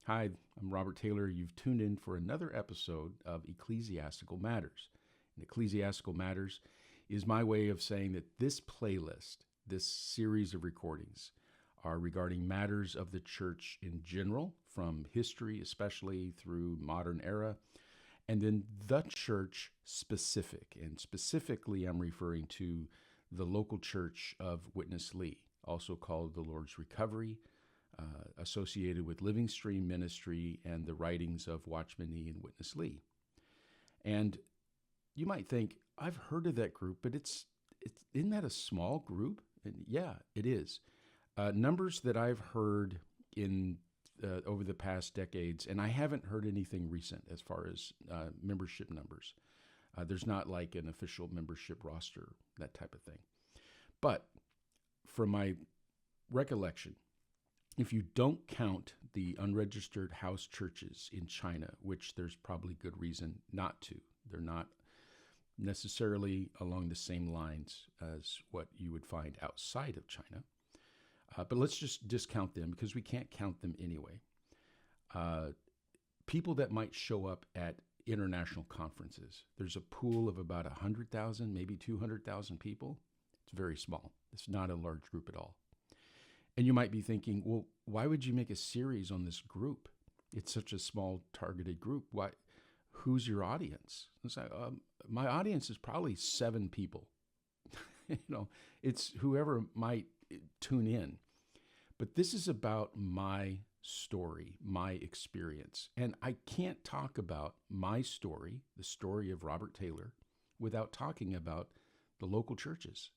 Hi, I'm Robert Taylor. You've tuned in for another episode of Ecclesiastical Matters. And Ecclesiastical Matters is my way of saying that this playlist, this series of recordings, are regarding matters of the church in general, from history, especially through modern era, and then the church specific. And specifically, I'm referring to the local church of Witness Lee, also called the Lord's Recovery, associated with Living Stream Ministry and the writings of Watchman Nee and Witness Lee. And you might think, I've heard of that group, but isn't that a small group? And yeah, it is. Numbers that I've heard in over the past decades, and I haven't heard anything recent as far as membership numbers. There's not like an official membership roster, that type of thing. But from my recollection, if you don't count the unregistered house churches in China, which there's probably good reason not to, they're not necessarily along the same lines as what you would find outside of China. But let's just discount them because we can't count them anyway. People that might show up at international conferences, there's a pool of about 100,000, maybe 200,000 people. It's very small. It's not a large group at all. And you might be thinking, well, why would you make a series on this group? It's such a small targeted group. Why? Who's your audience? It's like, my audience is probably 7 people. It's whoever might tune in. But this is about my story, my experience. And I can't talk about my story, the story of Robert Taylor, without talking about the local churches.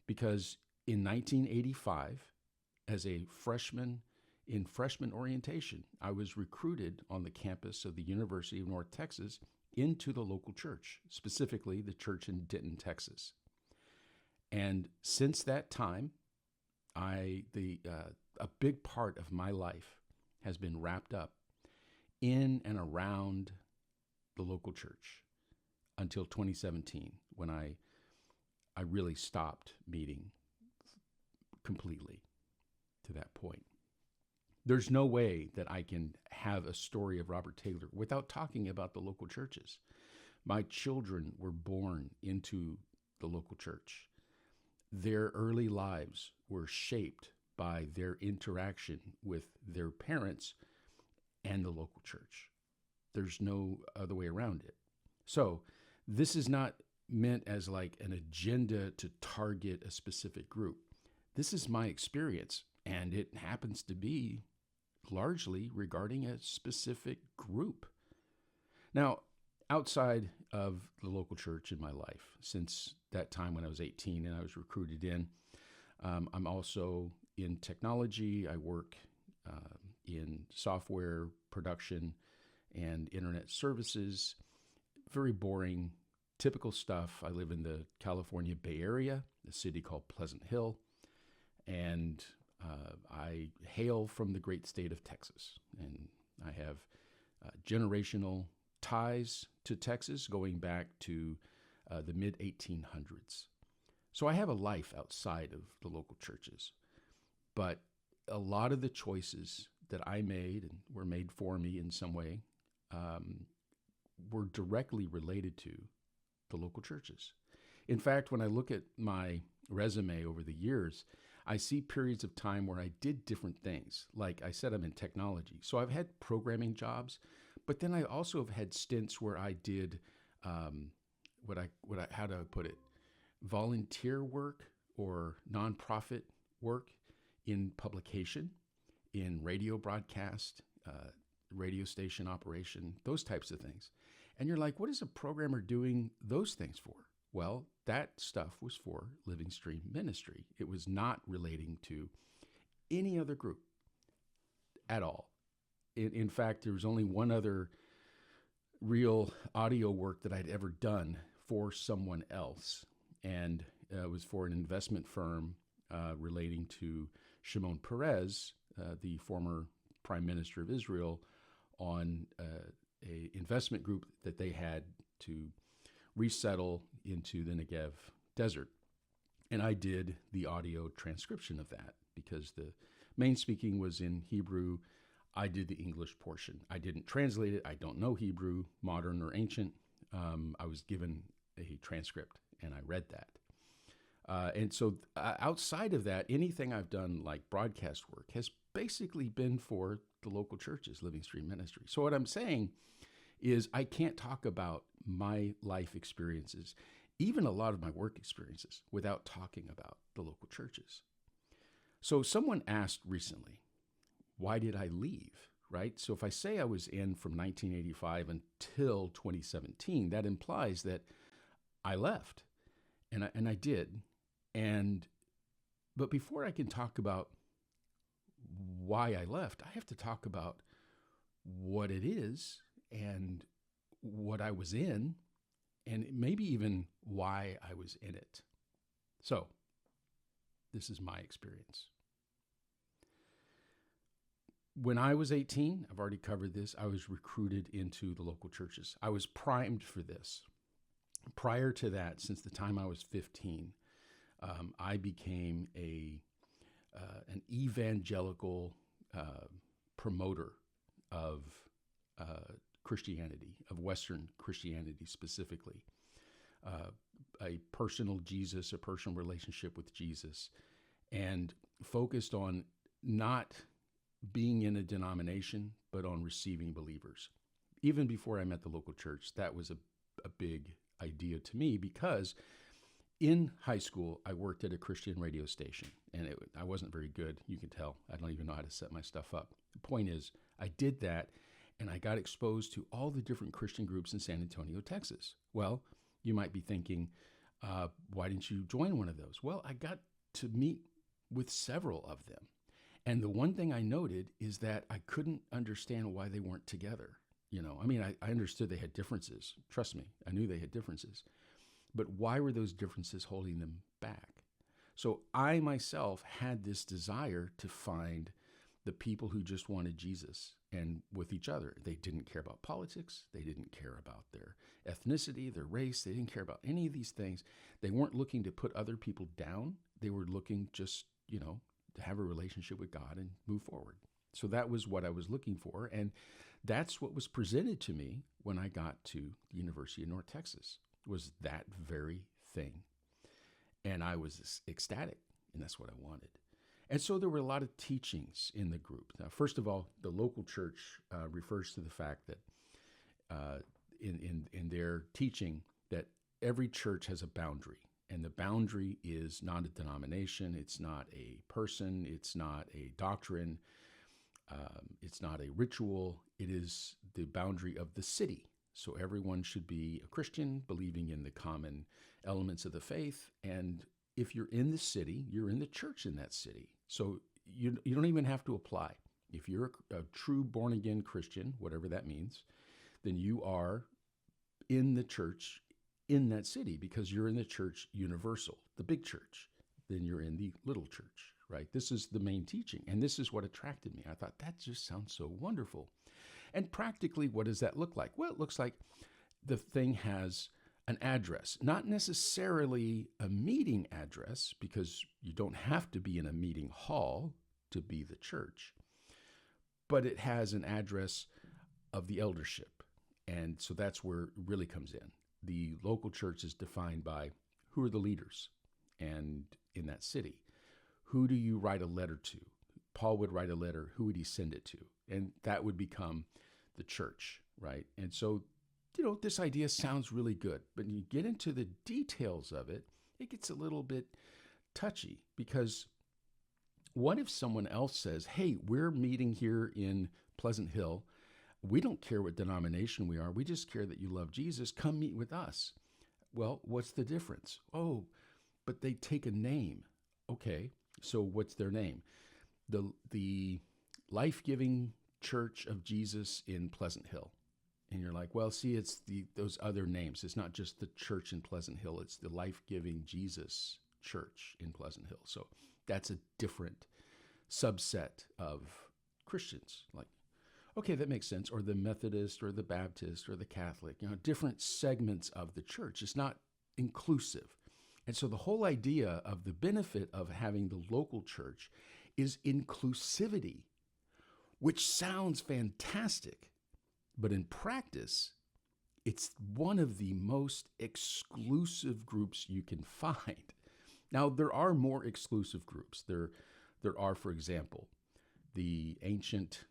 Because in 1985, as a freshman in freshman orientation, I was recruited on the campus of the University of North Texas into the local church, specifically the church in Denton, Texas. And since that time, a big part of my life has been wrapped up in and around the local church until 2017, when I really stopped meeting completely. To that point, there's no way that I can have a story of Robert Taylor without talking about the local churches. My children were born into the local church. Their early lives were shaped by their interaction with their parents and the local church. There's no other way around it. So this is not meant as like an agenda to target a specific group. This is my experience. And it happens to be largely regarding a specific group. Now, outside of the local church in my life, since that time when I was 18 and I was recruited in, I'm also in technology. I work in software production and internet services. Very boring, typical stuff. I live in the California Bay Area, a city called Pleasant Hill. And I hail from the great state of Texas, and I have generational ties to Texas going back to the mid-1800s. So I have a life outside of the local churches, but a lot of the choices that I made and were made for me in some way were directly related to the local churches. In fact, when I look at my resume over the years, I see periods of time where I did different things. Like I said, I'm in technology. So I've had programming jobs, but then I also have had stints where I did, how do I put it? Volunteer work or nonprofit work in publication, in radio broadcast, radio station operation, those types of things. And you're like, what is a programmer doing those things for? Well, that stuff was for Living Stream Ministry. It was not relating to any other group at all. In fact, there was only one other real audio work that I'd ever done for someone else. And it was for an investment firm relating to Shimon Peres, the former prime minister of Israel, on a investment group that they had to resettle into the Negev desert. And I did the audio transcription of that because the main speaking was in Hebrew. I did the English portion. I didn't translate it. I don't know Hebrew, modern or ancient. I was given a transcript and I read that. And so outside of that, anything I've done like broadcast work has basically been for the local churches, Living Stream Ministry. So what I'm saying is I can't talk about my life experiences, even a lot of my work experiences, without talking about the local churches. So someone asked recently, why did I leave, right? So if I say I was in from 1985 until 2017, that implies that I left, and I did. But before I can talk about why I left, I have to talk about what it is and what I was in, and maybe even why I was in it. So this is my experience. When I was 18, I've already covered this, I was recruited into the local churches. I was primed for this. Prior to that, since the time I was 15, I became an evangelical promoter of Christianity, of Western Christianity specifically. A personal Jesus, a personal relationship with Jesus, and focused on not being in a denomination, but on receiving believers. Even before I met the local church, that was a big idea to me, because in high school, I worked at a Christian radio station, and I wasn't very good. You can tell. I don't even know how to set my stuff up. The point is, I did that, and I got exposed to all the different Christian groups in San Antonio, Texas. Well, you might be thinking, why didn't you join one of those? Well, I got to meet with several of them. And the one thing I noted is that I couldn't understand why they weren't together. I understood they had differences. Trust me, I knew they had differences. But why were those differences holding them back? So I myself had this desire to find the people who just wanted Jesus and with each other. They didn't care about politics. They didn't care about their ethnicity, their race. They didn't care about any of these things. They weren't looking to put other people down. They were looking just, to have a relationship with God and move forward. So that was what I was looking for. And that's what was presented to me when I got to the University of North Texas, was that very thing. And I was ecstatic, and that's what I wanted. And so there were a lot of teachings in the group. Now, first of all, the local church refers to the fact that in their teaching that every church has a boundary. And the boundary is not a denomination, it's not a person, it's not a doctrine, it's not a ritual, it is the boundary of the city. So everyone should be a Christian, believing in the common elements of the faith. And if you're in the city, you're in the church in that city. So you don't even have to apply. If you're a true born-again Christian, whatever that means, then you are in the church in that city, because you're in the church universal, the big church. Then you're in the little church, right? This is the main teaching. And this is what attracted me. I thought, that just sounds so wonderful. And practically, what does that look like? Well, it looks like the thing has an address, not necessarily a meeting address, because you don't have to be in a meeting hall to be the church, but it has an address of the eldership. And so that's where it really comes in. The local church is defined by who are the leaders and in that city. Who do you write a letter to? Paul would write a letter. Who would he send it to? And that would become the church, right? And so, this idea sounds really good, but when you get into the details of it, it gets a little bit touchy, because what if someone else says, hey, we're meeting here in Pleasant Hill. We don't care what denomination we are. We just care that you love Jesus. Come meet with us. Well, what's the difference? Oh, but they take a name. Okay, so what's their name? The Life-Giving Church of Jesus in Pleasant Hill. And you're like, well, see, it's those other names. It's not just the church in Pleasant Hill. It's the Life-Giving Jesus Church in Pleasant Hill. So that's a different subset of Christians. Like, okay, that makes sense. Or the Methodist or the Baptist or the Catholic, different segments of the church. It's not inclusive. And so the whole idea of the benefit of having the local church is inclusivity. which sounds fantastic. But in practice, it's one of the most exclusive groups you can find. Now, there are more exclusive groups. There are, for example, the ancient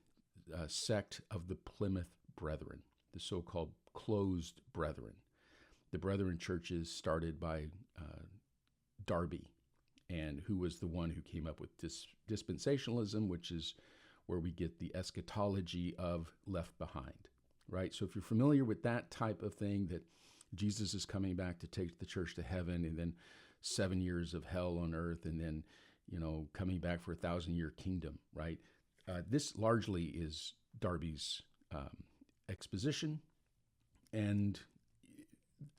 sect of the Plymouth Brethren, the so-called closed brethren. The Brethren churches started by Darby, and who was the one who came up with dispensationalism, which is where we get the eschatology of left behind, right? So if you're familiar with that type of thing, that Jesus is coming back to take the church to heaven, and then 7 years of hell on earth, and then, coming back for 1,000-year kingdom, right? This largely is Darby's exposition, and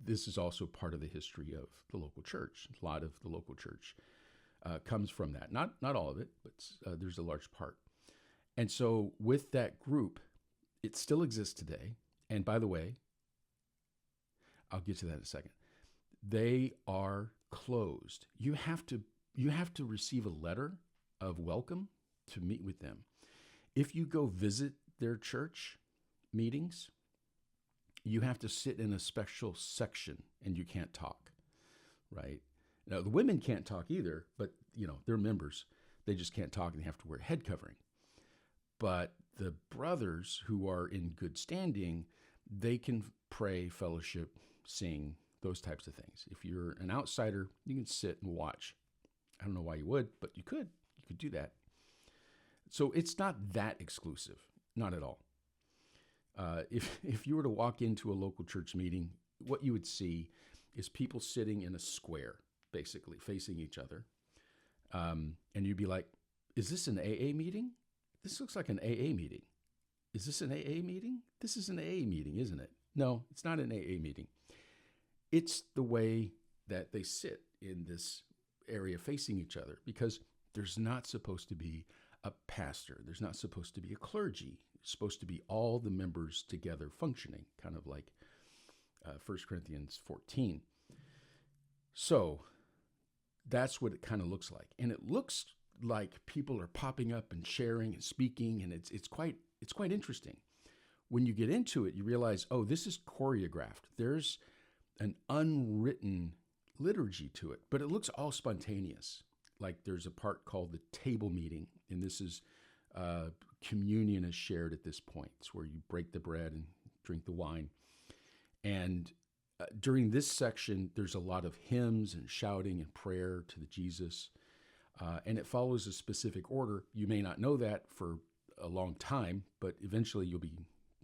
this is also part of the history of the local church. A lot of the local church comes from that. Not all of it, but there's a large part. And so with that group, it still exists today. And by the way, I'll get to that in a second. They are closed. You have to receive a letter of welcome to meet with them. If you go visit their church meetings, you have to sit in a special section and you can't talk, right? Now, the women can't talk either, but, they're members. They just can't talk and they have to wear head covering. But the brothers who are in good standing, they can pray, fellowship, sing, those types of things. If you're an outsider, you can sit and watch. I don't know why you would, but you could. You could do that. So it's not that exclusive, not at all. If you were to walk into a local church meeting, what you would see is people sitting in a square, basically facing each other. And you'd be like, is this an AA meeting? This looks like an AA meeting. Is this an AA meeting? This is an AA meeting, isn't it? No, it's not an AA meeting. It's the way that they sit in this area facing each other, because there's not supposed to be a pastor. There's not supposed to be a clergy. It's supposed to be all the members together functioning, kind of like 1 Corinthians 14. So that's what it kind of looks like. And it looks like people are popping up and sharing and speaking, and it's quite interesting. When you get into it, you realize, oh, this is choreographed. There's an unwritten liturgy to it, but it looks all spontaneous. Like there's a part called the table meeting, and this is communion is shared at this point. It's where you break the bread and drink the wine. And during this section, there's a lot of hymns and shouting and prayer to the Jesus, and it follows a specific order. You may not know that for a long time, but eventually you'll be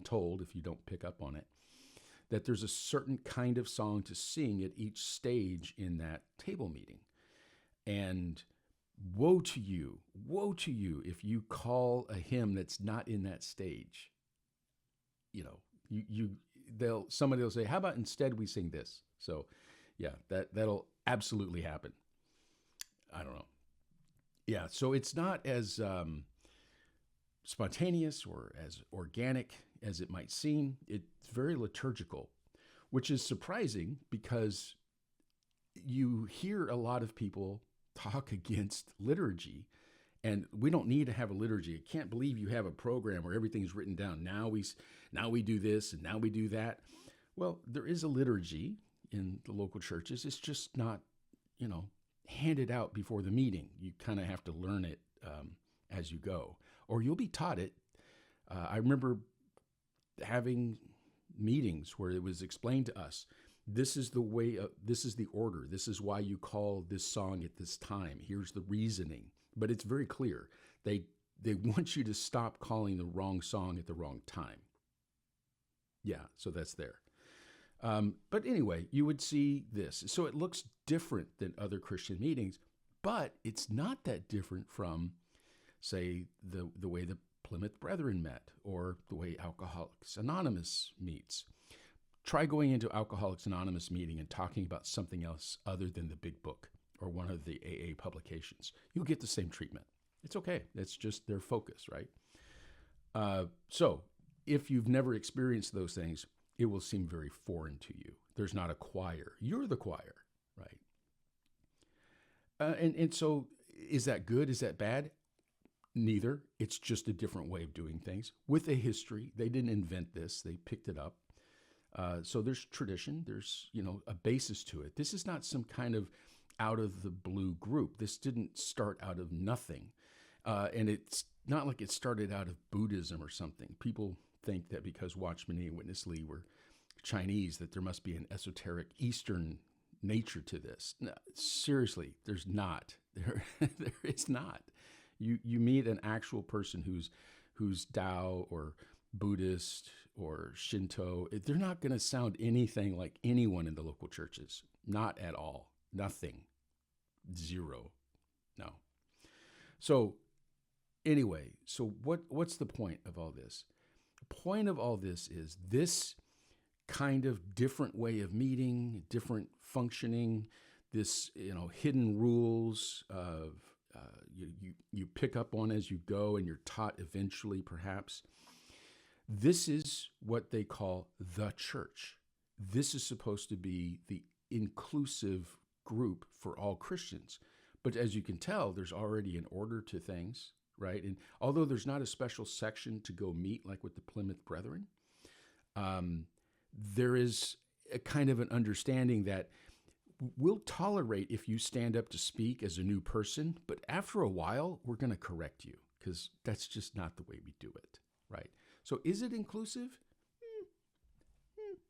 told, if you don't pick up on it, that there's a certain kind of song to sing at each stage in that table meeting. And woe to you if you call a hymn that's not in that stage. Somebody will say, how about instead we sing this? So yeah, that'll absolutely happen. I don't know. Yeah, so it's not as spontaneous or as organic as it might seem. It's very liturgical, which is surprising because you hear a lot of people talk against liturgy, and we don't need to have a liturgy. I can't believe you have a program where everything's written down. Now we do this and now we do that. Well, there is a liturgy in the local churches. It's just not, handed out before the meeting. You kind of have to learn it as you go, or you'll be taught it. I remember having meetings where it was explained to us, this is the way, this is the order. This is why you call this song at this time. Here's the reasoning. But it's very clear. They want you to stop calling the wrong song at the wrong time. Yeah, so that's there. But anyway, you would see this. So it looks different than other Christian meetings, but it's not that different from, say, the way the Plymouth Brethren met, or the way Alcoholics Anonymous meets. Try going into Alcoholics Anonymous meeting and talking about something else other than the big book or one of the AA publications. You'll get the same treatment. It's okay. That's just their focus, right? So if you've never experienced those things, it will seem very foreign to you. There's not a choir. You're the choir, right? And so is that good? Is that bad? Neither. It's just a different way of doing things with a history. They didn't invent this. They picked it up. So there's tradition. There's, a basis to it. This is not some kind of out of the blue group. This didn't start out of nothing. And it's not like it started out of Buddhism or something. People think that because Watchman Nee and Witness Lee were Chinese, that there must be an esoteric Eastern nature to this. No, seriously, there's not. There is not. You meet an actual person who's Tao or Buddhist or Shinto, they're not going to sound anything like anyone in the local churches. Not at all. Nothing. Zero. No. So anyway, what's the point of all this? The point of all this is this kind of different way of meeting, different functioning, this hidden rules of you pick up on as you go, and you're taught eventually, perhaps. This is what they call the church. This is supposed to be the inclusive group for all Christians. But as you can tell, there's already an order to things, right? And although there's not a special section to go meet like with the Plymouth Brethren, there is a kind of an understanding that we'll tolerate if you stand up to speak as a new person, but after a while, we're going to correct you because that's just not the way we do it, right? So is it inclusive?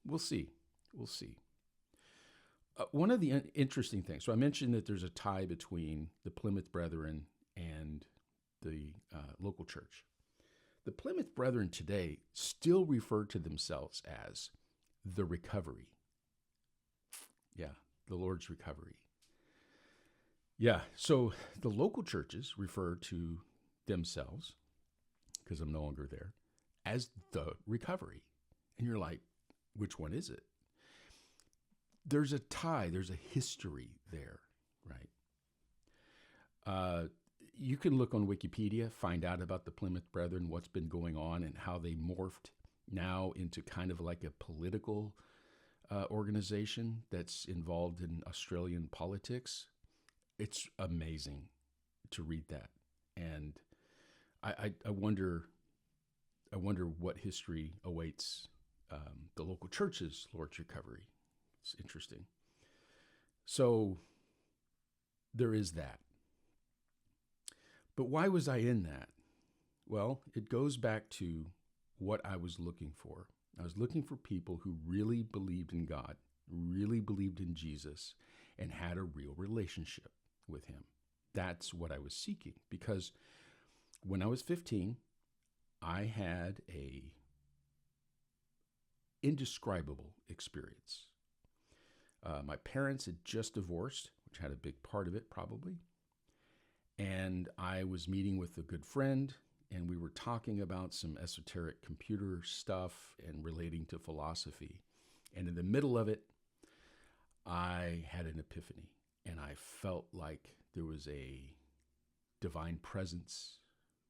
We'll see. We'll see. One of the interesting things, so I mentioned that there's a tie between the Plymouth Brethren and the local church. The Plymouth Brethren today still refer to themselves as the recovery. Yeah, the Lord's recovery. Yeah, so the local churches refer to themselves, because I'm no longer there, as the recovery. And you're like, which one is it? There's a tie, there's a history there, right? You can look on Wikipedia, find out about the Plymouth Brethren, what's been going on, and how they morphed now into kind of like a political organization that's involved in Australian politics. It's amazing to read that, and I wonder what history awaits the local church's Lord's recovery. It's interesting. So there is that. But why was I in that? Well, it goes back to what I was looking for. I was looking for people who really believed in God, really believed in Jesus, and had a real relationship with him. That's what I was seeking, because when I was 15, I had a indescribable experience. My parents had just divorced, which had a big part of it probably. And I was meeting with a good friend, and we were talking about some esoteric computer stuff and relating to philosophy. And in the middle of it, I had an epiphany, and I felt like there was a divine presence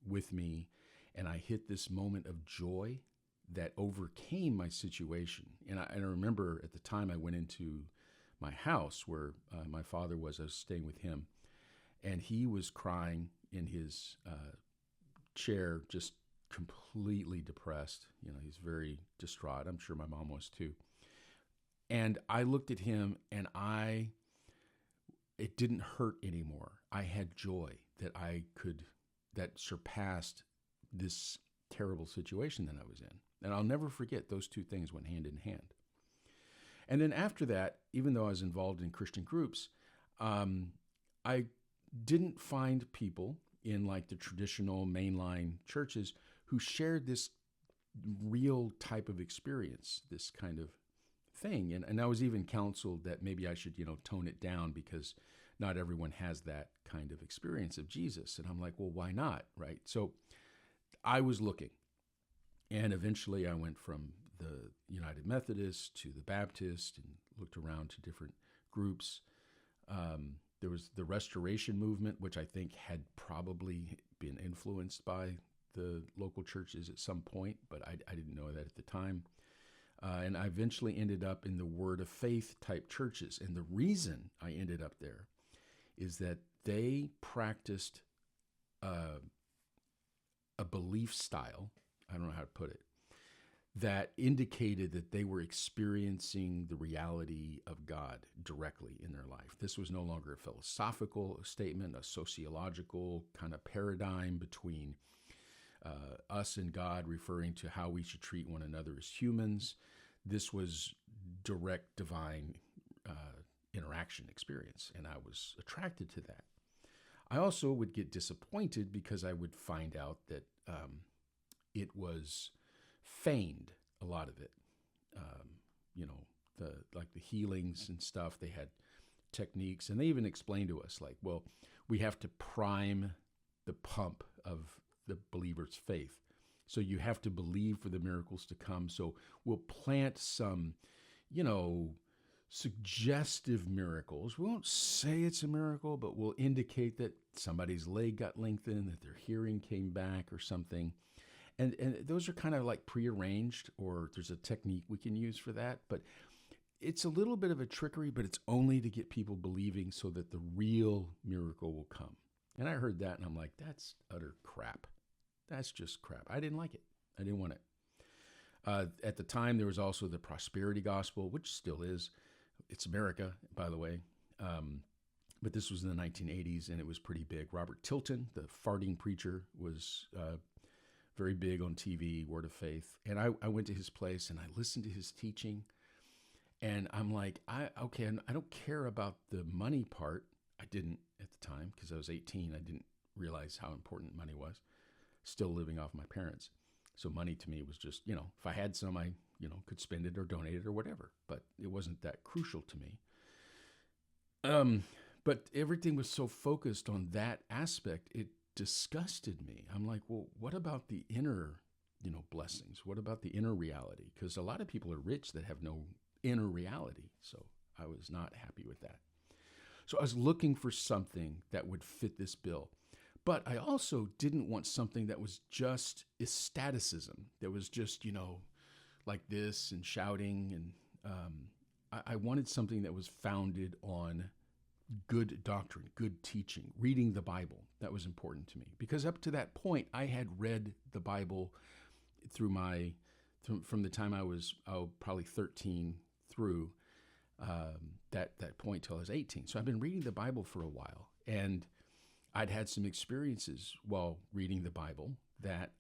with me, and I hit this moment of joy that overcame my situation. And I remember at the time I went into my house where my father was. I was staying with him, and he was crying in his chair, just completely depressed. He's very distraught. I'm sure my mom was too. And I looked at him, and it didn't hurt anymore. I had joy that surpassed this terrible situation that I was in. And I'll never forget, those two things went hand in hand. And then after that, even though I was involved in Christian groups, I didn't find people in like the traditional mainline churches who shared this real type of experience, this kind of thing. And I was even counseled that maybe I should, tone it down because not everyone has that kind of experience of Jesus. And I'm like, well, why not? Right. So I was looking, and eventually I went from the United Methodist to the Baptist and looked around to different groups. There was the Restoration movement, which I think had probably been influenced by the local churches at some point, but I didn't know that at the time. And I eventually ended up in the Word of Faith type churches. And the reason I ended up there is that they practiced a belief style, I don't know how to put it, that indicated that they were experiencing the reality of God directly in their life. This was no longer a philosophical statement, a sociological kind of paradigm between us and God, referring to how we should treat one another as humans. This was direct divine interaction experience, and I was attracted to that. I also would get disappointed because I would find out that it was feigned, a lot of it. You know, the healings and stuff, they had techniques, and they even explained to us, like, well, we have to prime the pump of the believer's faith. So you have to believe for the miracles to come. So we'll plant some, suggestive miracles. We won't say it's a miracle, but we'll indicate that somebody's leg got lengthened, that their hearing came back or something. And those are kind of like prearranged, or there's a technique we can use for that. But it's a little bit of a trickery, but it's only to get people believing so that the real miracle will come. And I heard that and I'm like, that's utter crap. That's just crap. I didn't like it. I didn't want it. At the time, there was also the prosperity gospel, which still is. It's America, by the way. But this was in the 1980s, and it was pretty big. Robert Tilton, the farting preacher, was very big on TV, Word of Faith. And I went to his place, and I listened to his teaching. And I'm like, I don't care about the money part. I didn't at the time because I was 18. I didn't realize how important money was. Still living off my parents. So money to me was just, if I had some, I, could spend it or donate it or whatever. But it wasn't that crucial to me. But everything was so focused on that aspect, it disgusted me. I'm like, well, what about the inner, blessings? What about the inner reality? Because a lot of people are rich that have no inner reality. So I was not happy with that. So I was looking for something that would fit this bill. But I also didn't want something that was just ecstaticism, that was just, like this and shouting. And I wanted something that was founded on good doctrine, good teaching, reading the Bible. That was important to me. Because up to that point, I had read the Bible from the time I was probably 13 through that point till I was 18. So I've been reading the Bible for a while. And I'd had some experiences while reading the Bible that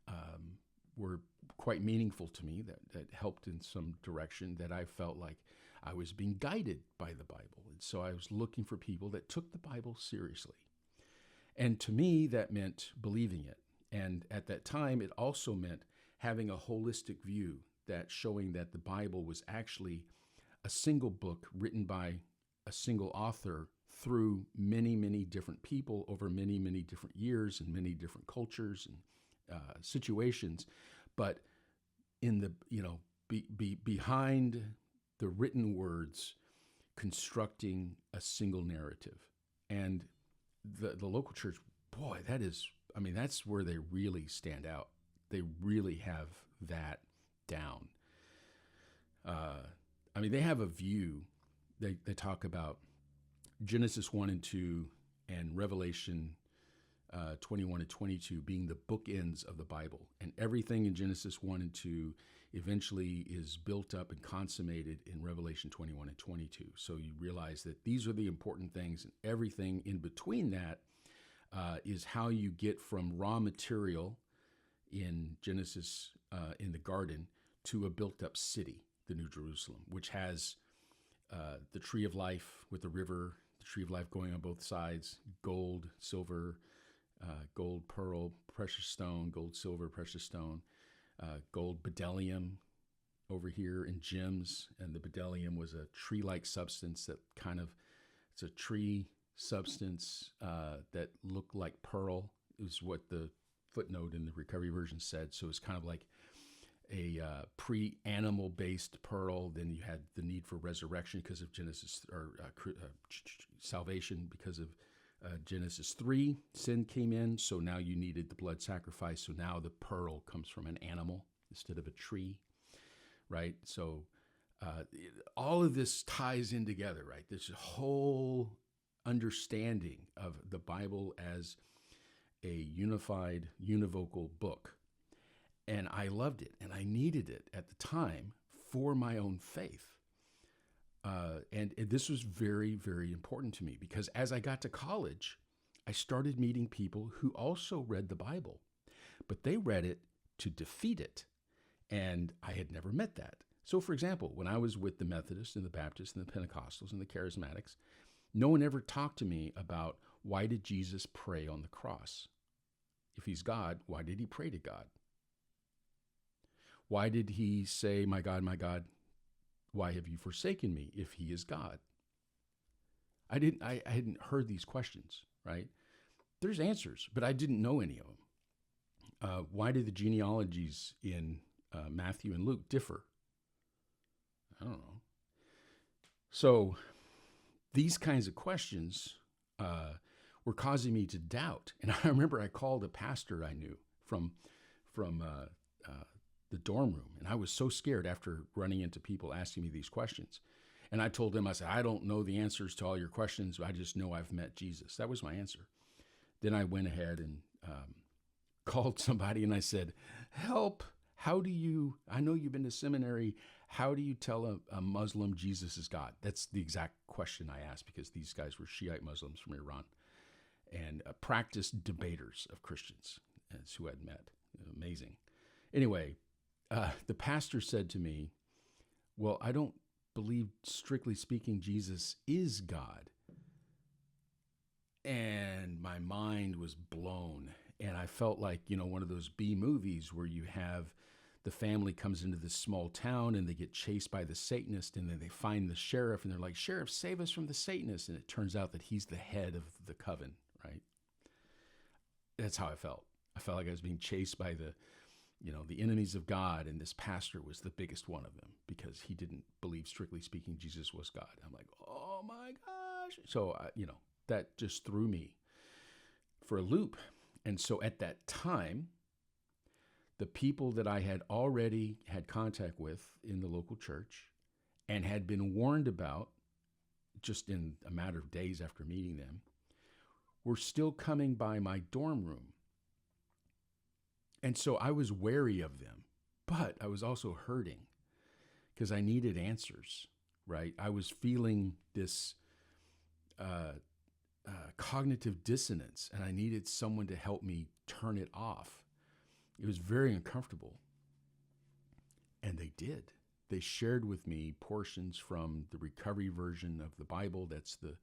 were quite meaningful to me, that helped in some direction, that I felt like I was being guided by the Bible. And so I was looking for people that took the Bible seriously. And to me, that meant believing it. And at that time, it also meant having a holistic view, that showing that the Bible was actually a single book written by a single author through many, many different people over many, many different years and many different cultures and situations. But in the, behind the written words, constructing a single narrative. And the local church, boy, that's where they really stand out. They really have that down. They have a view. They talk about Genesis 1 and 2 and Revelation 21 and 22 being the bookends of the Bible. And everything in Genesis 1 and 2 eventually is built up and consummated in Revelation 21 and 22. So you realize that these are the important things, and everything in between that is how you get from raw material in Genesis in the garden to a built-up city, the New Jerusalem, which has the tree of life with the river, the tree of life going on both sides, gold, silver, gold, pearl, precious stone, gold, silver, precious stone, gold bdellium over here, and gems. And the bdellium was a tree-like substance it's a tree substance that looked like pearl, is what the footnote in the Recovery Version said. So it's kind of like a pre-animal based pearl. Then you had the need for resurrection because of Genesis, or salvation because of Genesis 3. Sin came in, so now you needed the blood sacrifice. So now the pearl comes from an animal instead of a tree, right? So all of this ties in together, right? This whole understanding of the Bible as a unified, univocal book. And I loved it, and I needed it at the time for my own faith. And this was very, very important to me because as I got to college, I started meeting people who also read the Bible, but they read it to defeat it. And I had never met that. So, for example, when I was with the Methodists and the Baptists and the Pentecostals and the Charismatics, no one ever talked to me about why did Jesus pray on the cross? If he's God, why did he pray to God? Why did he say, my God, why have you forsaken me if he is God? I hadn't heard these questions, right? There's answers, but I didn't know any of them. Why do the genealogies in Matthew and Luke differ? I don't know. So these kinds of questions were causing me to doubt. And I remember I called a pastor I knew from the dorm room. And I was so scared after running into people asking me these questions. And I told him, I said, I don't know the answers to all your questions. I just know I've met Jesus. That was my answer. Then I went ahead and called somebody and I said, help. How do you, I know you've been to seminary. How do you tell a Muslim Jesus is God? That's the exact question I asked because these guys were Shiite Muslims from Iran and practiced debaters of Christians. That's who I'd met. Amazing. Anyway, the pastor said to me, well, I don't believe, strictly speaking, Jesus is God. And my mind was blown. And I felt like, one of those B movies where you have the family comes into this small town and they get chased by the Satanist and then they find the sheriff and they're like, Sheriff, save us from the Satanist. And it turns out that he's the head of the coven, right? That's how I felt. I felt like I was being chased by the enemies of God, and this pastor was the biggest one of them because he didn't believe, strictly speaking, Jesus was God. I'm like, oh my gosh. So, that just threw me for a loop. And so at that time, the people that I had already had contact with in the local church and had been warned about just in a matter of days after meeting them were still coming by my dorm room. And so I was wary of them, but I was also hurting because I needed answers, right? I was feeling this cognitive dissonance, and I needed someone to help me turn it off. It was very uncomfortable. And they did. They shared with me portions from the recovery version of the Bible. That's the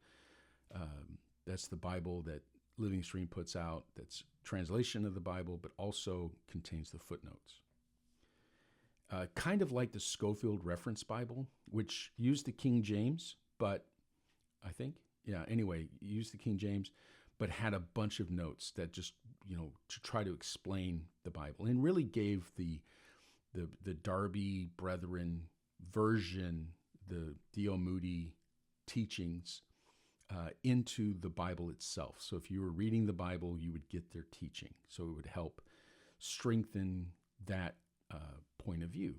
Bible that Living Stream puts out. That's translation of the Bible, but also contains the footnotes. Kind of like the Schofield Reference Bible, which used the King James, but used the King James, but had a bunch of notes that just, to try to explain the Bible and really gave the Darby Brethren version, the D.L. Moody teachings into the Bible itself. So if you were reading the Bible, you would get their teaching. So it would help strengthen that point of view.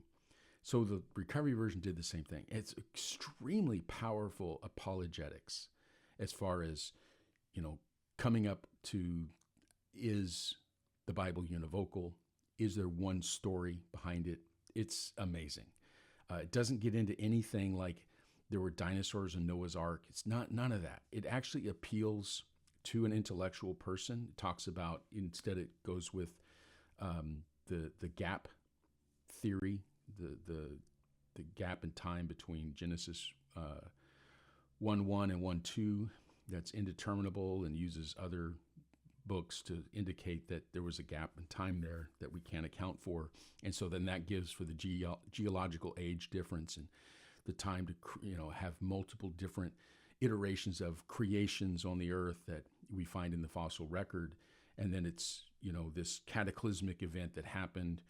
So the recovery version did the same thing. It's extremely powerful apologetics as far as, coming up to, is the Bible univocal? Is there one story behind it? It's amazing. It doesn't get into anything like there were dinosaurs in Noah's Ark. It's none of that. It actually appeals to an intellectual person. It talks about, instead it goes with the gap theory, the gap in time between Genesis 1:1 and 1:2 that's indeterminable, and uses other books to indicate that there was a gap in time there that we can't account for. And so then that gives for the geological age difference and the time to have multiple different iterations of creations on the earth that we find in the fossil record. And then it's, this cataclysmic event that happened,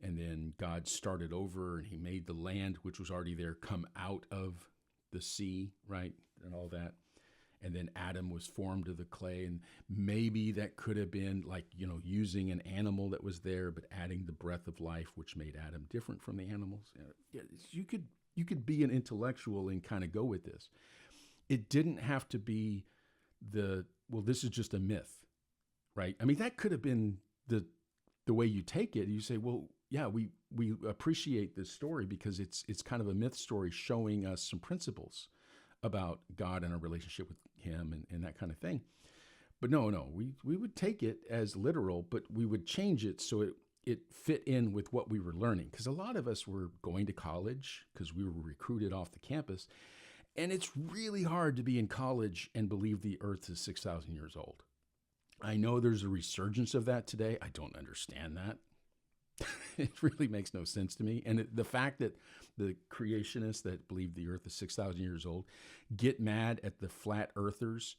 and then God started over and he made the land, which was already there, come out of the sea, right? And all that. And then Adam was formed of the clay, and maybe that could have been like, using an animal that was there, but adding the breath of life, which made Adam different from the animals. You could be an intellectual and kind of go with this. It didn't have to be this is just a myth, right? I mean, that could have been the way you take it. You say, well, yeah, we appreciate this story because it's kind of a myth story showing us some principles about God and our relationship with him and that kind of thing. But no, we would take it as literal, but we would change it so it fit in with what we were learning. Because a lot of us were going to college because we were recruited off the campus. And it's really hard to be in college and believe the earth is 6,000 years old. I know there's a resurgence of that today. I don't understand that. It really makes no sense to me. And the fact that the creationists that believe the earth is 6,000 years old get mad at the flat earthers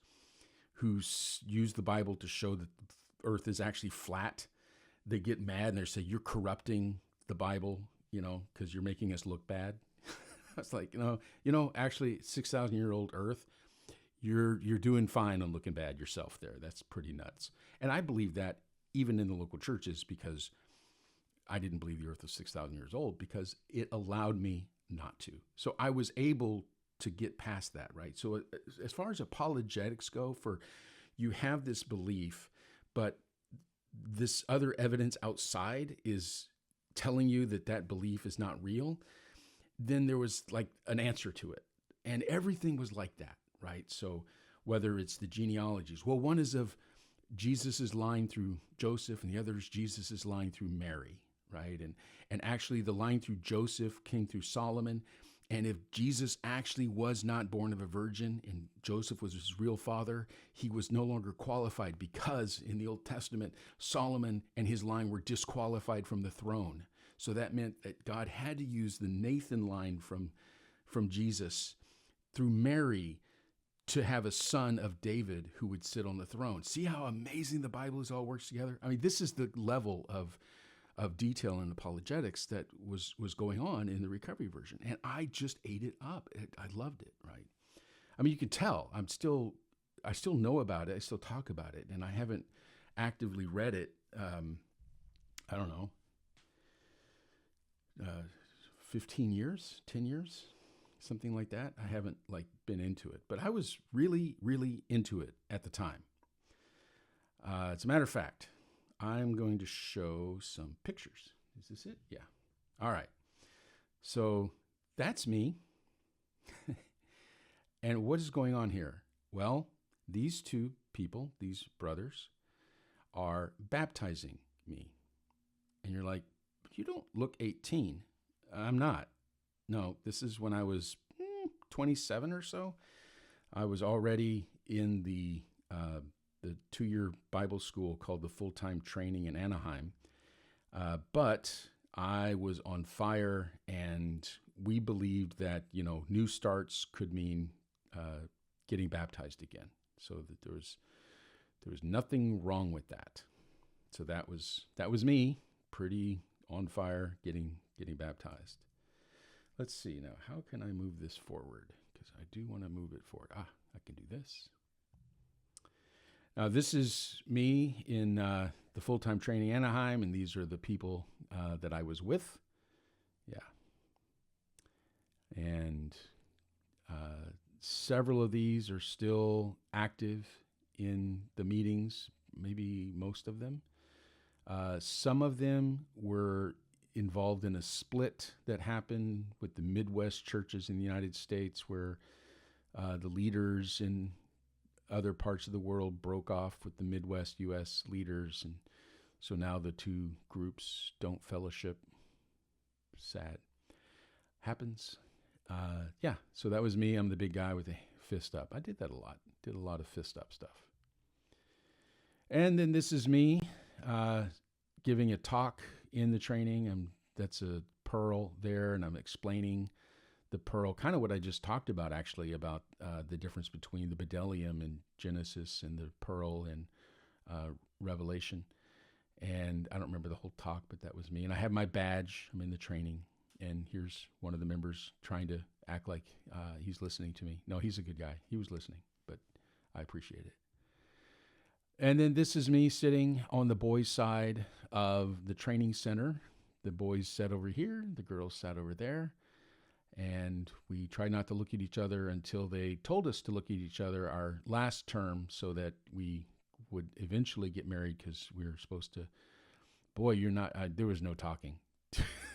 who use the Bible to show that the earth is actually flat. They get mad and they say, you're corrupting the Bible, because you're making us look bad. It's like, actually 6,000-year-old earth, you're doing fine on looking bad yourself there. That's pretty nuts. And I believe that even in the local churches because I didn't believe the earth was 6,000 years old because it allowed me not to. So I was able to get past that, right? So as far as apologetics go, you have this belief, but this other evidence outside is telling you that belief is not real, then there was like an answer to it. And everything was like that, right? So whether it's the genealogies, well, one is of Jesus's line through Joseph and the other is Jesus's line through Mary, right? And actually the line through Joseph came through Solomon. And if Jesus actually was not born of a virgin and Joseph was his real father, he was no longer qualified because in the Old Testament, Solomon and his line were disqualified from the throne. So that meant that God had to use the Nathan line from Jesus through Mary to have a son of David who would sit on the throne. See how amazing the Bible all works together? I mean, this is the level of detail in apologetics that was going on in the recovery version. And I just ate it up. I loved it, right? I mean, you can tell I still know about it. I still talk about it. And I haven't actively read it, I don't know, 15 years, 10 years, something like that. I haven't been into it, but I was really, really into it at the time. As a matter of fact, I'm going to show some pictures. Is this it? Yeah. All right. So that's me. And what is going on here? Well, these two people, these brothers, are baptizing me. And you're like, but you don't look 18. I'm not. No, this is when I was 27 or so. I was already in the 2-year Bible school called the Full-Time Training in Anaheim. But I was on fire, and we believed that, new starts could mean getting baptized again. So that there was nothing wrong with that. So that was me, pretty on fire, getting baptized. Let's see now, how can I move this forward? Because I do want to move it forward. I can do this. Now, this is me in the Full-Time Training Anaheim, and these are the people that I was with. Yeah. And several of these are still active in the meetings, maybe most of them. Some of them were involved in a split that happened with the Midwest churches in the United States where the leaders in other parts of the world broke off with the Midwest U.S. leaders. And so now the two groups don't fellowship. Sad. Happens. Yeah, so that was me. I'm the big guy with a fist up. I did that a lot. Did a lot of fist up stuff. And then this is me giving a talk in the training. And that's a pearl there, and I'm explaining the pearl, kind of what I just talked about, actually, about the difference between the bdellium in Genesis and the pearl in Revelation. And I don't remember the whole talk, but that was me. And I have my badge. I'm in the training. And here's one of the members trying to act like he's listening to me. No, he's a good guy. He was listening, but I appreciate it. And then this is me sitting on the boys' side of the training center. The boys sat over here. The girls sat over there. And we tried not to look at each other until they told us to look at each other our last term so that we would eventually get married because we were supposed to. Boy, you're not. There was no talking.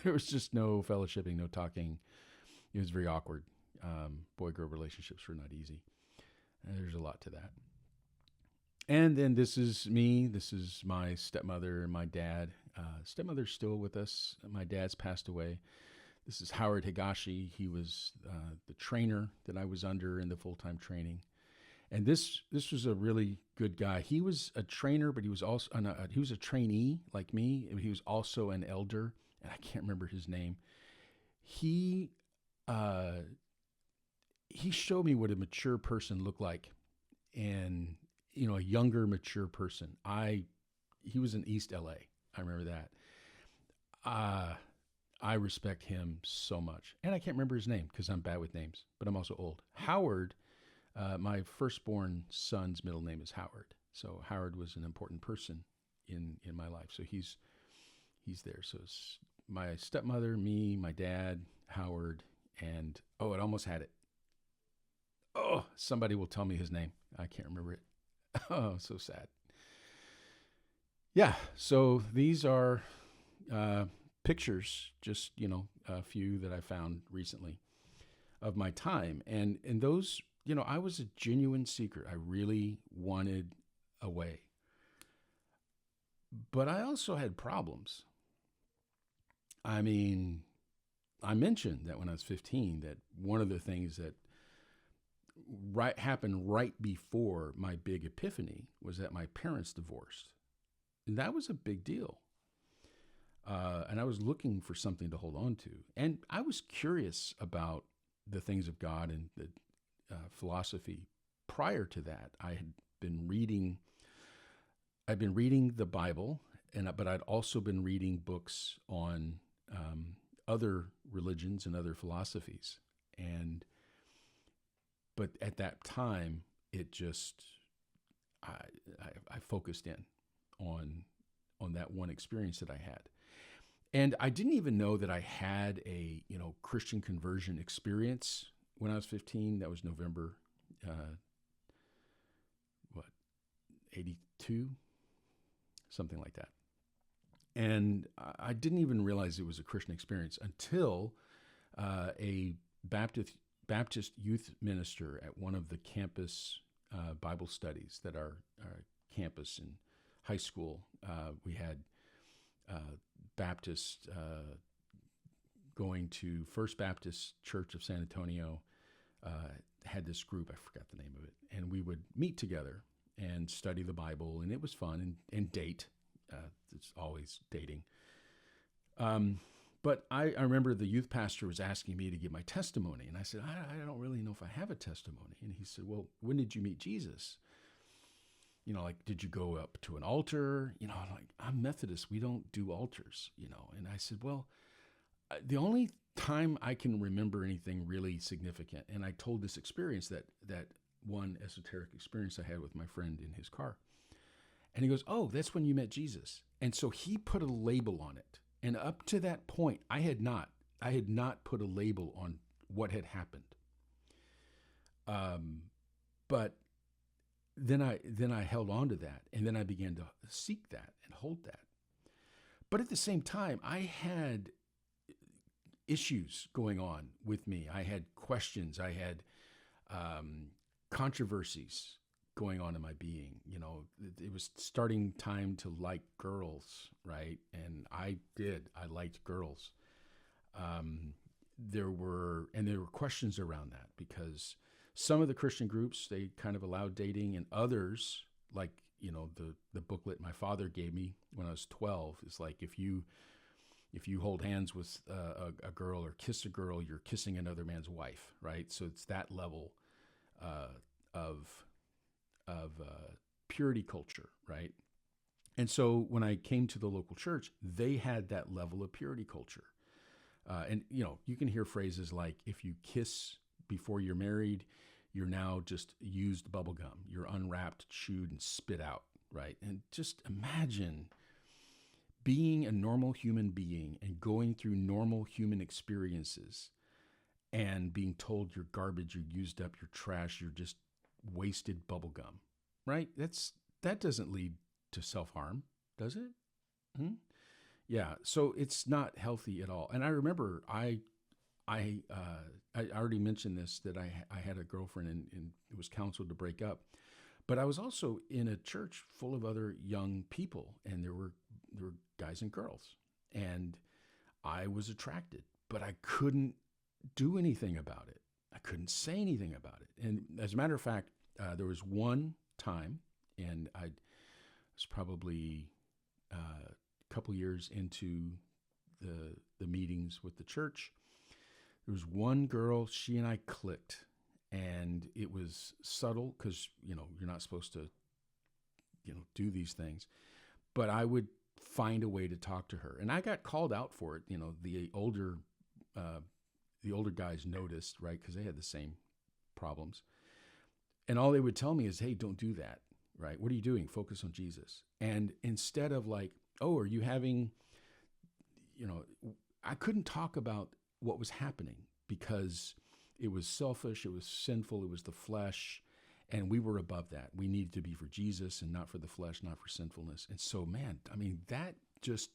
There was just no fellowshipping, no talking. It was very awkward. Boy-girl relationships were not easy. There's a lot to that. And then this is me. This is my stepmother and my dad. Stepmother's still with us. My dad's passed away. This is Howard Higashi. He was the trainer that I was under in the full-time training. And this was a really good guy. He was a trainer, but he was also he was a trainee like me. He was also an elder, and I can't remember his name. He showed me what a mature person looked like, and a younger, mature person. He was in East LA. I remember that. I respect him so much, and I can't remember his name because I'm bad with names, but I'm also old. Howard. My firstborn son's middle name is Howard. So Howard was an important person in my life. So he's there. So it's my stepmother, me, my dad, Howard, and it almost had it. Oh, somebody will tell me his name. I can't remember it. Oh, so sad. Yeah. So these are pictures, just, a few that I found recently of my time. And those, I was a genuine seeker. I really wanted a way. But I also had problems. I mean, I mentioned that when I was 15, that one of the things that happened right before my big epiphany was that my parents divorced. And that was a big deal. And I was looking for something to hold on to. And I was curious about the things of God and the philosophy. Prior to that, I'd been reading the Bible, but I'd also been reading books on other religions and other philosophies. But at that time, it just I focused in on that one experience that I had. And I didn't even know that I had a Christian conversion experience when I was 15. That was November, 82, something like that. And I didn't even realize it was a Christian experience until a Baptist youth minister at one of the campus Bible studies that our campus in high school, we had Baptists going to First Baptist Church of San Antonio, had this group, I forgot the name of it, and we would meet together and study the Bible, and it was fun, and date. It's always dating. But I remember the youth pastor was asking me to give my testimony, and I said, I don't really know if I have a testimony. And he said, well, when did you meet Jesus? Did you go up to an altar? Like, I'm Methodist. We don't do altars, And I said, well, the only time I can remember anything really significant, and I told this experience, that one esoteric experience I had with my friend in his car. And he goes, oh, that's when you met Jesus. And so he put a label on it. And up to that point, I had not put a label on what had happened. But then I held on to that, and then I began to seek that and hold that. But at the same time, I had issues going on with me. I had questions. I had controversies going on in my being. It was starting time to like girls, right? And I liked girls. There were questions around that, because some of the Christian groups, they kind of allowed dating, and others, like, the booklet my father gave me when I was 12, is like, if you hold hands with a girl or kiss a girl, you're kissing another man's wife, right? So it's that level of purity culture, right? And so when I came to the local church, they had that level of purity culture. And you can hear phrases like, if you kiss before you're married, you're now just used bubble gum. You're unwrapped, chewed, and spit out, right? And just imagine being a normal human being and going through normal human experiences and being told you're garbage, you're used up, you're trash, you're just wasted bubble gum, right? That's that doesn't lead to self-harm, does it? Hmm? Yeah. So it's not healthy at all. And I remember I already mentioned this, that I had a girlfriend and was counseled to break up. But I was also in a church full of other young people, and there were guys and girls, and I was attracted, but I couldn't do anything about it. I couldn't say anything about it. And as a matter of fact, there was one time, and I was probably a couple years into the meetings with the church. There was one girl, she and I clicked, and it was subtle because, you're not supposed to, do these things. But I would find a way to talk to her, and I got called out for it. The older guys noticed, right? Because they had the same problems. And all they would tell me is, hey, don't do that, right? What are you doing? Focus on Jesus. And instead of like, oh, are you having, I couldn't talk about what was happening because it was selfish, it was sinful, it was the flesh, and we were above that. We needed to be for Jesus and not for the flesh, not for sinfulness. And so, man, I mean, that just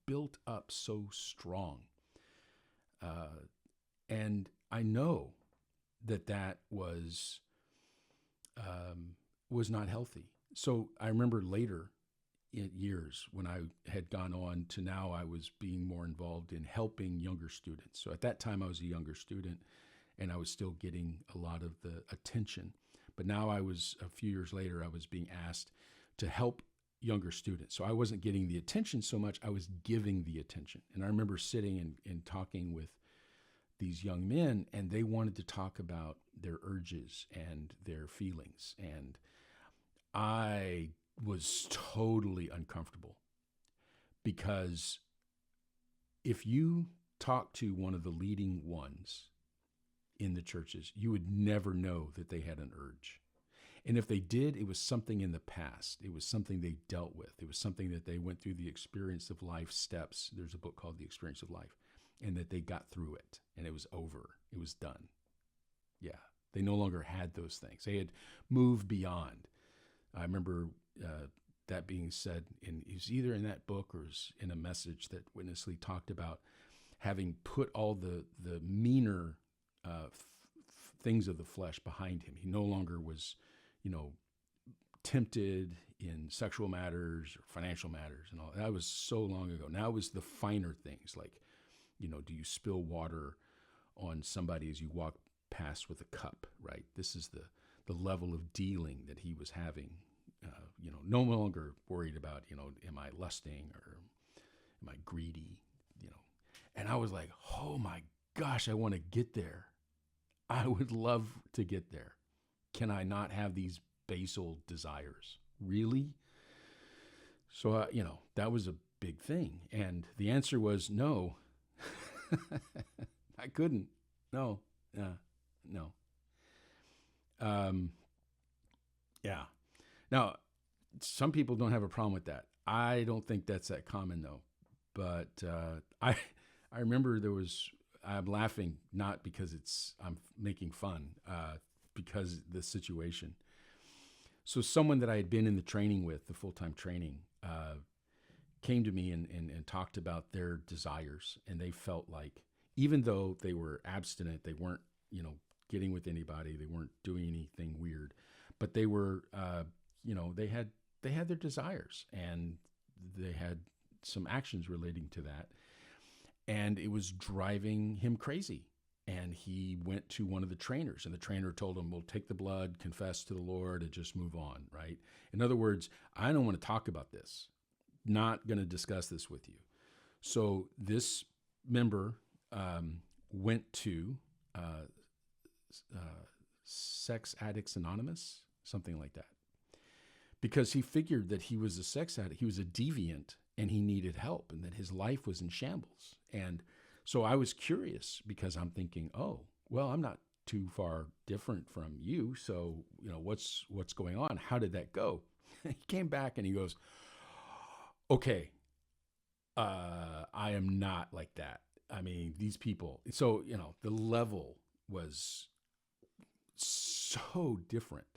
built up so strong. And I know that was not healthy. So I remember later in years when I had gone on to now, I was being more involved in helping younger students. So at that time I was a younger student and I was still getting a lot of the attention. But now a few years later, I was being asked to help younger students. So I wasn't getting the attention so much, I was giving the attention. And I remember sitting and talking with these young men, and they wanted to talk about their urges and their feelings. And I was totally uncomfortable because if you talk to one of the leading ones in the churches, you would never know that they had an urge. And if they did, it was something in the past. It was something they dealt with. It was something that they went through the experience of life steps. There's a book called The Experience of Life, and that they got through it and it was over. It was done. Yeah. They no longer had those things. They had moved beyond. I remember that being said, it was either in that book or it was in a message that Witness Lee talked about having put all the meaner things of the flesh behind him. He no longer was, tempted in sexual matters or financial matters and all. That was so long ago. Now it was the finer things like, do you spill water on somebody as you walk past with a cup, right? This is the level of dealing that he was having. No longer worried about, am I lusting or am I greedy, And I was like, oh my gosh, I want to get there. I would love to get there. Can I not have these basal desires? Really? So, that was a big thing. And the answer was no. I couldn't. No. No. Yeah. Now, some people don't have a problem with that. I don't think that's that common though. But I remember I'm laughing not because I'm making fun, because the situation. So someone that I had been in the training with, the full-time training, came to me and talked about their desires, and they felt like even though they were abstinent, they weren't getting with anybody, they weren't doing anything weird, but they were they had their desires, and they had some actions relating to that, and it was driving him crazy. And he went to one of the trainers, and the trainer told him, well, take the blood, confess to the Lord, and just move on, right? In other words, I don't want to talk about this. Not going to discuss this with you. So this member went to Sex Addicts Anonymous, something like that, because he figured that he was a sex addict, he was a deviant, and he needed help, and that his life was in shambles. And so I was curious because I'm thinking, oh, well, I'm not too far different from you. So, what's going on? How did that go? He came back and he goes, okay, I am not like that. I mean, these people, so, the level was so different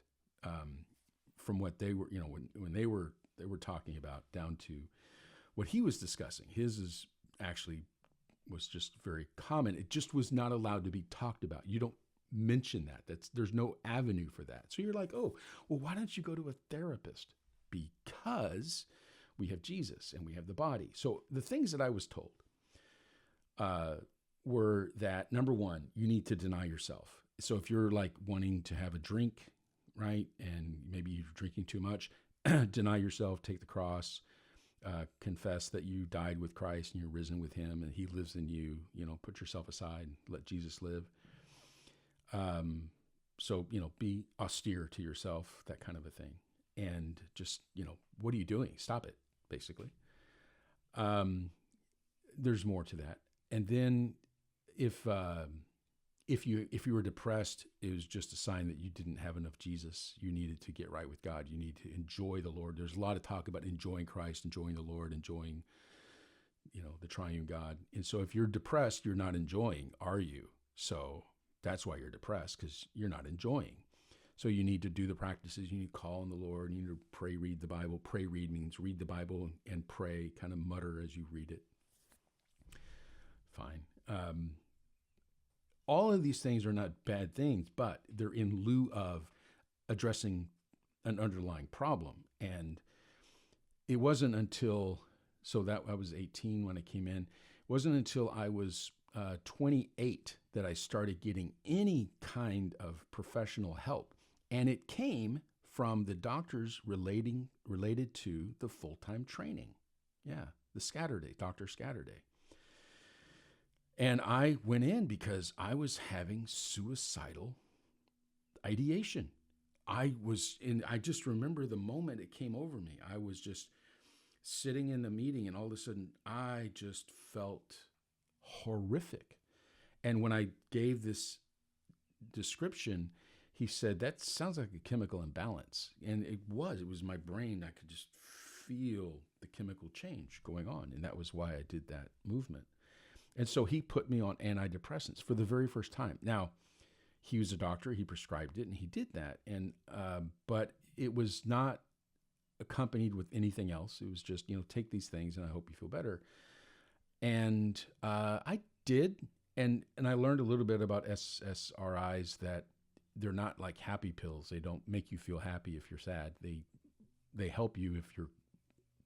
from what they were, when they were talking about down to what he was discussing. His is actually was just very common. It just was not allowed to be talked about. You don't mention that. There's no avenue for that. So you're like, oh, well, why don't you go to a therapist? Because we have Jesus and we have the body. So the things that I was told were that, number one, you need to deny yourself. So if you're like wanting to have a drink, right, and maybe you're drinking too much, deny yourself, take the cross, confess that you died with Christ and you're risen with him and he lives in you, put yourself aside, let Jesus live. So, be austere to yourself, that kind of a thing. And just, what are you doing? Stop it, basically. There's more to that. And then if you were depressed, it was just a sign that you didn't have enough Jesus. You needed to get right with God. You need to enjoy the Lord. There's a lot of talk about enjoying Christ, enjoying the Lord, enjoying, the triune God. And so if you're depressed, you're not enjoying, are you? So that's why you're depressed, because you're not enjoying. So you need to do the practices. You need to call on the Lord. You need to pray, read the Bible. Pray, read means read the Bible and pray, kind of mutter as you read it. Fine. All of these things are not bad things, but they're in lieu of addressing an underlying problem. And it wasn't until, so that I was 18 when I came in, it wasn't until I was 28 that I started getting any kind of professional help. And it came from the doctors related to the full-time training. Yeah, the Scatterday, Dr. Scatterday. And I went in because I was having suicidal ideation. I just remember the moment it came over me. I was just sitting in the meeting and all of a sudden I just felt horrific. And when I gave this description, he said, that sounds like a chemical imbalance. And it was my brain. I could just feel the chemical change going on. And that was why I did that movement. And so he put me on antidepressants for the very first time. Now, he was a doctor, he prescribed it, and he did that. And but it was not accompanied with anything else. It was just, take these things and I hope you feel better. And I did, and I learned a little bit about SSRIs, that they're not like happy pills. They don't make you feel happy if you're sad. They help you if your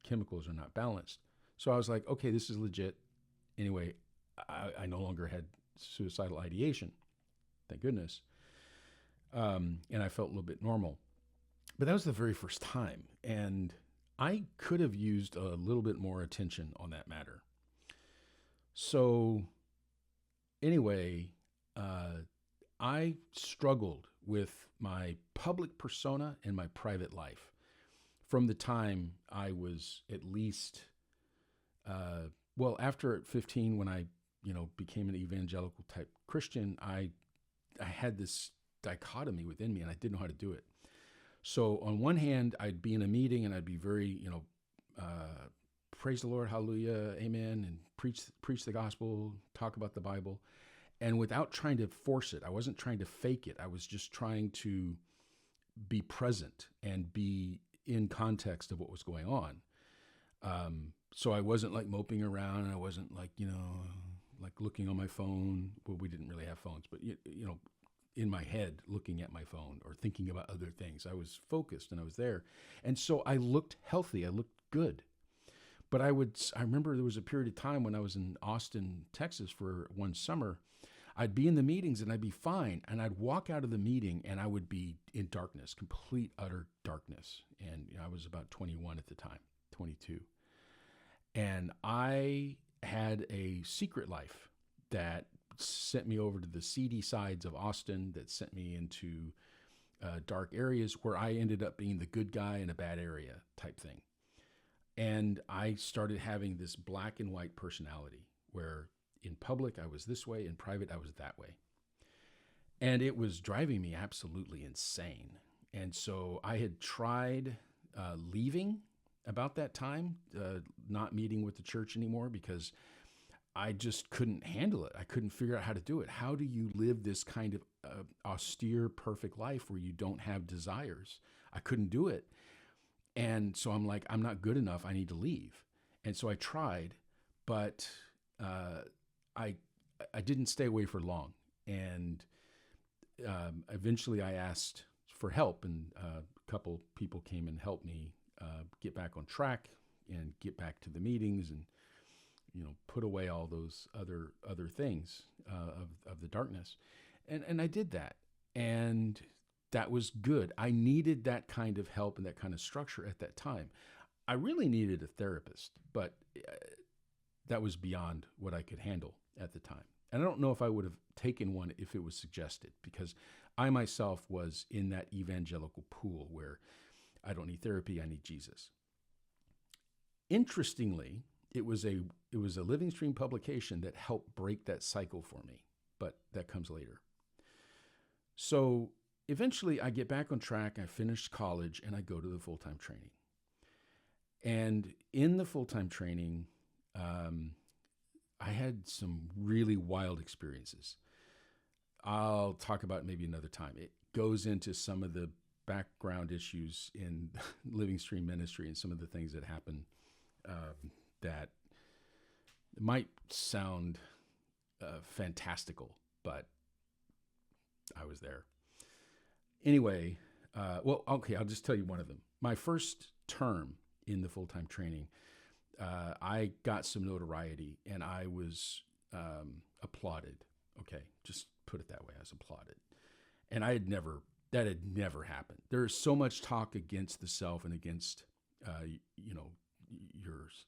chemicals are not balanced. So I was like, okay, this is legit. Anyway, I no longer had suicidal ideation, thank goodness. And I felt a little bit normal. But that was the very first time. And I could have used a little bit more attention on that matter. So anyway, I struggled with my public persona and my private life from the time I was at least, after 15, when I, became an evangelical type Christian, I had this dichotomy within me and I didn't know how to do it. So on one hand, I'd be in a meeting and I'd be very, praise the Lord, hallelujah, amen, and preach the gospel, talk about the Bible. And without trying to force it, I wasn't trying to fake it. I was just trying to be present and be in context of what was going on. So I wasn't like moping around, and I wasn't like, like looking on my phone. Well, we didn't really have phones, but in my head, looking at my phone or thinking about other things. I was focused and I was there. And so I looked healthy. I looked good. But I remember there was a period of time when I was in Austin, Texas for one summer. I'd be in the meetings and I'd be fine. And I'd walk out of the meeting and I would be in darkness, complete, utter darkness. And I was about 21 at the time, 22. And I had a secret life that sent me over to the seedy sides of Austin, that sent me into dark areas where I ended up being the good guy in a bad area type thing. And I started having this black and white personality where in public I was this way, in private I was that way. And it was driving me absolutely insane. And so I had tried leaving about that time, not meeting with the church anymore, because I just couldn't handle it. I couldn't figure out how to do it. How do you live this kind of austere, perfect life where you don't have desires? I couldn't do it. And so I'm like, I'm not good enough. I need to leave. And so I tried, but I didn't stay away for long. And eventually I asked for help, and a couple people came and helped me get back on track and get back to the meetings, and put away all those other things of the darkness. And I did that. And that was good. I needed that kind of help and that kind of structure at that time. I really needed a therapist, but that was beyond what I could handle at the time. And I don't know if I would have taken one if it was suggested, because I myself was in that evangelical pool where I don't need therapy, I need Jesus. Interestingly, it was a Living Stream publication that helped break that cycle for me, but that comes later. So eventually I get back on track, I finish college, and I go to the full-time training. And in the full-time training, I had some really wild experiences. I'll talk about it maybe another time. It goes into some of the background issues in Living Stream ministry and some of the things that happen that might sound fantastical, but I was there. Anyway, I'll just tell you one of them. My first term in the full-time training, I got some notoriety, and I was applauded. Okay, just put it that way. I was applauded. And that had never happened. There's so much talk against the self and against,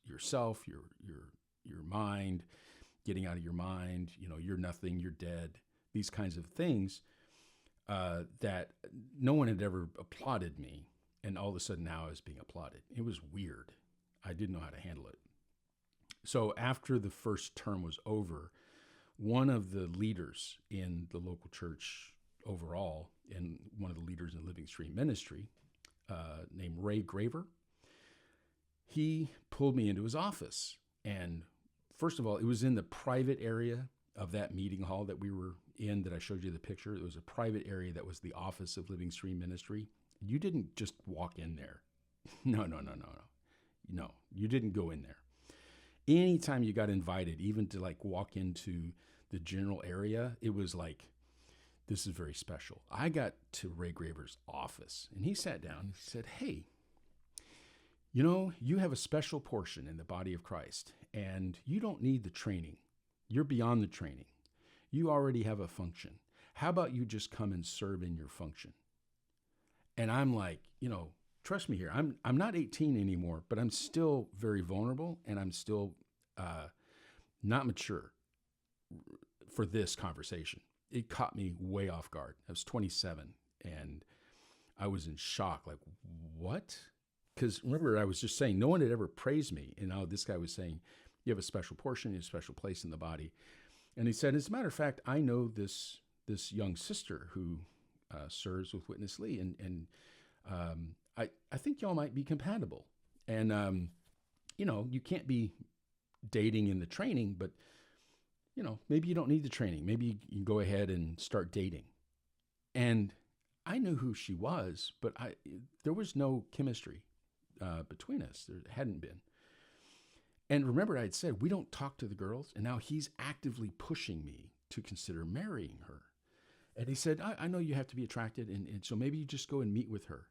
yourself, your mind, getting out of your mind, you're nothing, you're dead, these kinds of things that no one had ever applauded me. And all of a sudden now I was being applauded. It was weird. I didn't know how to handle it. So after the first term was over, one of the leaders in the local church overall, and one of the leaders in Living Stream ministry, named Ray Graver, he pulled me into his office. And first of all, it was in the private area of that meeting hall that we were in that I showed you the picture. It was a private area that was the office of Living Stream ministry. You didn't just walk in there. No, you didn't go in there. Anytime you got invited, even to walk into the general area, it was like, this is very special. I got to Ray Graver's office, and he sat down and he said, hey, you have a special portion in the body of Christ, and you don't need the training. You're beyond the training. You already have a function. How about you just come and serve in your function? And I'm like, trust me here, I'm not 18 anymore, but I'm still very vulnerable, and I'm still not mature for this conversation. It caught me way off guard. I was 27, and I was in shock. Like, what? Because remember, I was just saying, no one had ever praised me. And now this guy was saying, you have a special portion, you have a special place in the body. And he said, as a matter of fact, I know this young sister who serves with Witness Lee, and I think y'all might be compatible. And, you can't be dating in the training, but, maybe you don't need the training. Maybe you can go ahead and start dating. And I knew who she was, but there was no chemistry between us. There hadn't been. And remember, I had said, we don't talk to the girls. And now he's actively pushing me to consider marrying her. And he said, I know you have to be attracted, and so maybe you just go and meet with her.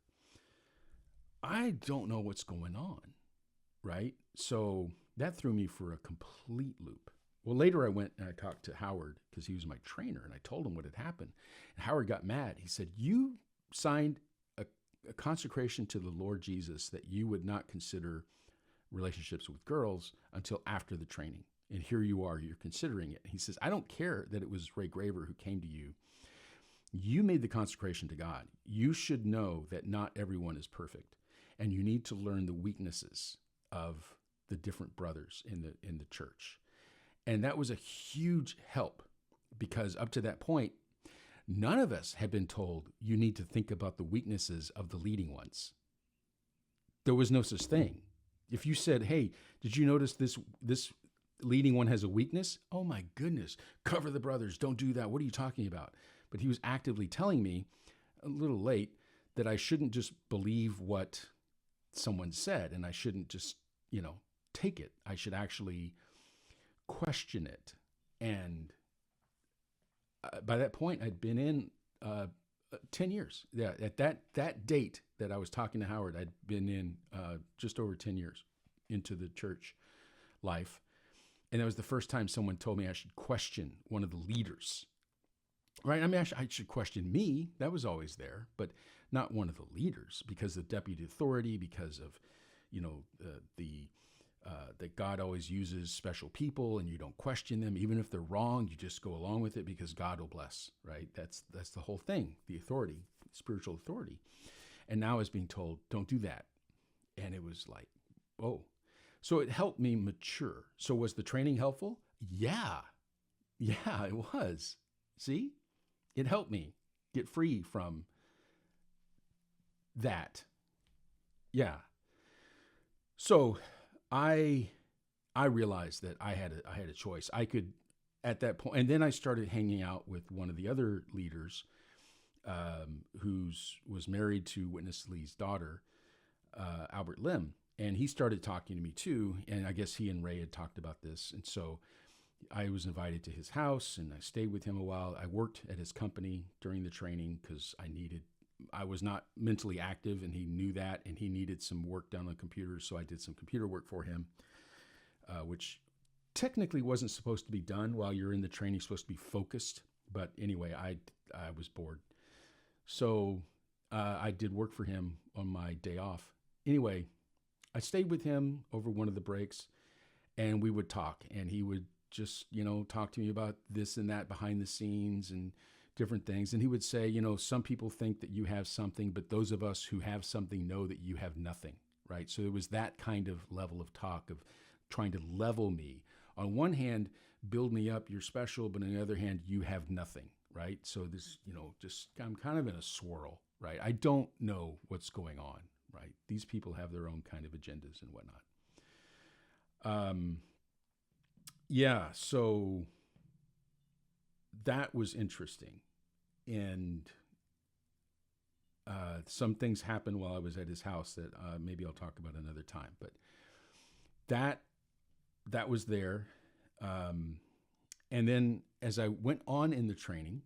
I don't know what's going on, right? So that threw me for a complete loop. Well, later I went and I talked to Howard, because he was my trainer, and I told him what had happened. And Howard got mad. He said, you signed a consecration to the Lord Jesus that you would not consider relationships with girls until after the training. And here you are, you're considering it. He says, I don't care that it was Ray Graver who came to you. You made the consecration to God. You should know that not everyone is perfect, and you need to learn the weaknesses of the different brothers in the church. And that was a huge help, because up to that point, none of us had been told you need to think about the weaknesses of the leading ones. There was no such thing. If you said, hey, did you notice this leading one has a weakness? Oh my goodness, cover the brothers, don't do that. What are you talking about? But he was actively telling me, a little late, that I shouldn't just believe what someone said, and I shouldn't just, take it. I should actually question it. And by that point, I'd been in 10 years. Yeah, at that date that I was talking to Howard, I'd been in just over 10 years into the church life. And that was the first time someone told me I should question one of the leaders. Right? I mean, I should question me. That was always there, but not one of the leaders, because of deputy authority, because of, that God always uses special people and you don't question them. Even if they're wrong, you just go along with it because God will bless, right? That's the whole thing, the authority, spiritual authority. And now I was being told, don't do that. And it was like, oh. So it helped me mature. So was the training helpful? Yeah, it was. See? It helped me get free from that. Yeah. So I realized that I had a choice. I could, at that point, and then I started hanging out with one of the other leaders, who was married to Witness Lee's daughter, Albert Lim, and he started talking to me too. And I guess he and Ray had talked about this, and so I was invited to his house, and I stayed with him a while. I worked at his company during the training because I was not mentally active, and he knew that, and he needed some work done on computers, so I did some computer work for him, which technically wasn't supposed to be done while you're in the training. You're supposed to be focused, but anyway, I was bored. So I did work for him on my day off. Anyway, I stayed with him over one of the breaks, and we would talk, and he would just, talk to me about this and that behind the scenes and different things. And he would say, some people think that you have something, but those of us who have something know that you have nothing, right? So it was that kind of level of talk of trying to level me. On one hand, build me up, you're special, but on the other hand, you have nothing, right? So this, I'm kind of in a swirl, right? I don't know what's going on, right? These people have their own kind of agendas and whatnot. Yeah, so that was interesting. And some things happened while I was at his house that maybe I'll talk about another time. But that was there. And then as I went on in the training,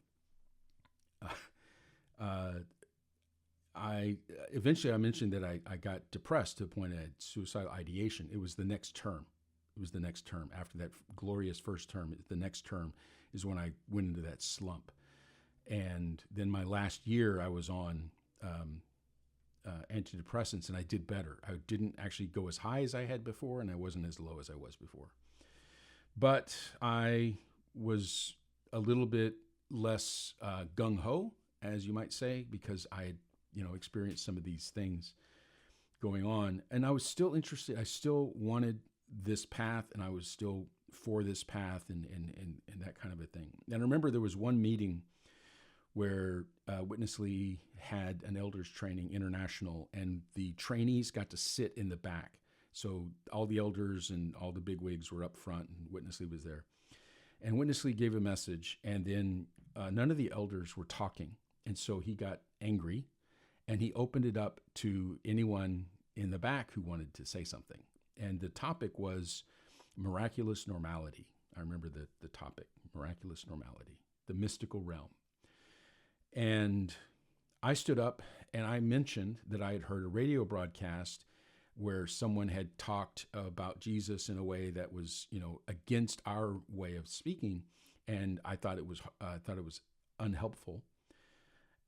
I mentioned that I got depressed to the point I had suicidal ideation. It was the next term. After that glorious first term. The next term is when I went into that slump. And then my last year I was on antidepressants, and I did better. I didn't actually go as high as I had before, and I wasn't as low as I was before. But I was a little bit less gung-ho, as you might say, because I had, experienced some of these things going on. And I was still interested. I still wanted this path, and I was still for this path and that kind of a thing. And I remember there was one meeting where Witness Lee had an elders training international, and the trainees got to sit in the back. So all the elders and all the bigwigs were up front, and Witness Lee was there. And Witness Lee gave a message, and then none of the elders were talking. And so he got angry, and he opened it up to anyone in the back who wanted to say something. And the topic was miraculous normality. I remember the topic, miraculous normality, the mystical realm. And I stood up and I mentioned that I had heard a radio broadcast where someone had talked about Jesus in a way that was, against our way of speaking. And I thought it was unhelpful.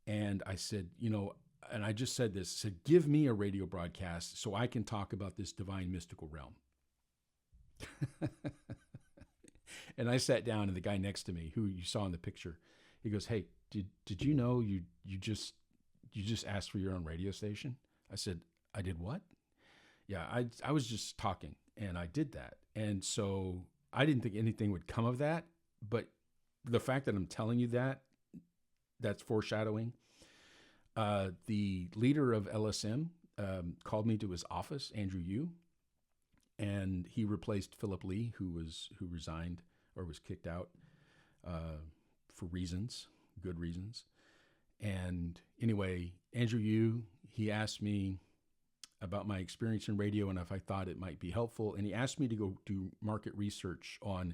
And I said, and I just said this, give me a radio broadcast so I can talk about this divine mystical realm. And I sat down, and the guy next to me, who you saw in the picture, he goes, "Hey, did you know you just asked for your own radio station?" I said, "I did what?" Yeah, I was just talking, and I did that. And so I didn't think anything would come of that, but the fact that I'm telling you that's foreshadowing. The leader of LSM called me to his office, Andrew Yu, and he replaced Philip Lee, who resigned or was kicked out for good reasons. And anyway, Andrew Yu, he asked me about my experience in radio and if I thought it might be helpful. And he asked me to go do market research on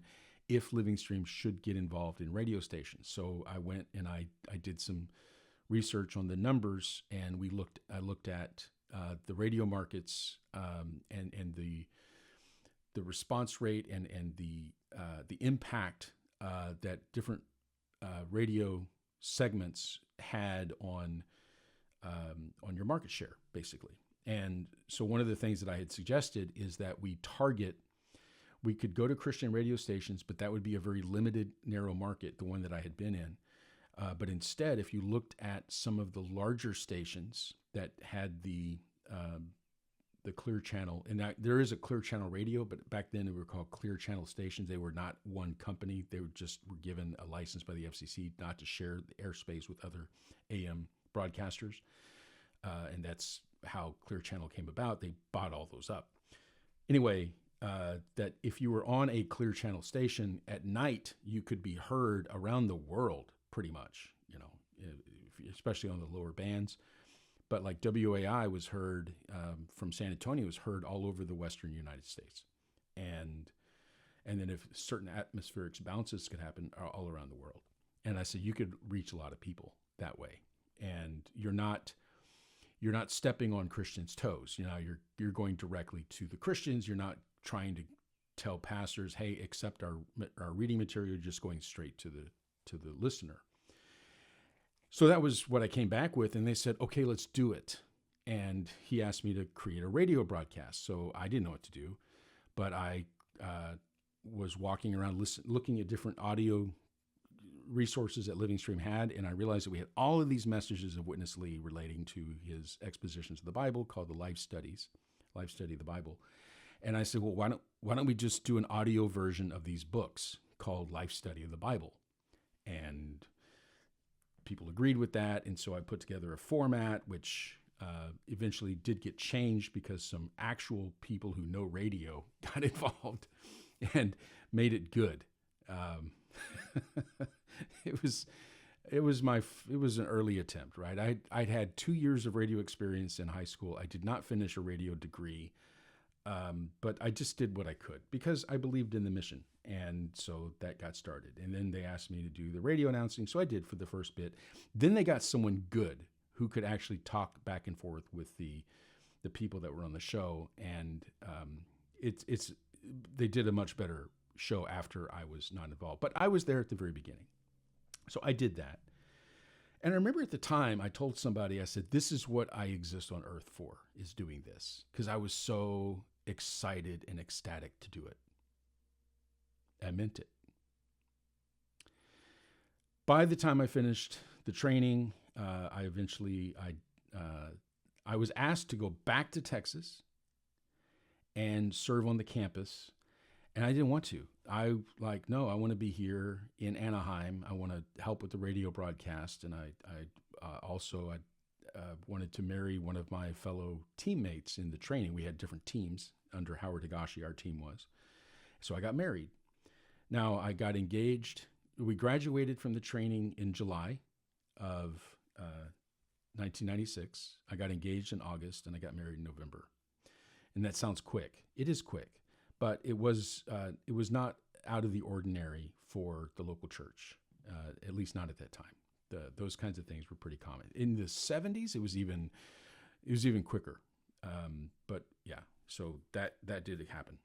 if Living Stream should get involved in radio stations. So I went and I did some research on the numbers, and I looked at the radio markets, and the response rate and the impact that different radio segments had on your market share, basically. And so one of the things that I had suggested is that we could go to Christian radio stations, but that would be a very limited, narrow market, the one that I had been in. But instead, if you looked at some of the larger stations that had the Clear Channel, and there is a Clear Channel radio, but back then they were called Clear Channel stations. They were not one company. They were given a license by the FCC not to share the airspace with other AM broadcasters. And that's how Clear Channel came about. They bought all those up. Anyway, that if you were on a Clear Channel station at night, you could be heard around the world pretty much, especially on the lower bands. But like WAI was heard from San Antonio, was heard all over the Western United States. And then if certain atmospheric bounces could happen all around the world. And I said, you could reach a lot of people that way. And you're not stepping on Christians' toes. You're going directly to the Christians. You're not trying to tell pastors, hey, accept our reading material. You're just going straight to the listener. So that was what I came back with, and they said, okay, let's do it. And he asked me to create a radio broadcast. So I didn't know what to do, but I was walking around looking at different audio resources that Living Stream had, and I realized that we had all of these messages of Witness Lee relating to his expositions of the Bible called the Life Study of the Bible. And I said, well, why don't we just do an audio version of these books called Life Study of the Bible? And people agreed with that, and so I put together a format which eventually did get changed because some actual people who know radio got involved and made it good. It was an early attempt, right? I'd had 2 years of radio experience in high school. I did not finish a radio degree, but I just did what I could because I believed in the mission. And so that got started. And then they asked me to do the radio announcing. So I did for the first bit. Then they got someone good who could actually talk back and forth with the people that were on the show. And they did a much better show after I was not involved. But I was there at the very beginning. So I did that. And I remember at the time I told somebody, I said, this is what I exist on earth for, is doing this. Because I was so excited and ecstatic to do it. I meant it. By the time I finished the training, I was asked to go back to Texas and serve on the campus, and I didn't want to. No, I want to be here in Anaheim. I want to help with the radio broadcast, and I also wanted to marry one of my fellow teammates in the training. We had different teams under Howard Higashi, our team was. So I got married. Now, I got engaged. We graduated from the training in July of 1996. I got engaged in August, and I got married in November. And that sounds quick. It is quick, but it was not out of the ordinary for the local church, at least not at that time. Those kinds of things were pretty common. In the 70s, it was even quicker. But yeah, so that did happen.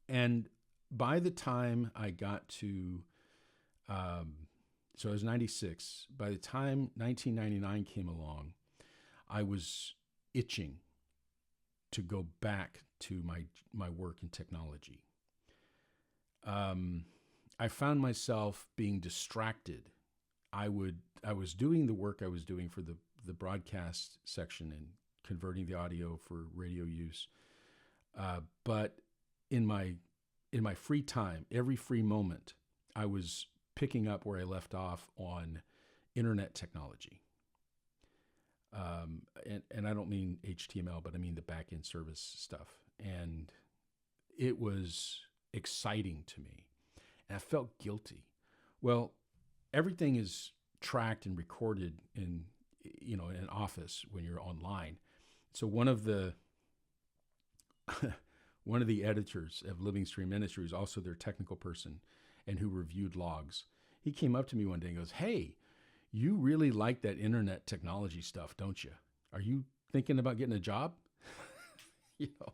And by the time I got to, so I was 96. By the time 1999 came along, I was itching to go back to my work in technology. I found myself being distracted. I was doing the work I was doing for the broadcast section and converting the audio for radio use, but in my free time, every free moment, I was picking up where I left off on internet technology. And I don't mean HTML, but I mean the back-end service stuff. And it was exciting to me. And I felt guilty. Well, everything is tracked and recorded in in an office when you're online. So one of the one of the editors of Living Stream Ministries, also their technical person, and who reviewed logs, he came up to me one day and goes, "Hey, you really like that internet technology stuff, don't you? Are you thinking about getting a job?" you know,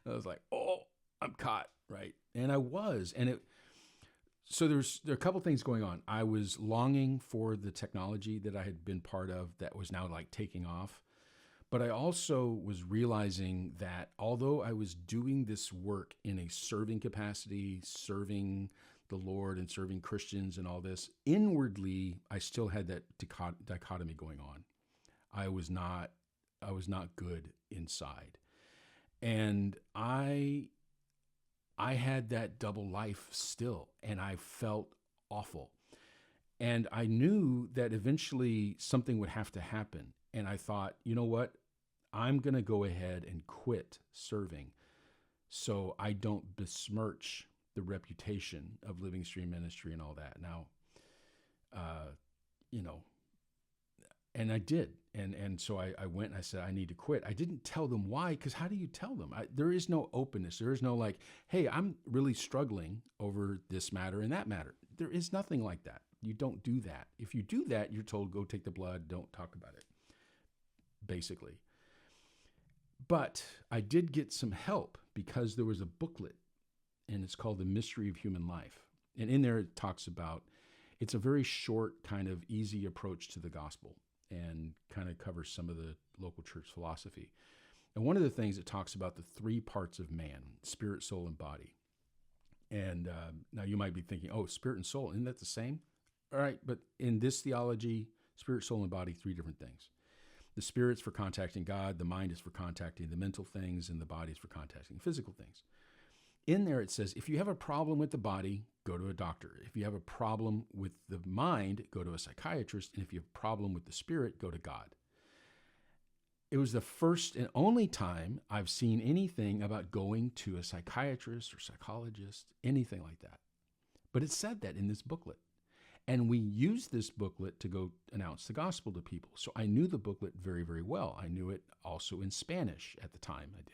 I was like, "Oh, I'm caught," right? And I was, so there are a couple things going on. I was longing for the technology that I had been part of that was now like taking off. But I also was realizing that although I was doing this work in a serving capacity, serving the Lord and serving Christians and all this, inwardly, I still had that dichotomy going on. I was not good inside. And I had that double life still, and I felt awful. And I knew that eventually something would have to happen. And I thought, you know what? I'm going to go ahead and quit serving so I don't besmirch the reputation of Living Stream Ministry and all that. Now, and I did. And so I went and I said, I need to quit. I didn't tell them why, because how do you tell them? There is no openness. There is no like, hey, I'm really struggling over this matter and that matter. There is nothing like that. You don't do that. If you do that, you're told, go take the blood, don't talk about it, basically. But I did get some help because there was a booklet, and it's called The Mystery of Human Life. And in there it talks about, it's a very short, kind of easy approach to the gospel and kind of covers some of the local church philosophy. And one of the things it talks about the three parts of man: spirit, soul, and body. And now you might be thinking, oh, spirit and soul, isn't that the same? All right, but in this theology, spirit, soul, and body, three different things. The spirit's for contacting God, the mind is for contacting the mental things, and the body is for contacting physical things. In there it says, if you have a problem with the body, go to a doctor. If you have a problem with the mind, go to a psychiatrist. And if you have a problem with the spirit, go to God. It was the first and only time I've seen anything about going to a psychiatrist or psychologist, anything like that. But it said that in this booklet. And we used this booklet to go announce the gospel to people. So I knew the booklet very, very well. I knew it also in Spanish at the time. I did.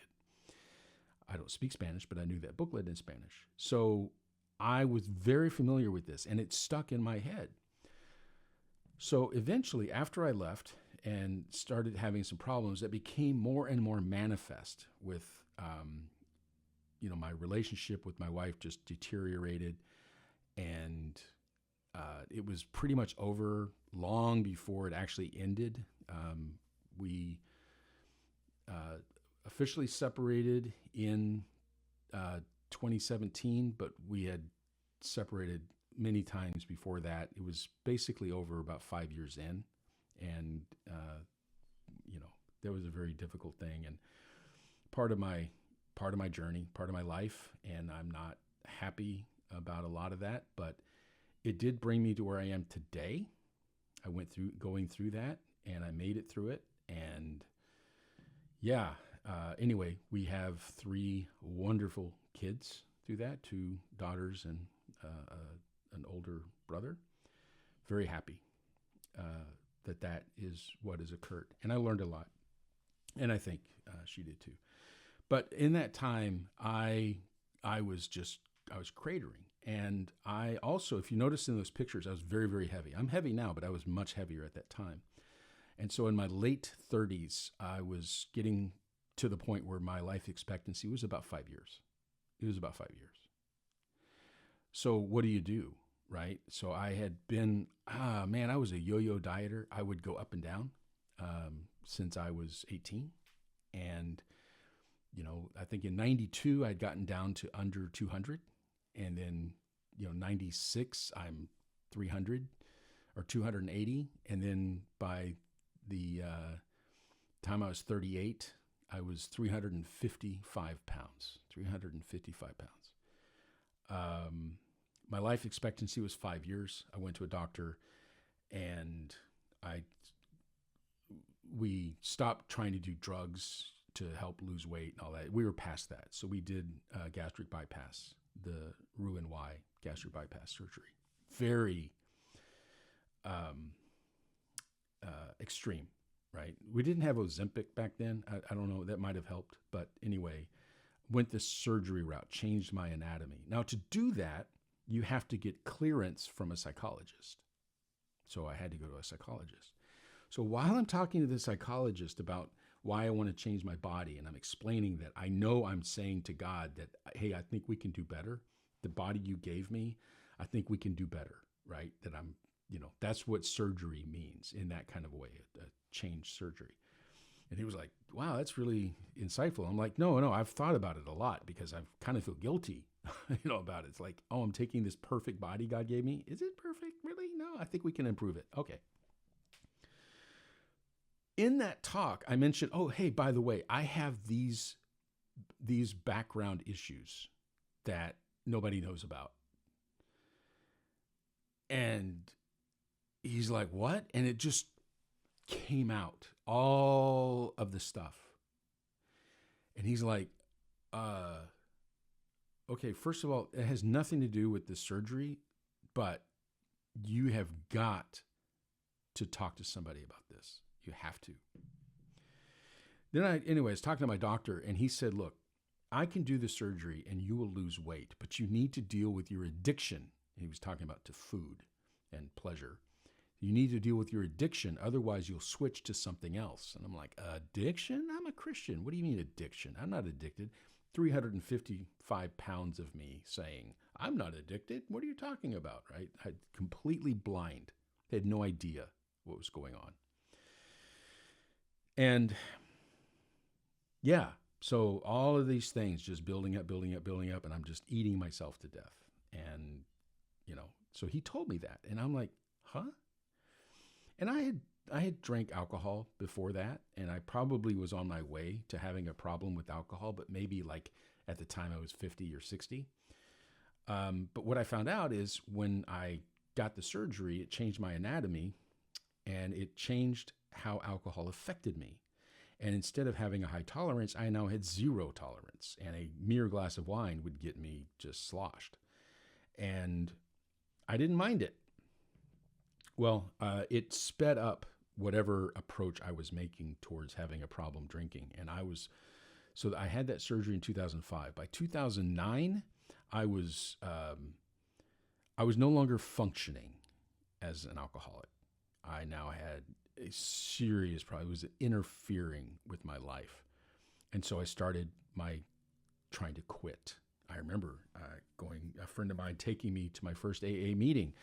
I don't speak Spanish, but I knew that booklet in Spanish. So I was very familiar with this, and it stuck in my head. So eventually, after I left and started having some problems, that became more and more manifest with, my relationship with my wife just deteriorated, and it was pretty much over long before it actually ended. We officially separated in 2017, but we had separated many times before that. It was basically over about 5 years in, and that was a very difficult thing and part of my journey, part of my life, and I'm not happy about a lot of that, but it did bring me to where I am today. I went through going through that, and I made it through it, and anyway, we have 3 wonderful kids through that, 2 daughters and an older brother. Very happy that is what has occurred. And I learned a lot. And I think she did too. But in that time, I was cratering. And I also, if you notice in those pictures, I was very, very heavy. I'm heavy now, but I was much heavier at that time. And so in my late 30s, I was getting to the point where my life expectancy was about 5 years. It was about 5 years. So what do you do, right? So I had been, I was a yo-yo dieter. I would go up and down since I was 18. And, I think in 92, I'd gotten down to under 200. And then, 96, I'm 300 or 280. And then by the time I was 38, I was 355 pounds, 355 pounds. My life expectancy was 5 years. I went to a doctor, and we stopped trying to do drugs to help lose weight and all that. We were past that. So we did gastric bypass, the Roux-en-Y gastric bypass surgery. Very extreme, right? We didn't have Ozempic back then. I don't know. That might have helped. But anyway, went the surgery route, changed my anatomy. Now, to do that, you have to get clearance from a psychologist. So I had to go to a psychologist. So while I'm talking to the psychologist about why I want to change my body, and I'm explaining that I know I'm saying to God that, hey, I think we can do better. The body you gave me, I think we can do better, right? That I'm, that's what surgery means in that kind of way, a change surgery. And he was like, wow, that's really insightful. I'm like, no, I've thought about it a lot because I kind of feel guilty, about it. It's like, oh, I'm taking this perfect body God gave me. Is it perfect? Really? No, I think we can improve it. Okay. In that talk, I mentioned, oh, hey, by the way, I have these background issues that nobody knows about. And he's like, what? And it just came out, all of the stuff. And he's like, okay, first of all, it has nothing to do with the surgery, but you have got to talk to somebody about this. You have to. Then I was talking to my doctor, and he said, look, I can do the surgery and you will lose weight, but you need to deal with your addiction. He was talking about to food and pleasure. You need to deal with your addiction. Otherwise, you'll switch to something else. And I'm like, addiction? I'm a Christian. What do you mean addiction? I'm not addicted. 355 pounds of me saying, I'm not addicted. What are you talking about, right? I completely blind. I had no idea what was going on. And yeah, so all of these things just building up, and I'm just eating myself to death. And, so he told me that. And I'm like, huh? And I had drank alcohol before that, and I probably was on my way to having a problem with alcohol, but maybe like at the time I was 50 or 60. But what I found out is when I got the surgery, it changed my anatomy, and it changed how alcohol affected me. And instead of having a high tolerance, I now had zero tolerance, and a mere glass of wine would get me just sloshed. And I didn't mind it. Well, it sped up whatever approach I was making towards having a problem drinking. And I had that surgery in 2005. By 2009, I was no longer functioning as an alcoholic. I now had a serious problem. It was interfering with my life. And so I started trying to quit. I remember a friend of mine taking me to my first AA meeting,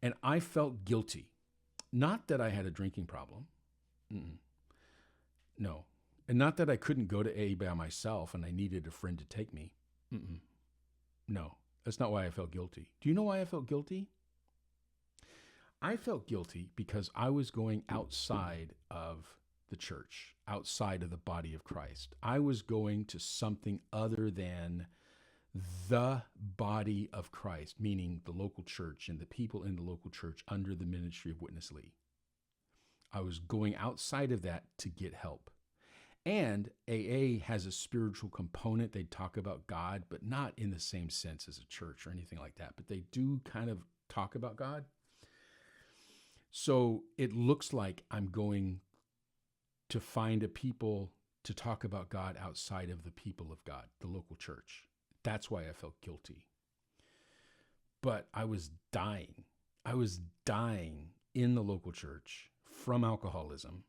and I felt guilty. Not that I had a drinking problem. No. And not that I couldn't go to AA by myself and I needed a friend to take me. No, that's not why I felt guilty. Do you know why I felt guilty? I felt guilty because I was going outside of the church, outside of the body of Christ. I was going to something other than the body of Christ, meaning the local church and the people in the local church under the ministry of Witness Lee. I was going outside of that to get help. And AA has a spiritual component. They talk about God, but not in the same sense as a church or anything like that. But they do kind of talk about God. So it looks like I'm going to find a people to talk about God outside of the people of God, the local church. That's why I felt guilty. But I was dying. I was dying in the local church from alcoholism.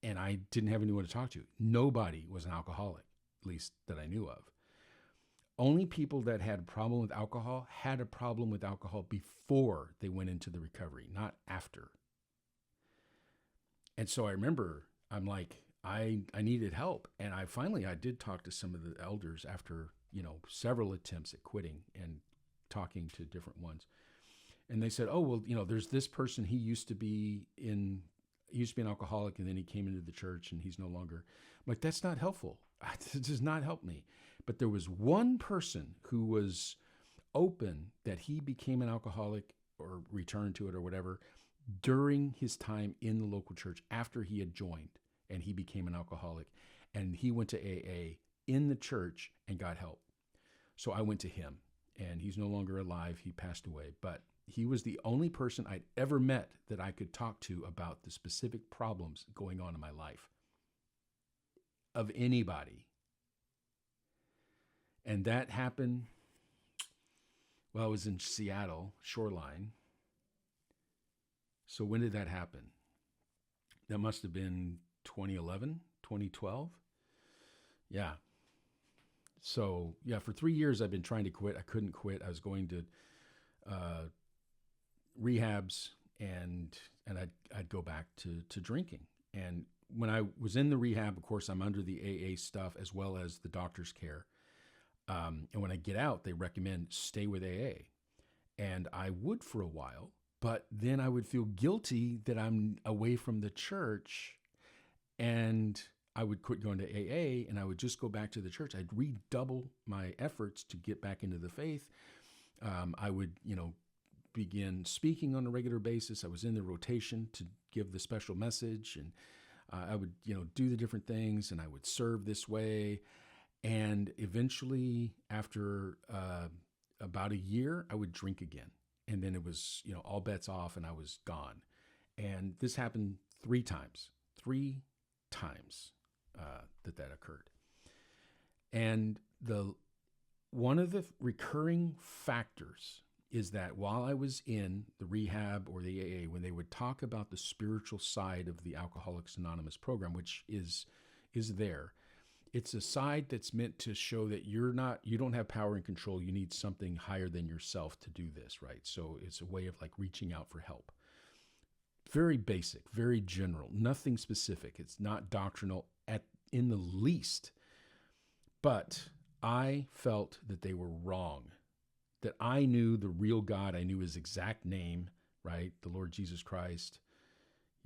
And I didn't have anyone to talk to. Nobody was an alcoholic, at least that I knew of. Only people that had a problem with alcohol had a problem with alcohol before they went into the recovery, not after. And so I remember, I'm like, I needed help. And I did talk to some of the elders after, several attempts at quitting and talking to different ones. And they said, oh, well, there's this person, he used to be an alcoholic, and then he came into the church and he's no longer. I'm like, that's not helpful. It does not help me. But there was one person who was open that he became an alcoholic or returned to it or whatever during his time in the local church after he had joined and he became an alcoholic. And he went to AA in the church and got help. So I went to him, and he's no longer alive. He passed away. But He was the only person I'd ever met that I could talk to about the specific problems going on in my life, of anybody. And that happened, well, I was in Seattle, Shoreline. So when did that happen? That must have been 2011, 2012. Yeah. So yeah, for 3 years I've been trying to quit. I couldn't quit. I was going to rehabs, and I'd go back to drinking. And when I was in the rehab, of course, I'm under the AA stuff as well as the doctor's care. And when I get out, they recommend stay with AA. And I would for a while, but then I would feel guilty that I'm away from the church, and I would quit going to AA and I would just go back to the church. I'd redouble my efforts to get back into the faith. I would, begin speaking on a regular basis. I was in the rotation to give the special message, and I would, do the different things, and I would serve this way. And eventually, after about a year, I would drink again. And then it was, all bets off, and I was gone. And this happened 3 times that occurred. And one of the recurring factors is that while I was in the rehab or the AA, when they would talk about the spiritual side of the Alcoholics Anonymous program, which is there, it's a side that's meant to show that you don't have power and control. You need something higher than yourself to do this, right? So it's a way of like reaching out for help. Very basic, very general, nothing specific. It's not doctrinal in the least. But I felt that they were wrong, that I knew the real God. I knew his exact name, right? The Lord Jesus Christ,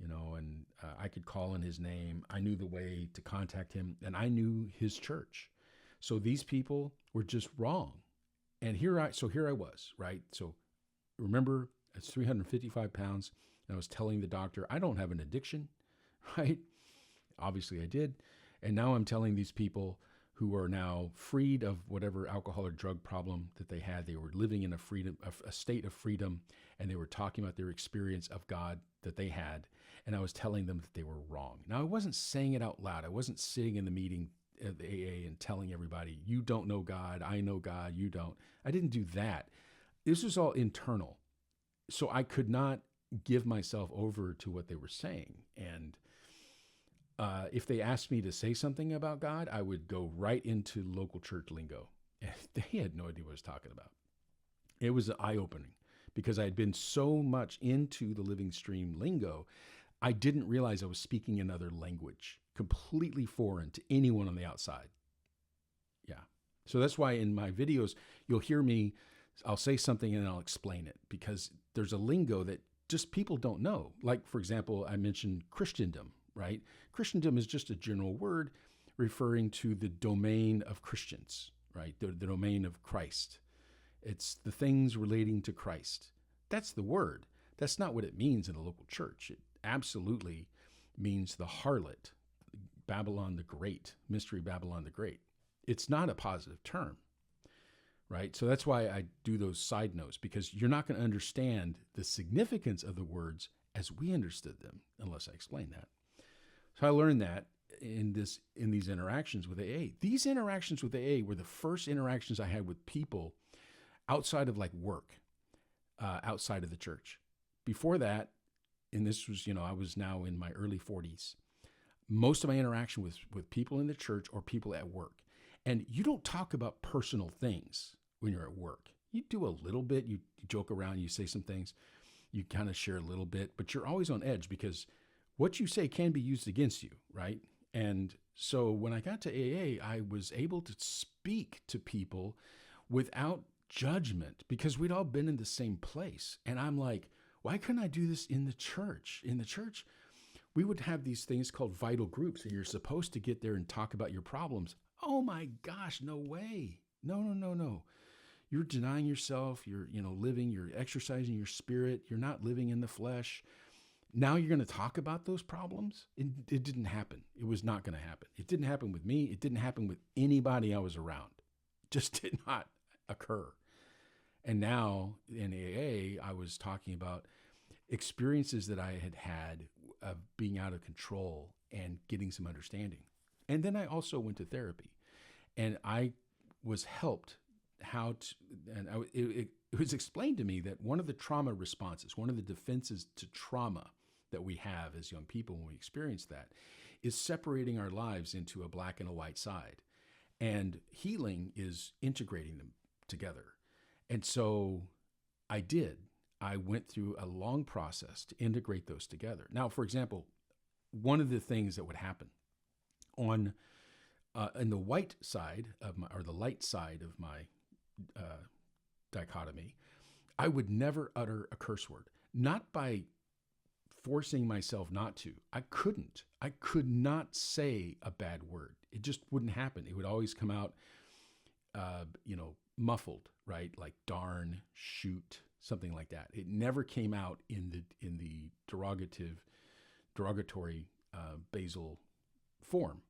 and I could call in his name. I knew the way to contact him, and I knew his church. So these people were just wrong. And here I was, right? So remember, it's 355 pounds. And I was telling the doctor, I don't have an addiction, right? Obviously I did. And now I'm telling these people who are now freed of whatever alcohol or drug problem that they had. They were living in a state of freedom, and they were talking about their experience of God that they had. And I was telling them that they were wrong. Now, I wasn't saying it out loud. I wasn't sitting in the meeting at the AA and telling everybody, you don't know God, I know God, you don't. I didn't do that. This was all internal. So I could not give myself over to what they were saying. And if they asked me to say something about God, I would go right into local church lingo. And they had no idea what I was talking about. It was eye-opening because I had been so much into the Living Stream lingo, I didn't realize I was speaking another language, completely foreign to anyone on the outside. Yeah. So that's why in my videos, you'll hear me, I'll say something and I'll explain it, because there's a lingo that just people don't know. Like, for example, I mentioned Christendom, right? Christendom is just a general word referring to the domain of Christians, right? The domain of Christ. It's the things relating to Christ. That's the word. That's not what it means in a local church. It absolutely means the harlot, Babylon the Great, Mystery Babylon the Great. It's not a positive term, right? So that's why I do those side notes, because you're not going to understand the significance of the words as we understood them unless I explain that. So I learned that in these interactions with AA. These interactions with AA were the first interactions I had with people outside of like work, outside of the church. Before that, and this was, I was now in my early 40s, most of my interaction was with people in the church or people at work. And you don't talk about personal things when you're at work. You do a little bit, you joke around, you say some things, you kind of share a little bit, but you're always on edge because what you say can be used against you, right? And so when I got to AA, I was able to speak to people without judgment because we'd all been in the same place. And I'm like, why couldn't I do this in the church? In the church, we would have these things called vital groups, and you're supposed to get there and talk about your problems. Oh my gosh, no way. No. You're denying yourself. You're, you're exercising your spirit. You're not living in the flesh. Now you're going to talk about those problems? It didn't happen. It was not going to happen. It didn't happen with me. It didn't happen with anybody I was around. It just did not occur. And now in AA, I was talking about experiences that I had had of being out of control and getting some understanding. And then I also went to therapy, and I was helped how to, and it was explained to me that one of the trauma responses, one of the defenses to trauma that we have as young people when we experience that, is separating our lives into a black and a white side. And healing is integrating them together. And so I did. I went through a long process to integrate those together. Now, for example, one of the things that would happen on in the white side of my, or the light side of my dichotomy, I would never utter a curse word, not by forcing myself not to. I couldn't. I could not say a bad word. It just wouldn't happen. It would always come out, muffled, right? Like darn, shoot, something like that. It never came out in the derogatory basal form.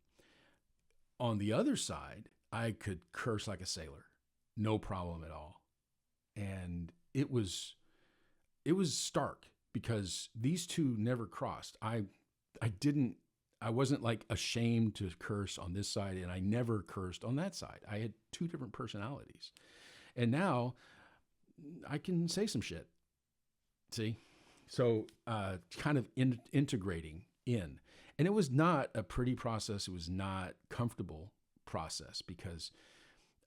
On the other side, I could curse like a sailor, no problem at all. And it was stark because these two never crossed. I wasn't like ashamed to curse on this side, and I never cursed on that side. I had two different personalities. And now I can say some shit. See? So kind of integrating in. And it was not a pretty process. It was not comfortable process because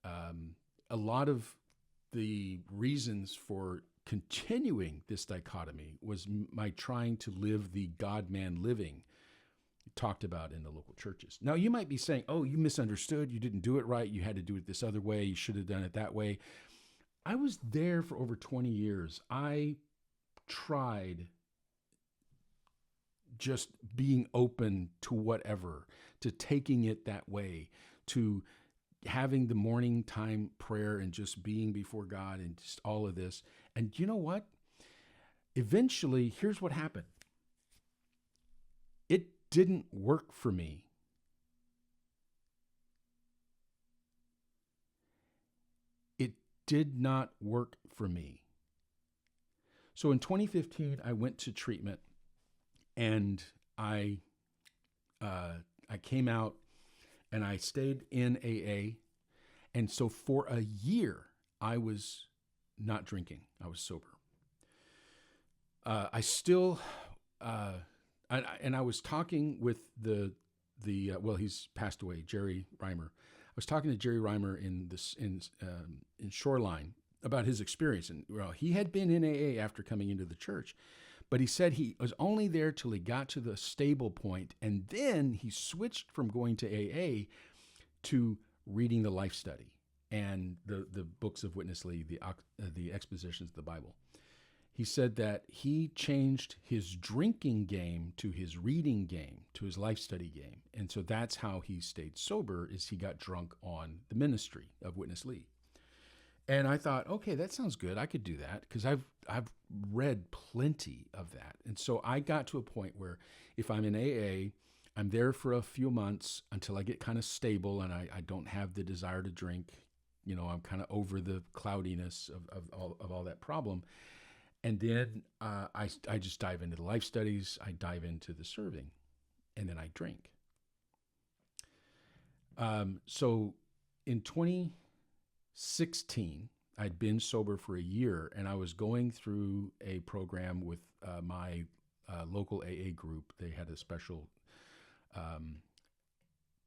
a lot of the reasons for continuing this dichotomy was my trying to live the God-man living talked about in the local churches. Now, you might be saying, oh, you misunderstood. You didn't do it right. You had to do it this other way. You should have done it that way. I was there for over 20 years. I tried just being open to whatever, to taking it that way, to having the morning time prayer and just being before God and just all of this. And you know what? Eventually, here's what happened. It didn't work for me. It did not work for me. So in 2015, I went to treatment, and I came out and I stayed in AA. And so for a year, I was not drinking. I was sober. I still, and I was talking with well, he's passed away, Jerry Reimer. I was talking to Jerry Reimer in Shoreline about his experience. And well, he had been in AA after coming into the church, but he said he was only there till he got to the stable point, and then he switched from going to AA to reading the life study and the books of Witness Lee, the expositions of the Bible. He said that he changed his drinking game to his reading game, to his life study game. And so that's how he stayed sober, is he got drunk on the ministry of Witness Lee. And I thought, okay, that sounds good. I could do that because I've read plenty of that. And so I got to a point where if I'm in AA, I'm there for a few months until I get kind of stable and I don't have the desire to drink. I'm kind of over the cloudiness of all that problem. And then I just dive into the life studies. I dive into the serving, and then I drink. So in 2016, I'd been sober for a year, and I was going through a program with my local AA group. They had a special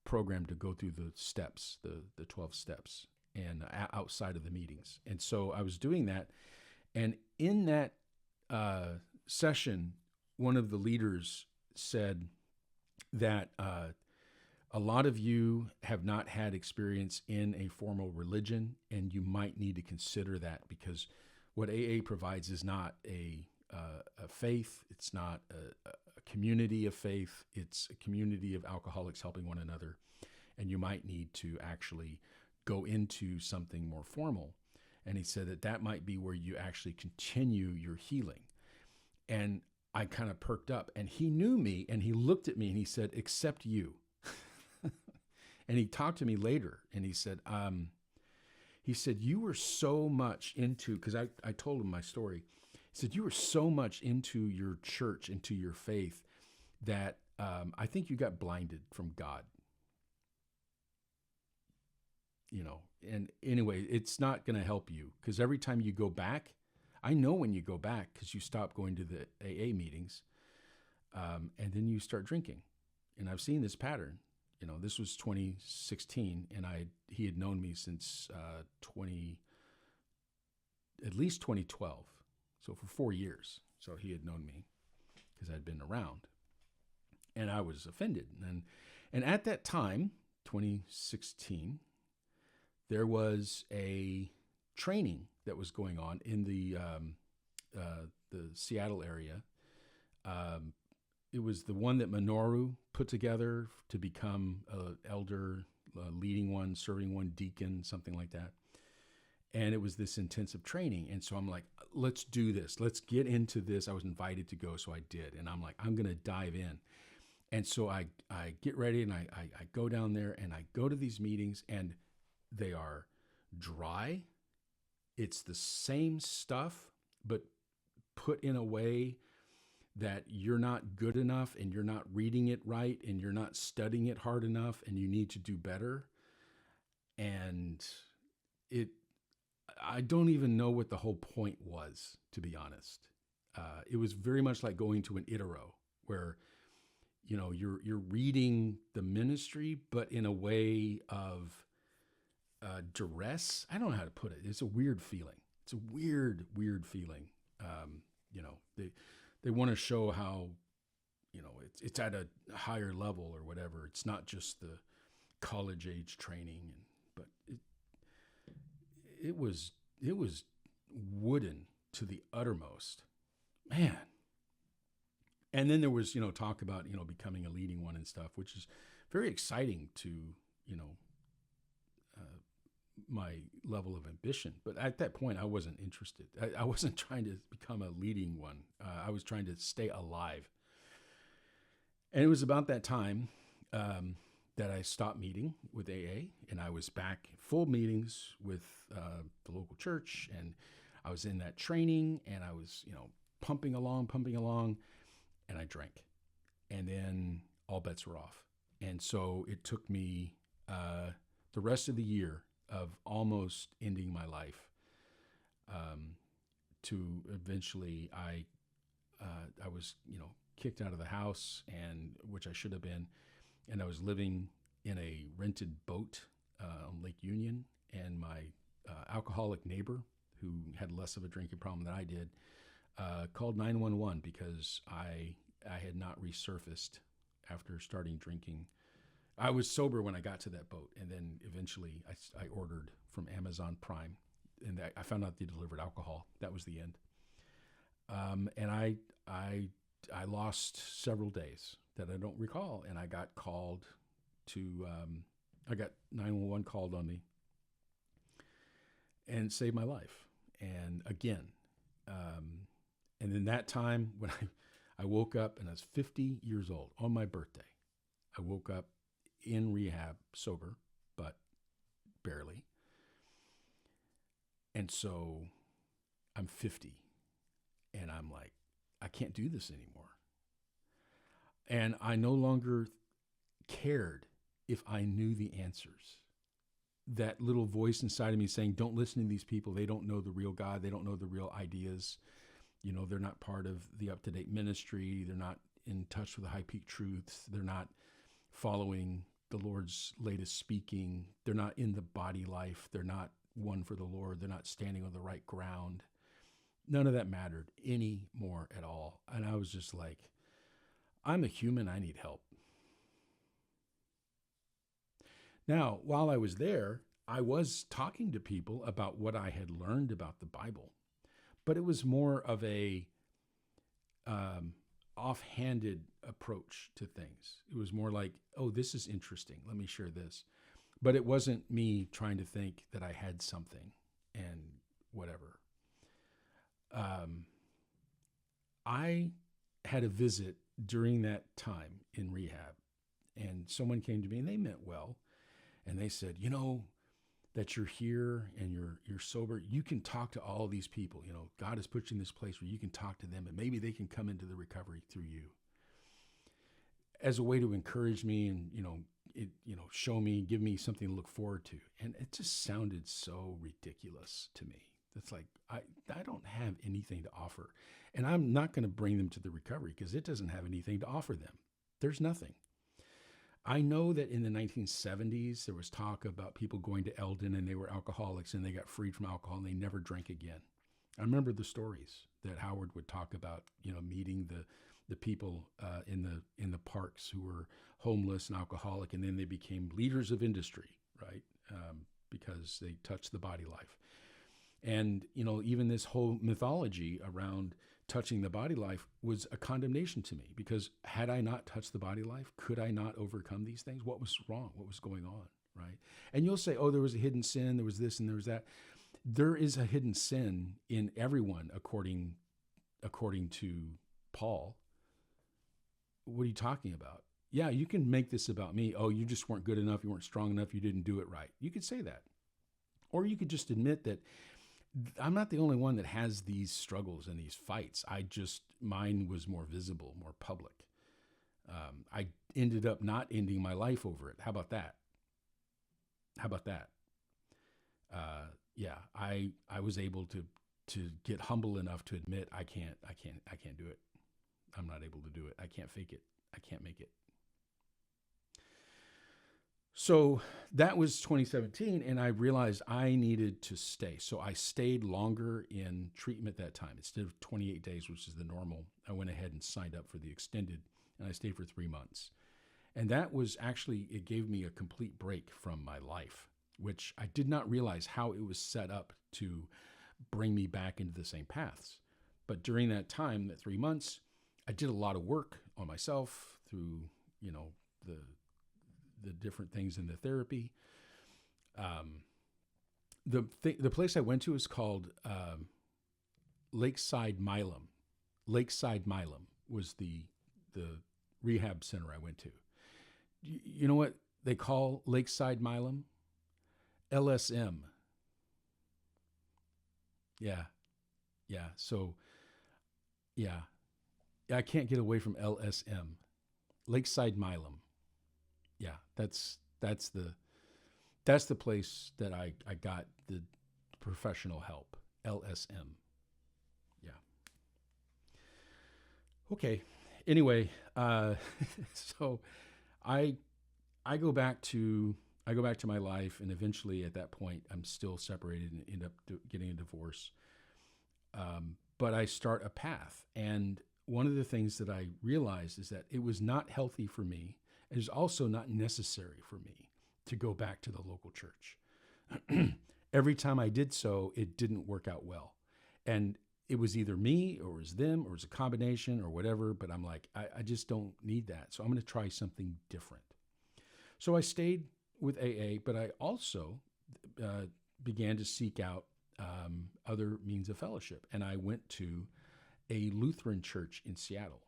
program to go through the steps, the 12 steps, and outside of the meetings. And so I was doing that. And in that session, one of the leaders said that a lot of you have not had experience in a formal religion, and you might need to consider that because what AA provides is not a faith. It's not a community of faith. It's a community of alcoholics helping one another, and you might need to actually go into something more formal. And he said that might be where you actually continue your healing. And I kind of perked up, and he knew me, and he looked at me and he said, except you. And he talked to me later, and he said, He said, you were so much into, because I told him my story. He said, you were so much into your church, into your faith, that I think you got blinded from God. You know, and anyway, it's not going to help you, because every time you go back, I know when you go back, because you stop going to the AA meetings, and then you start drinking. And I've seen this pattern. You know, this was 2016, and he had known me since at least 2012, so for 4 years. So he had known me because I'd been around, and I was offended. And at that time, 2016, there was a training that was going on in the Seattle area. It was the one that Minoru put together to become an elder, leading one, serving one, deacon, something like that. And it was this intensive training. And so I'm like, let's do this. Let's get into this. I was invited to go, so I did. And I'm like, I'm going to dive in. And so I get ready, and I go down there, and I go to these meetings, and they are dry. It's the same stuff, but put in a way that you're not good enough, and you're not reading it right, and you're not studying it hard enough, and you need to do better. And I don't even know what the whole point was, to be honest. It was very much like going to an Itero, where, you know, you're reading the ministry, but in a way of duress. I don't know how to put it. It's a weird feeling. It's a weird feeling. You know, they want to show how, you know, it's at a higher level or whatever. It's not just the college age training, but it was wooden to the uttermost, man. And then there was, you know, talk about, you know, becoming a leading one and stuff, which is very exciting to, you know, my level of ambition. But at that point, I wasn't interested. I wasn't trying to become a leading one. I was trying to stay alive. And it was about that time that I stopped meeting with AA, and I was back full meetings with the local church, and I was in that training, and I was, you know, pumping along, and I drank. And then all bets were off. And so it took me the rest of the year of almost ending my life to eventually I was, you know, kicked out of the house, and which I should have been, and I was living in a rented boat on Lake Union, and my alcoholic neighbor, who had less of a drinking problem than I did, called 911 because I had not resurfaced after starting drinking. I was sober when I got to that boat, and then eventually I ordered from Amazon Prime, and I found out they delivered alcohol. That was the end. And I lost several days that I don't recall, and I got called to, I got 911 called on me and saved my life. And again, and then that time when I woke up, and I was 50 years old on my birthday, I woke up in rehab, sober, but barely. And so I'm 50, and I'm like, I can't do this anymore. And I no longer cared if I knew the answers. That little voice inside of me saying, don't listen to these people. They don't know the real God. They don't know the real ideas. You know, they're not part of the up-to-date ministry. They're not in touch with the high peak truths. They're not following the Lord's latest speaking. They're not in the body life. They're not one for the Lord. They're not standing on the right ground. None of that mattered anymore at all. And I was just like, I'm a human. I need help. Now, while I was there, I was talking to people about what I had learned about the Bible, but it was more of a offhanded approach to things. It was more like, oh, this is interesting. Let me share this. But it wasn't me trying to think that I had something and whatever. I had a visit during that time in rehab, and someone came to me, and they meant well. And they said, you know, that you're here and you're sober, you can talk to all these people. You know, God has put you in this place where you can talk to them, and maybe they can come into the recovery through you, as a way to encourage me and show me, give me something to look forward to. And it just sounded so ridiculous to me. It's like I don't have anything to offer, and I'm not going to bring them to the recovery because it doesn't have anything to offer them. There's nothing. I know that in the 1970s, there was talk about people going to Eldon and they were alcoholics and they got freed from alcohol and they never drank again. I remember the stories that Howard would talk about, meeting the people in the parks who were homeless and alcoholic, and then they became leaders of industry, right? Because they touched the body life. And, even this whole mythology around touching the body life was a condemnation to me, because had I not touched the body life, could I not overcome these things? What was wrong? What was going on, right? And you'll say, oh, there was a hidden sin, there was this and there was that. There is a hidden sin in everyone, according to Paul. What are you talking about? Yeah, you can make this about me. Oh, you just weren't good enough, you weren't strong enough, you didn't do it right. You could say that. Or you could just admit that I'm not the only one that has these struggles and these fights. Mine was more visible, more public. I ended up not ending my life over it. How about that? Yeah, I was able to get humble enough to admit I can't do it. I'm not able to do it. I can't fake it. I can't make it. So that was 2017, and I realized I needed to stay. So I stayed longer in treatment that time. Instead of 28 days, which is the normal, I went ahead and signed up for the extended, and I stayed for 3 months. And that was actually, it gave me a complete break from my life, which I did not realize how it was set up to bring me back into the same paths. But during that time, that 3 months, I did a lot of work on myself through, the different things in the therapy. The place I went to is called Lakeside Milam. Lakeside Milam was the rehab center I went to. You know what they call Lakeside Milam? LSM. Yeah. So, yeah. I can't get away from LSM. Lakeside Milam. Yeah, that's the place that I got the professional help. LSM. Yeah. Okay. Anyway, so I go back to my life, and eventually at that point I'm still separated and end up getting a divorce. But I start a path, and one of the things that I realized is that it was not healthy for me. It is also not necessary for me to go back to the local church. Every time I did so, it didn't work out well. And it was either me or it was them or it was a combination or whatever, but I'm like, I just don't need that. So I'm going to try something different. So I stayed with AA, but I also began to seek out other means of fellowship. And I went to a Lutheran church in Seattle.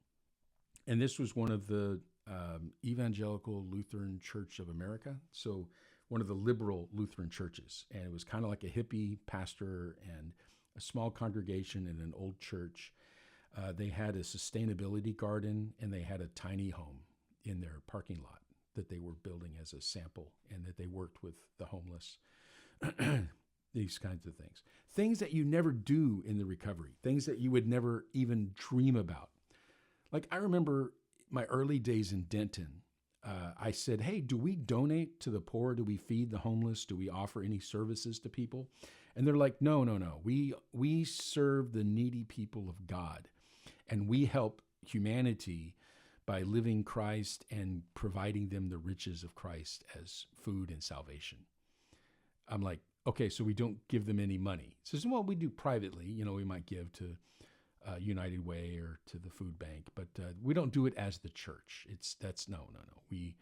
And this was one of the Evangelical Lutheran Church of America. So one of the liberal Lutheran churches. And it was kind of like a hippie pastor and a small congregation in an old church. They had a sustainability garden, and they had a tiny home in their parking lot that they were building as a sample, and that they worked with the homeless. These kinds of things. Things that you never do in the recovery. Things that you would never even dream about. Like, I remember my early days in Denton. I said, hey, do we donate to the poor? Do we feed the homeless? Do we offer any services to people? And they're like, no. We serve the needy people of God, and we help humanity by living Christ and providing them the riches of Christ as food and salvation. I'm like, okay, so we don't give them any money. He says, well, we do privately. We might give to United Way or to the food bank, but we don't do it as the church. No. We,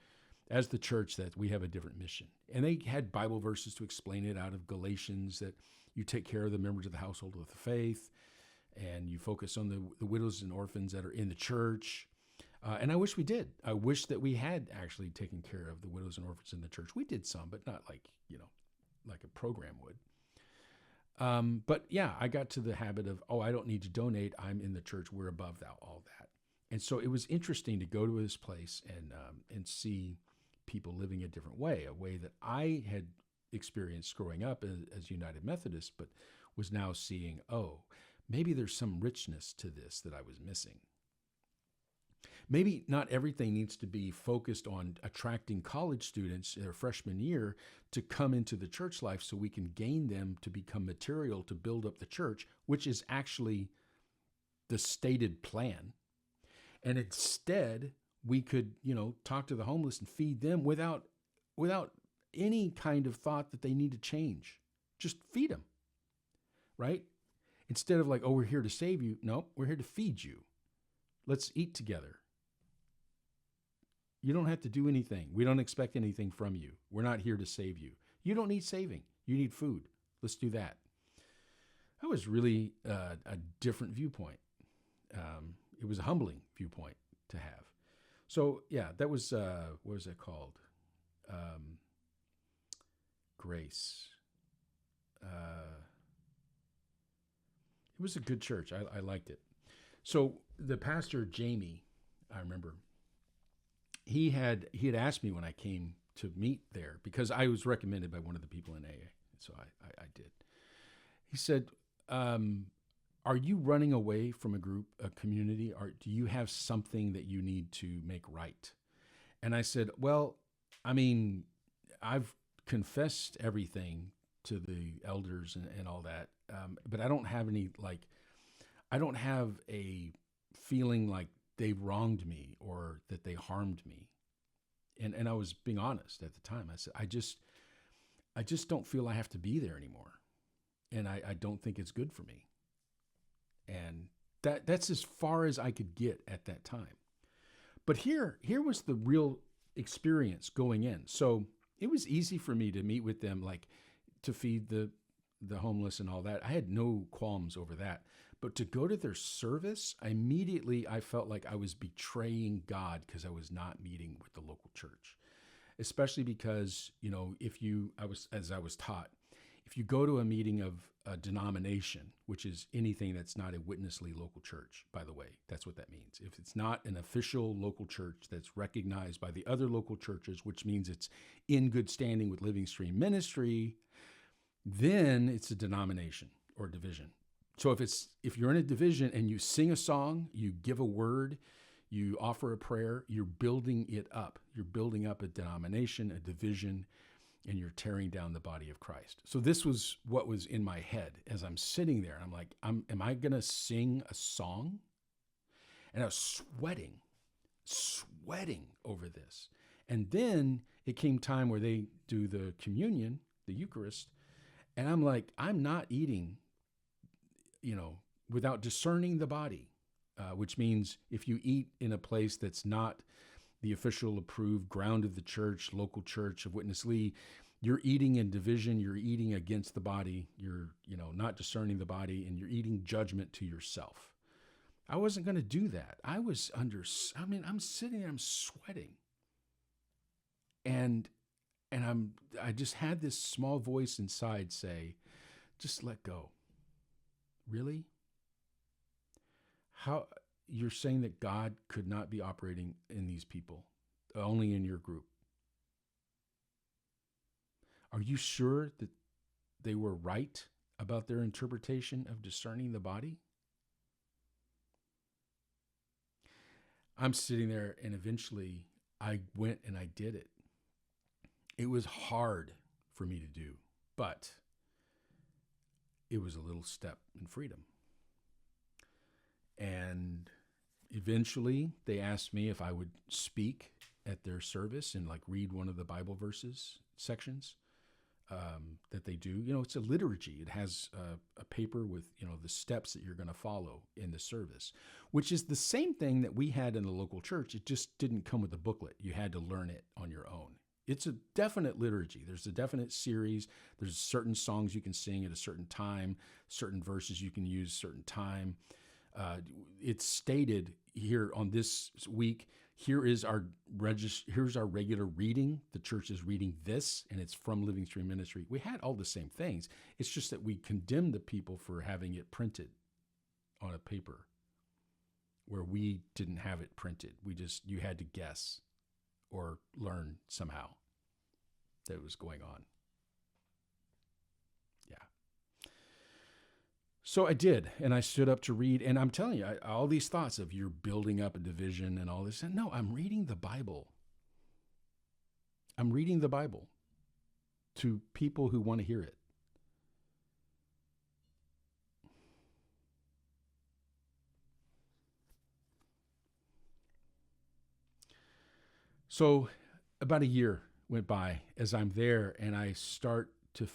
as the church, that we have a different mission. And they had Bible verses to explain it out of Galatians, that you take care of the members of the household of the faith, and you focus on the widows and orphans that are in the church. And I wish we did. I wish that we had actually taken care of the widows and orphans in the church. We did some, but not like, like a program would. But yeah, I got to the habit of, oh, I don't need to donate. I'm in the church. We're above that, all that. And so it was interesting to go to this place and see people living a different way, a way that I had experienced growing up as United Methodist, but was now seeing, oh, maybe there's some richness to this that I was missing. Maybe not everything needs to be focused on attracting college students in their freshman year to come into the church life so we can gain them to become material to build up the church, which is actually the stated plan. And instead, we could, talk to the homeless and feed them without any kind of thought that they need to change. Just feed them, right? Instead of like, oh, we're here to save you. No, we're here to feed you. Let's eat together. You don't have to do anything. We don't expect anything from you. We're not here to save you. You don't need saving. You need food. Let's do that. That was really a different viewpoint. It was a humbling viewpoint to have. So yeah, that was, what was it called? Grace. It was a good church. I liked it. So the pastor, Jamie, I remember, he had asked me when I came to meet there, because I was recommended by one of the people in AA. So I did. He said, are you running away from a community? Or do you have something that you need to make right? And I said, well, I mean, I've confessed everything to the elders and all that. But I don't have I don't have a feeling like they wronged me or that they harmed me. And I was being honest at the time. I said, I just don't feel I have to be there anymore. And I don't think it's good for me. And that's as far as I could get at that time. But here was the real experience going in. So it was easy for me to meet with them, like to feed the homeless and all that. I had no qualms over that. But to go to their service, immediately I felt like I was betraying God because I was not meeting with the local church. Especially because, as I was taught, if you go to a meeting of a denomination, which is anything that's not a witnessly local church, by the way, that's what that means. If it's not an official local church that's recognized by the other local churches, which means it's in good standing with Living Stream Ministry, then it's a denomination or division. So if you're in a division and you sing a song, you give a word, you offer a prayer, you're building it up. You're building up a denomination, a division, and you're tearing down the body of Christ. So this was what was in my head as I'm sitting there. I'm like, am I going to sing a song? And I was sweating over this. And then it came time where they do the communion, the Eucharist, and I'm like, I'm not eating, without discerning the body, which means if you eat in a place that's not the official approved ground of the church, local church of Witness Lee, you're eating in division, you're eating against the body, you're, not discerning the body, and you're eating judgment to yourself. I wasn't going to do that. I'm sitting there, I'm sweating. And I just had this small voice inside say, just let go. Really? How you're saying that God could not be operating in these people, only in your group? Are you sure that they were right about their interpretation of discerning the body? I'm sitting there, and eventually I went and I did it. It was hard for me to do, but it was a little step in freedom. And eventually they asked me if I would speak at their service and read one of the Bible verses sections that they do. It's a liturgy. It has a paper with, the steps that you're going to follow in the service, which is the same thing that we had in the local church. It just didn't come with a booklet. You had to learn it on your own. It's a definite liturgy. There's a definite series. There's certain songs you can sing at a certain time, certain verses you can use certain time. Uh, it's stated here on this week. Here's our regular reading. The church is reading this, and it's from Living Stream Ministry. We had all the same things. It's just that we condemned the people for having it printed on a paper, where we didn't have it printed. You had to guess or learn somehow that it was going on. Yeah. So I did, and I stood up to read, and I'm telling you, all these thoughts of you're building up a division and all this, and no, I'm reading the Bible. I'm reading the Bible to people who want to hear it. So about a year went by as I'm there, and I start to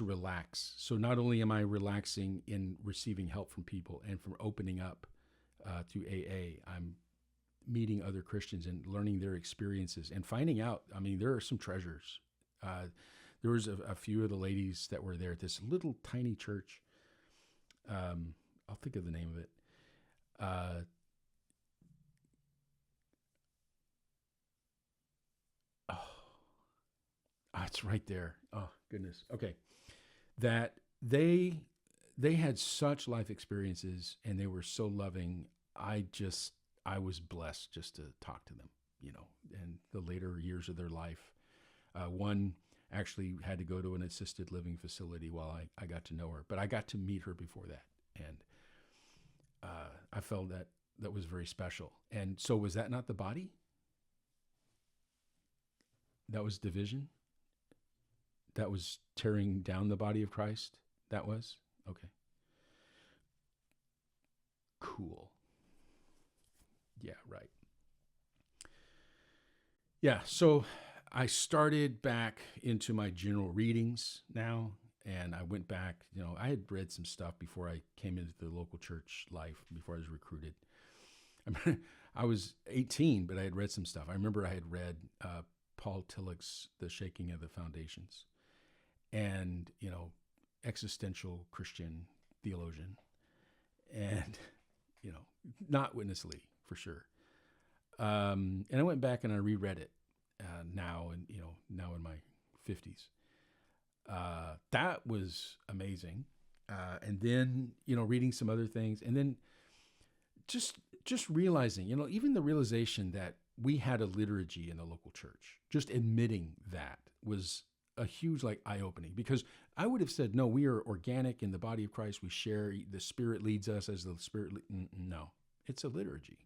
relax. So not only am I relaxing in receiving help from people and from opening up through AA, I'm meeting other Christians and learning their experiences and finding out, I mean, there are some treasures. There was a few of the ladies that were there at this little tiny church. I'll think of the name of it. It's right there. Oh, goodness. Okay. That they had such life experiences and they were so loving. I was blessed just to talk to them, and the later years of their life. One actually had to go to an assisted living facility while I got to know her, but I got to meet her before that. And I felt that was very special. And so was that not the body? That was division? That was tearing down the body of Christ? That was? Okay. Cool. Yeah, right. Yeah, so I started back into my general readings now, and I went back. I had read some stuff before I came into the local church life, before I was recruited. I was 18, but I had read some stuff. I remember I had read Paul Tillich's The Shaking of the Foundations, and, existential Christian theologian, and, not Witness Lee, for sure. And I went back and I reread it now in my 50s. That was amazing. And then, reading some other things, and then just realizing, even the realization that we had a liturgy in the local church, just admitting that was a huge eye-opening, because I would have said, no, we are organic in the body of Christ. We share, the Spirit leads us as the Spirit. No, it's a liturgy.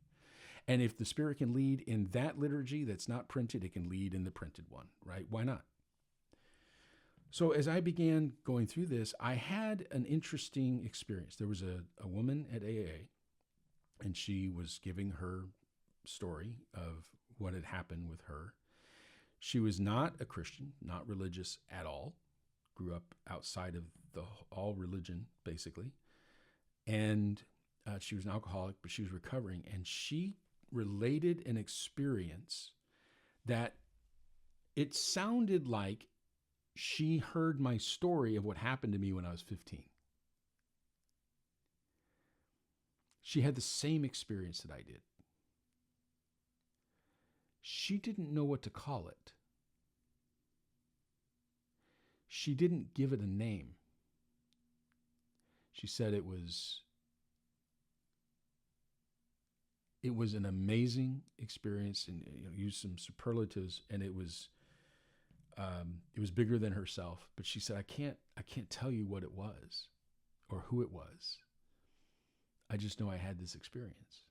And if the Spirit can lead in that liturgy that's not printed, it can lead in the printed one, right? Why not? So as I began going through this, I had an interesting experience. There was a woman at AA, and she was giving her story of what had happened with her. She was not a Christian, not religious at all, grew up outside of all religion, basically. And she was an alcoholic, but she was recovering. And she related an experience that it sounded like she heard my story of what happened to me when I was 15. She had the same experience that I did. She didn't know what to call it. She didn't give it a name. She said it was an amazing experience, and used some superlatives, and it was bigger than herself. But she said, I can't tell you what it was or who it was. I just know I had this experience.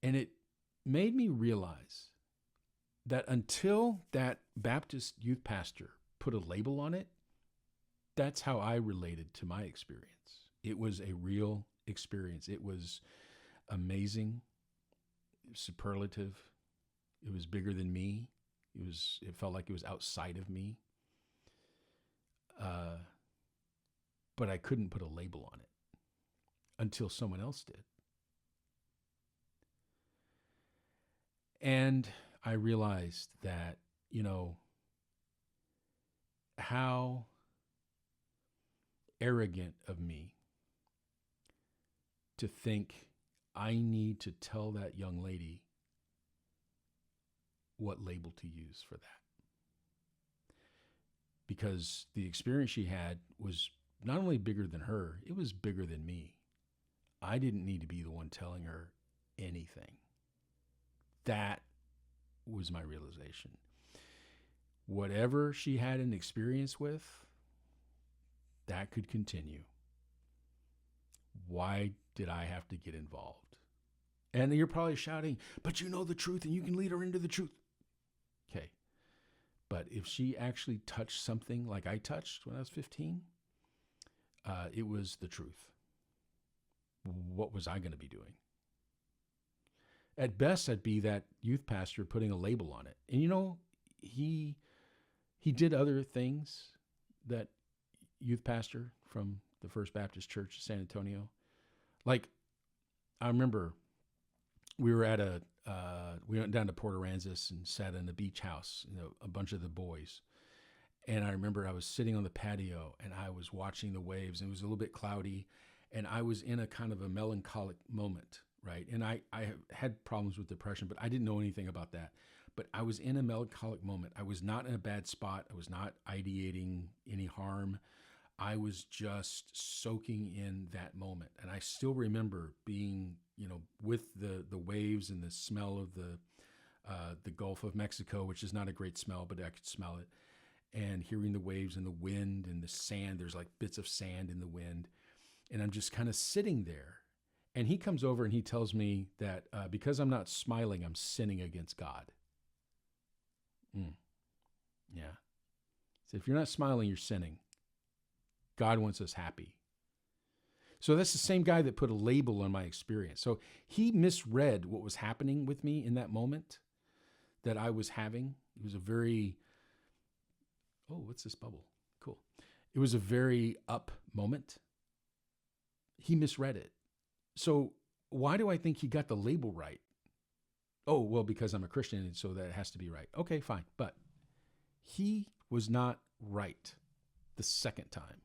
And it made me realize that until that Baptist youth pastor put a label on it, that's how I related to my experience. It was a real experience. It was amazing, superlative. It was bigger than me. It felt like it was outside of me. But I couldn't put a label on it until someone else did. And I realized that, how arrogant of me to think I need to tell that young lady what label to use for that. Because the experience she had was not only bigger than her, it was bigger than me. I didn't need to be the one telling her anything. That was my realization. Whatever she had an experience with, that could continue. Why did I have to get involved? And you're probably shouting, but you know the truth and you can lead her into the truth. Okay. But if she actually touched something like I touched when I was 15, it was the truth. What was I going to be doing? At best, I'd be that youth pastor putting a label on it. And you know, he did other things, that youth pastor from the First Baptist Church of San Antonio. Like, I remember we were at we went down to Port Aransas and sat in a beach house, a bunch of the boys. And I remember I was sitting on the patio and I was watching the waves, and it was a little bit cloudy, and I was in a kind of a melancholic moment, right? And I had problems with depression, but I didn't know anything about that. But I was in a melancholic moment. I was not in a bad spot. I was not ideating any harm. I was just soaking in that moment. And I still remember being, with the waves and the smell of the Gulf of Mexico, which is not a great smell, but I could smell it. And hearing the waves and the wind and the sand. There's like bits of sand in the wind. And I'm just kind of sitting there. And he comes over and he tells me that because I'm not smiling, I'm sinning against God. Yeah. So if you're not smiling, you're sinning. God wants us happy. So that's the same guy that put a label on my experience. So he misread what was happening with me in that moment that I was having. It was a very, what's this bubble? Cool. It was a very up moment. He misread it. So why do I think he got the label right? Oh, well, because I'm a Christian, and so that has to be right. Okay, fine. But he was not right the second time.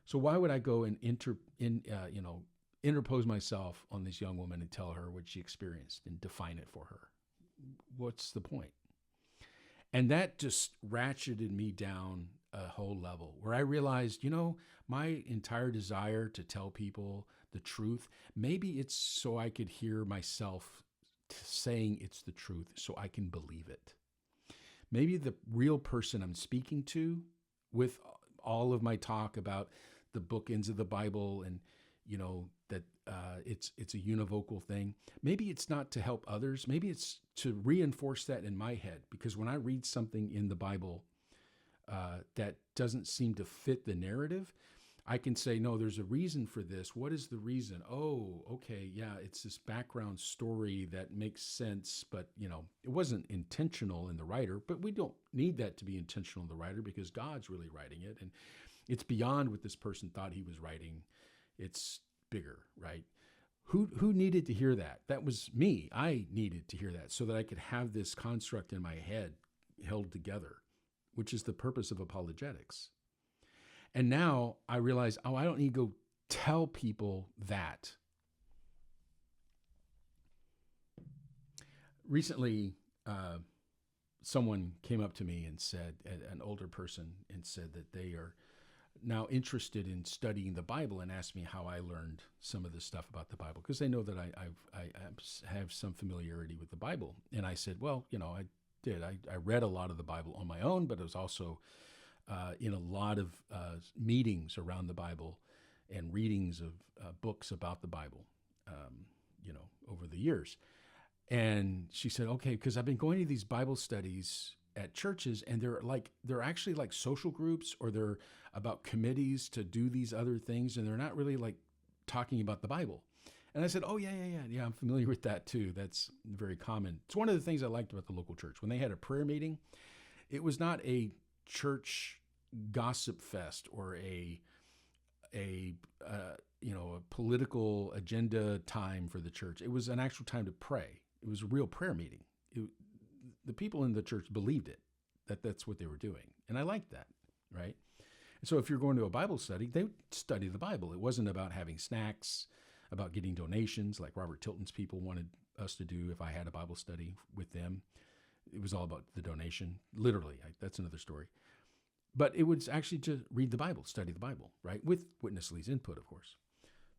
So why would I go and interpose myself on this young woman and tell her what she experienced and define it for her? What's the point? And that just ratcheted me down a whole level where I realized, my entire desire to tell people the truth, maybe it's so I could hear myself saying it's the truth so I can believe it. Maybe the real person I'm speaking to, with all of my talk about the bookends of the Bible and, that it's a univocal thing. Maybe it's not to help others. Maybe it's to reinforce that in my head, because when I read something in the Bible that doesn't seem to fit the narrative, I can say, no, there's a reason for this. What is the reason? Oh, okay, yeah, it's this background story that makes sense, but, it wasn't intentional in the writer, but we don't need that to be intentional in the writer because God's really writing it, and it's beyond what this person thought he was writing. It's bigger, right? Who needed to hear that? That was me. I needed to hear that so that I could have this construct in my head held together, which is the purpose of apologetics. And now I realize, I don't need to go tell people that. Recently, someone came up to me and said, an older person, and said that they are now interested in studying the Bible, and asked me how I learned some of this stuff about the Bible, because they know that I have some familiarity with the Bible. And I said, well, I did. I read a lot of the Bible on my own, but it was also in a lot of meetings around the Bible and readings of books about the Bible, over the years. And she said, okay, because I've been going to these Bible studies at churches, and they're actually like social groups, or they're about committees to do these other things, and they're not really like talking about the Bible. And I said, oh, yeah, I'm familiar with that too. That's very common. It's one of the things I liked about the local church. When they had a prayer meeting, it was not a church gossip fest or a political agenda time for the church. It was an actual time to pray. It was a real prayer meeting. The people in the church believed it, that's what they were doing. And I liked that, right? So if you're going to a Bible study, they would study the Bible. It wasn't about having snacks, about getting donations like Robert Tilton's people wanted us to do if I had a Bible study with them. It was all about the donation. Literally, that's another story. But it was actually to read the Bible, study the Bible, right? With Witness Lee's input, of course.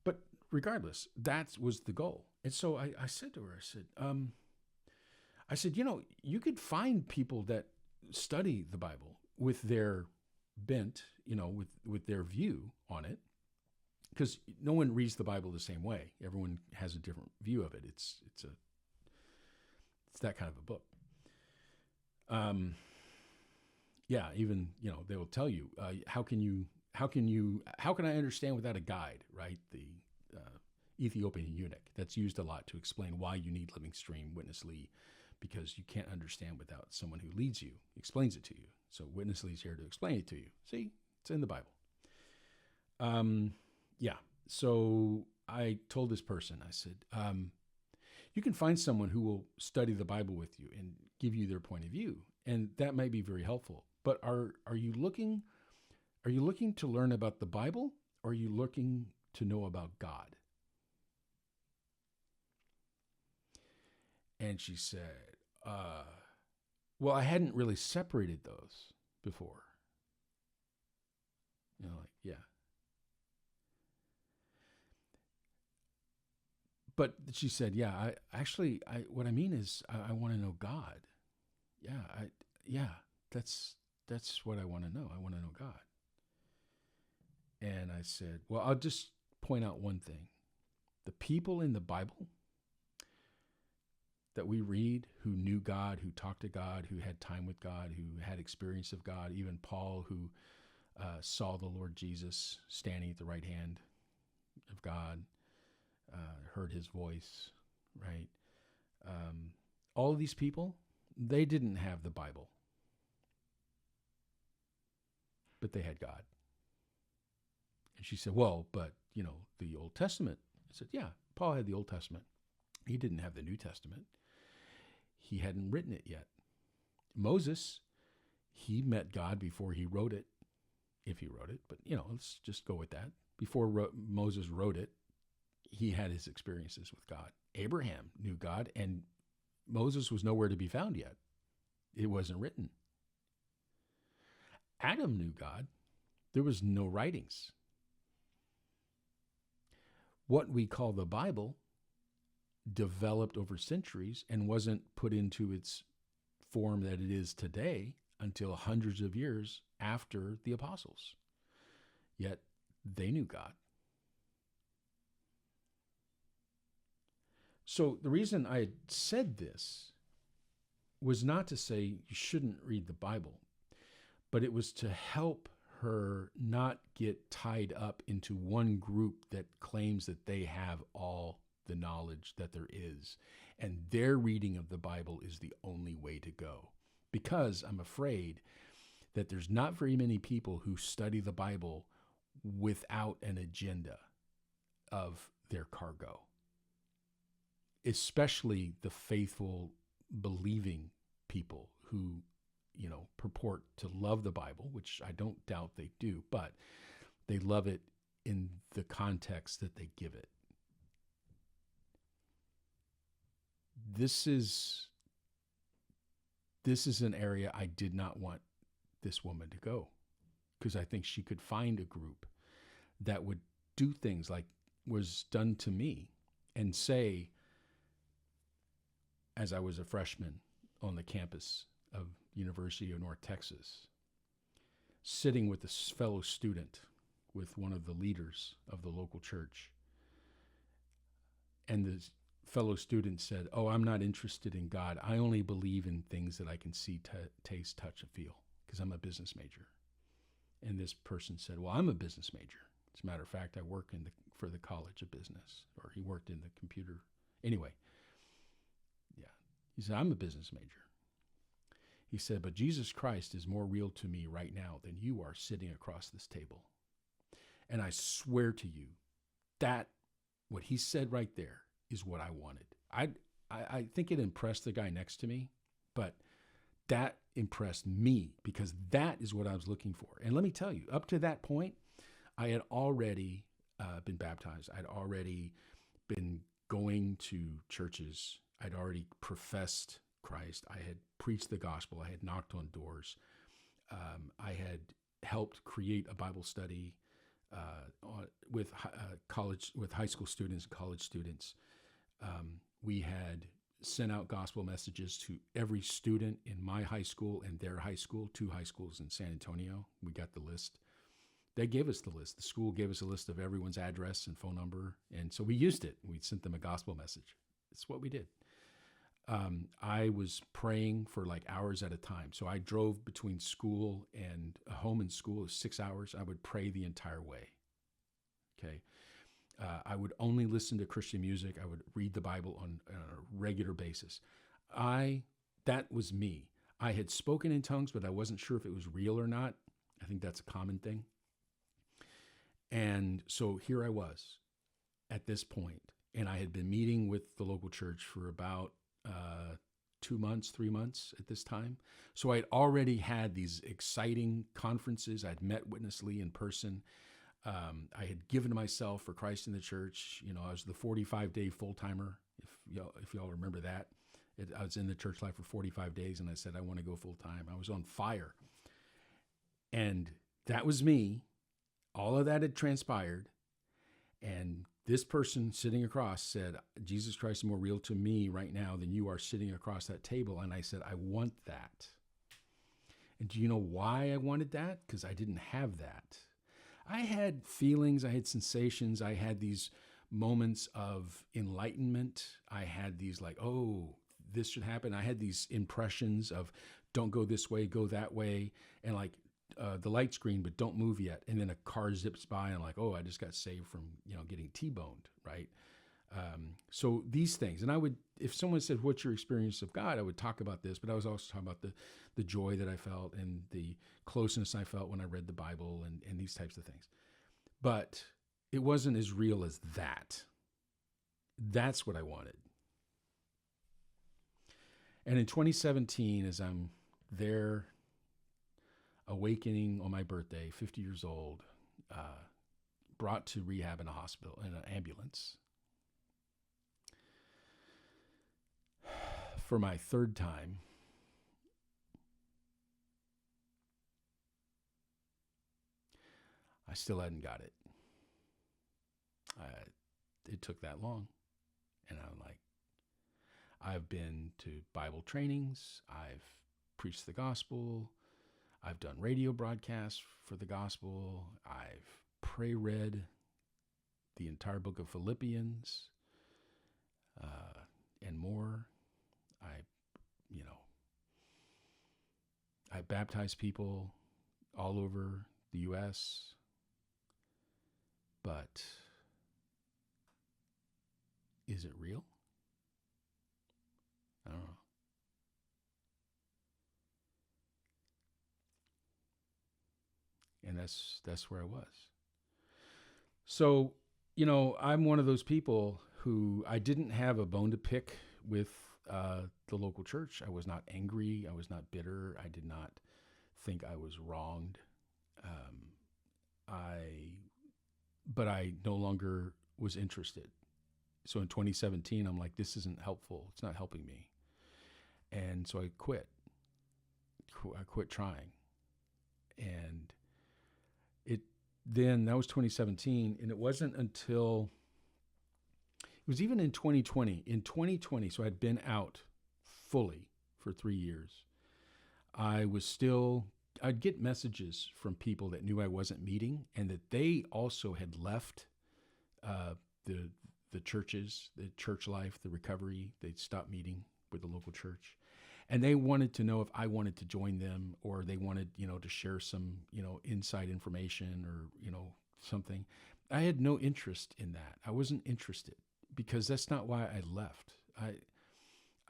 But regardless, that was the goal. And so I said to her, I said, you could find people that study the Bible with their bent, with their view on it, because no one reads the Bible the same way. Everyone has a different view of it. It's that kind of a book. Even they will tell you how can I understand without a guide, right? The Ethiopian eunuch, that's used a lot to explain why you need Living Stream, Witness Lee, because you can't understand without someone who leads you, explains it to you. So Witness Lee's here to explain it to you. See, it's in the Bible. So I told this person, I said, you can find someone who will study the Bible with you and give you their point of view, and that might be very helpful. But are you looking to learn about the Bible, or are you looking to know about God? And she said, well, I hadn't really separated those before. Yeah. But she said, yeah, what I mean is I want to know God. That's what I want to know. I want to know God. And I said, well, I'll just point out one thing. The people in the Bible that we read who knew God, who talked to God, who had time with God, who had experience of God, even Paul, who saw the Lord Jesus standing at the right hand of God, heard his voice, right? All of these people, they didn't have the Bible, but they had God. And she said, well, but, the Old Testament. I said, yeah, Paul had the Old Testament. He didn't have the New Testament. He hadn't written it yet. Moses, he met God before he wrote it, if he wrote it. But, let's just go with that. Before Moses wrote it, he had his experiences with God. Abraham knew God, and Moses was nowhere to be found yet. It wasn't written. Adam knew God. There was no writings. What we call the Bible developed over centuries and wasn't put into its form that it is today until hundreds of years after the apostles. Yet they knew God. So the reason I said this was not to say you shouldn't read the Bible, but it was to help her not get tied up into one group that claims that they have all the knowledge that there is, and their reading of the Bible is the only way to go. Because I'm afraid that there's not very many people who study the Bible without an agenda of their cargo, especially the faithful, believing people who purport to love the Bible, which I don't doubt they do, but they love it in the context that they give it. This is an area I did not want this woman to go, because I think she could find a group that would do things like was done to me and say, as I was a freshman on the campus of University of North Texas, sitting with a fellow student, with one of the leaders of the local church. And the fellow student said, oh, I'm not interested in God. I only believe in things that I can see, taste, touch, and feel, because I'm a business major. And this person said, well, I'm a business major. As a matter of fact, I work for the College of Business, or he worked in the computer. Anyway, yeah. He said, I'm a business major. He said, but Jesus Christ is more real to me right now than you are sitting across this table. And I swear to you that what he said right there is what I wanted. I think it impressed the guy next to me, but that impressed me because that is what I was looking for. And let me tell you, up to that point, I had already been baptized. I'd already been going to churches. I'd already professed Christ. I had preached the gospel. I had knocked on doors. I had helped create a Bible study with high school students, college students. We had sent out gospel messages to every student in my high school and their high school, 2 high schools in San Antonio. We got the list. They gave us the list. The school gave us a list of everyone's address and phone number. And so we used it. We sent them a gospel message. It's what we did. I was praying for like hours at a time. So I drove between school and home and school is 6 hours. I would pray the entire way. Okay. I would only listen to Christian music. I would read the Bible on a regular basis. That was me. I had spoken in tongues, but I wasn't sure if it was real or not. I think that's a common thing. And so here I was at this point, and I had been meeting with the local church for about 2 months, 3 months at this time. So I'd already had these exciting conferences. I'd met Witness Lee in person. I had given myself for Christ in the church. You know, I was the 45-day full-timer, if y'all remember that. I was in the church life for 45 days, and I said, I want to go full-time. I was on fire. And that was me. All of that had transpired. And this person sitting across said, Jesus Christ is more real to me right now than you are sitting across that table. And I said, I want that. And do you know why I wanted that? Because I didn't have that. I had feelings, I had sensations, I had these moments of enlightenment. I had these like, oh, this should happen. I had these impressions of don't go this way, go that way. And like the light's green, but don't move yet. And then a car zips by and I'm like, oh, I just got saved from, getting T-boned, right? So these things, and I would, if someone said, what's your experience of God? I would talk about this, but I was also talking about the joy that I felt and the closeness I felt when I read the Bible and these types of things. But it wasn't as real as that. That's what I wanted. And in 2017, as I'm there awakening on my birthday, 50 years old, brought to rehab in a hospital, in an ambulance, for my third time, I still hadn't got it. It took that long. And I'm like, I've been to Bible trainings. I've preached the gospel. I've done radio broadcasts for the gospel. I've read the entire book of Philippians and more. I baptize people all over the U.S., but is it real? I don't know. And that's where I was. So, I'm one of those people who I didn't have a bone to pick with the local church. I was not angry. I was not bitter. I did not think I was wronged. But I no longer was interested. So in 2017, I'm like, this isn't helpful. It's not helping me. And so I quit. I quit trying. And then that was 2017. And it wasn't until, it was even in 2020. In 2020, so I'd been out fully for 3 years. I'd get messages from people that knew I wasn't meeting and that they also had left the churches, the church life, the recovery. They'd stopped meeting with the local church. And they wanted to know if I wanted to join them, or they wanted, to share some, inside information or, something. I had no interest in that. I wasn't interested because that's not why I left.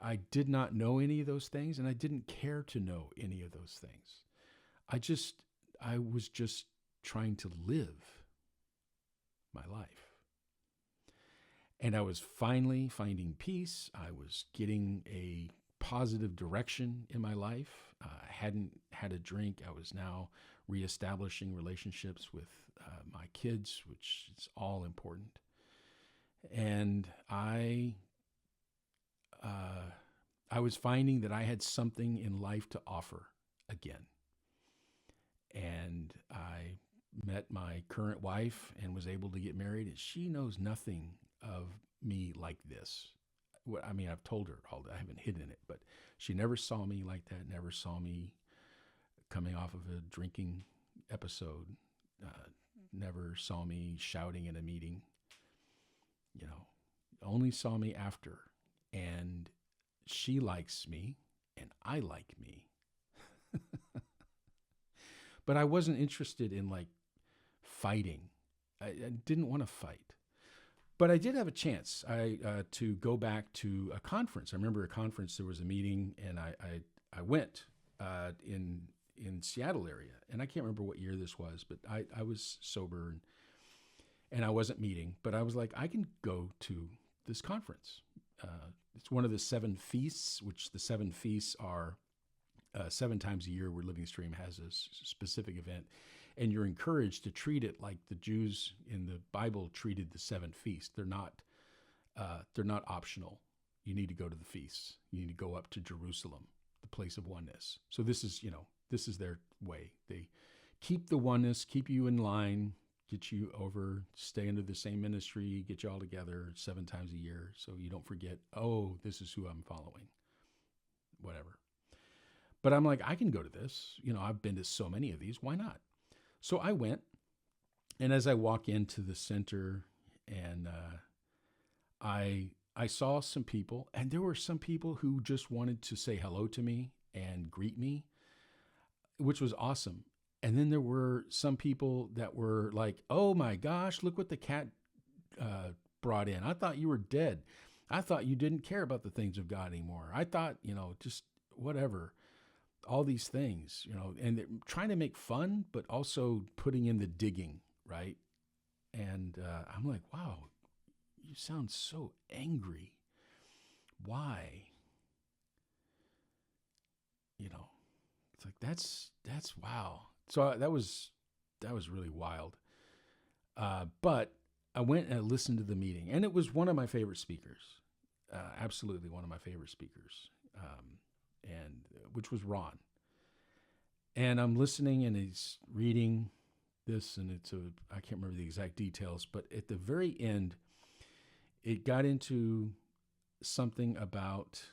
I did not know any of those things, and I didn't care to know any of those things. I was just trying to live my life. And I was finally finding peace. I was getting a positive direction in my life. I hadn't had a drink. I was now reestablishing relationships with my kids, which is all important. And I was finding that I had something in life to offer again. And I met my current wife and was able to get married. And she knows nothing of me like this. I mean, I've told her all that. I haven't hidden it, but she never saw me like that, never saw me coming off of a drinking episode, never saw me shouting in a meeting, only saw me after. And she likes me and I like me. But I wasn't interested in like fighting. I didn't want to fight. But I did have a chance to go back to a conference. I remember a conference, there was a meeting, and I went in Seattle area. And I can't remember what year this was, but I was sober and I wasn't meeting. But I was like, I can go to this conference. It's one of the 7 feasts, which the 7 feasts are 7 times a year where Living Stream has a specific event. And you're encouraged to treat it like the Jews in the Bible treated the 7 feasts. They're not optional. You need to go to the feasts. You need to go up to Jerusalem, the place of oneness. So this is their way. They keep the oneness, keep you in line, get you over, stay under the same ministry, get you all together 7 times a year so you don't forget, oh, this is who I'm following, whatever. But I'm like, I can go to this. I've been to so many of these. Why not? So I went, and as I walk into the center, and I saw some people, and there were some people who just wanted to say hello to me and greet me, which was awesome. And then there were some people that were like, oh my gosh, look what the cat brought in. I thought you were dead. I thought you didn't care about the things of God anymore. I thought, just whatever. All these things, and they're trying to make fun, but also putting in the digging, right? And I'm like, wow, you sound so angry. Why? It's like, that's wow. So that was really wild. But I went and I listened to the meeting, and it was one of my favorite speakers, absolutely one of my favorite speakers. And which was Ron. And I'm listening, and he's reading this, and I can't remember the exact details, but at the very end, it got into something about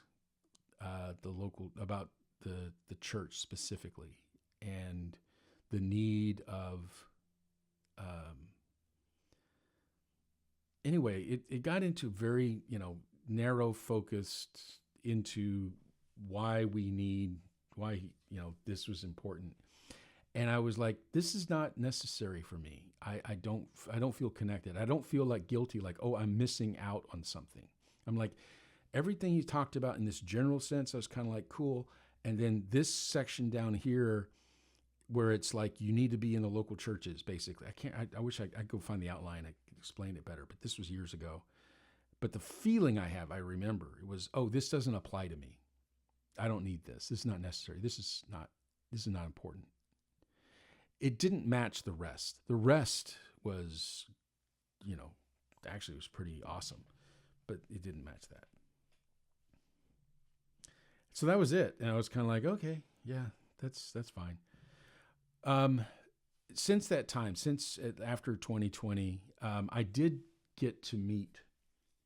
about the church specifically, and the need of, anyway, it got into very, narrow focused into why this was important. And I was like, this is not necessary for me. I don't feel connected. I don't feel like guilty, like, oh, I'm missing out on something. I'm like, everything he talked about in this general sense, I was kind of like, cool. And then this section down here where it's like, you need to be in the local churches, basically. I wish I could go find the outline. I could explain it better, but this was years ago. But the feeling I remember, it was, oh, this doesn't apply to me. I don't need this. This is not necessary. This is not important. It didn't match the rest. The rest was, actually it was pretty awesome, but it didn't match that. So that was it. And I was kind of like, okay, yeah, that's fine. Since that time, after 2020, I did get to meet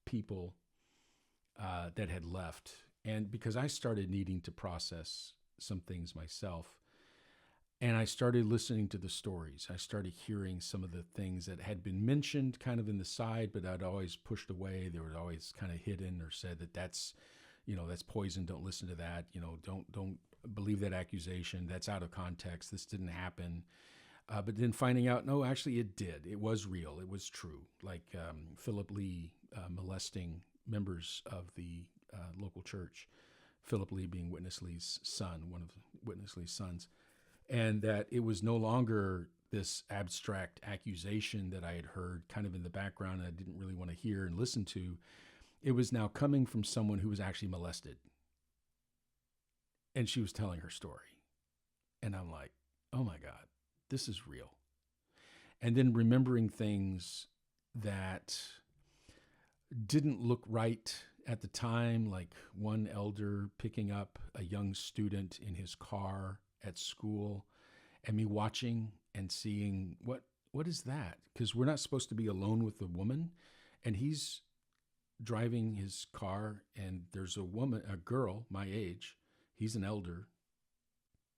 people that had left. And because I started needing to process some things myself, and I started listening to the stories, I started hearing some of the things that had been mentioned kind of in the side, but I'd always pushed away. They were always kind of hidden or said that's poison. Don't listen to that. Don't believe that accusation. That's out of context. This didn't happen. But then finding out, no, actually it did. It was real. It was true. Like Philip Lee molesting members of the local church, Philip Lee being Witness Lee's son, one of Witness Lee's sons, and that it was no longer this abstract accusation that I had heard kind of in the background and I didn't really want to hear and listen to. It was now coming from someone who was actually molested. And she was telling her story. And I'm like, oh my God, this is real. And then remembering things that didn't look right at the time, like one elder picking up a young student in his car at school, and me watching and seeing what is that? Because we're not supposed to be alone with the woman, and he's driving his car, and there's a girl my age. He's an elder.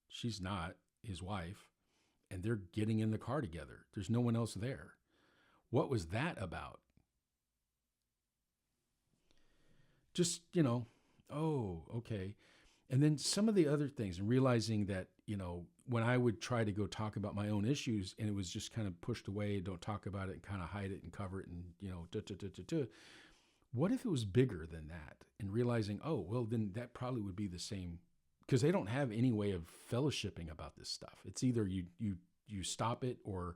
She's not his wife, and they're getting in the car together. There's no one else there. What was that about? Just, oh, okay. And then some of the other things, and realizing that, when I would try to go talk about my own issues and it was just kind of pushed away, don't talk about it, and kind of hide it and cover it, and, what if it was bigger than that? And realizing, oh, well, then that probably would be the same, because they don't have any way of fellowshipping about this stuff. It's either you stop it or,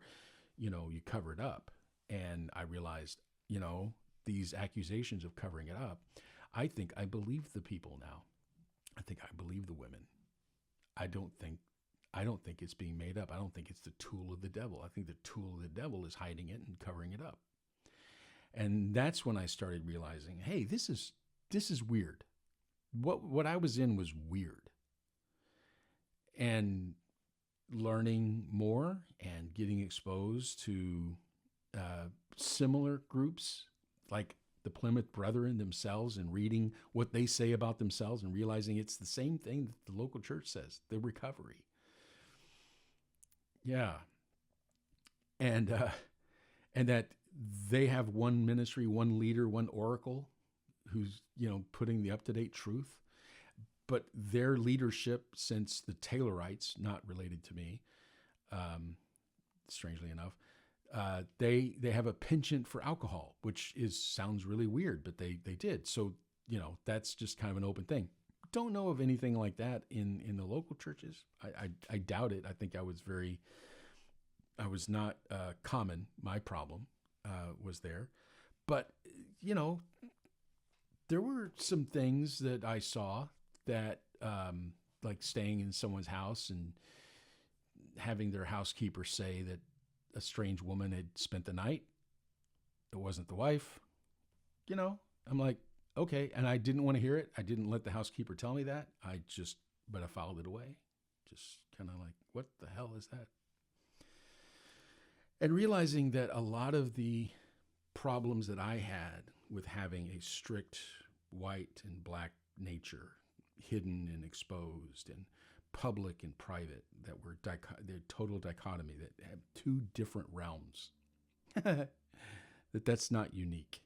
you cover it up. And I realized, these accusations of covering it up, I think I believe the people now. I think I believe the women. I don't think it's being made up. I don't think it's the tool of the devil. I think the tool of the devil is hiding it and covering it up. And that's when I started realizing, hey, this is weird. What I was in was weird. And learning more and getting exposed to similar groups like the Plymouth Brethren themselves, and reading what they say about themselves and realizing it's the same thing that the local church says, the recovery. Yeah. And that they have one ministry, one leader, one oracle who's, putting the up-to-date truth. But their leadership since the Taylorites, not related to me, strangely enough, they have a penchant for alcohol, which sounds really weird, but they did. So, that's just kind of an open thing. Don't know of anything like that in the local churches. I doubt it. I think I was not common. My problem was there. But, there were some things that I saw that, like staying in someone's house and having their housekeeper say that a strange woman had spent the night. It wasn't the wife. I'm like, okay. And I didn't want to hear it. I didn't let the housekeeper tell me that. But I filed it away. Just kind of like, what the hell is that? And realizing that a lot of the problems that I had with having a strict white and black nature, hidden and exposed, and public and private, that were the total dichotomy, that have two different realms, that's not unique.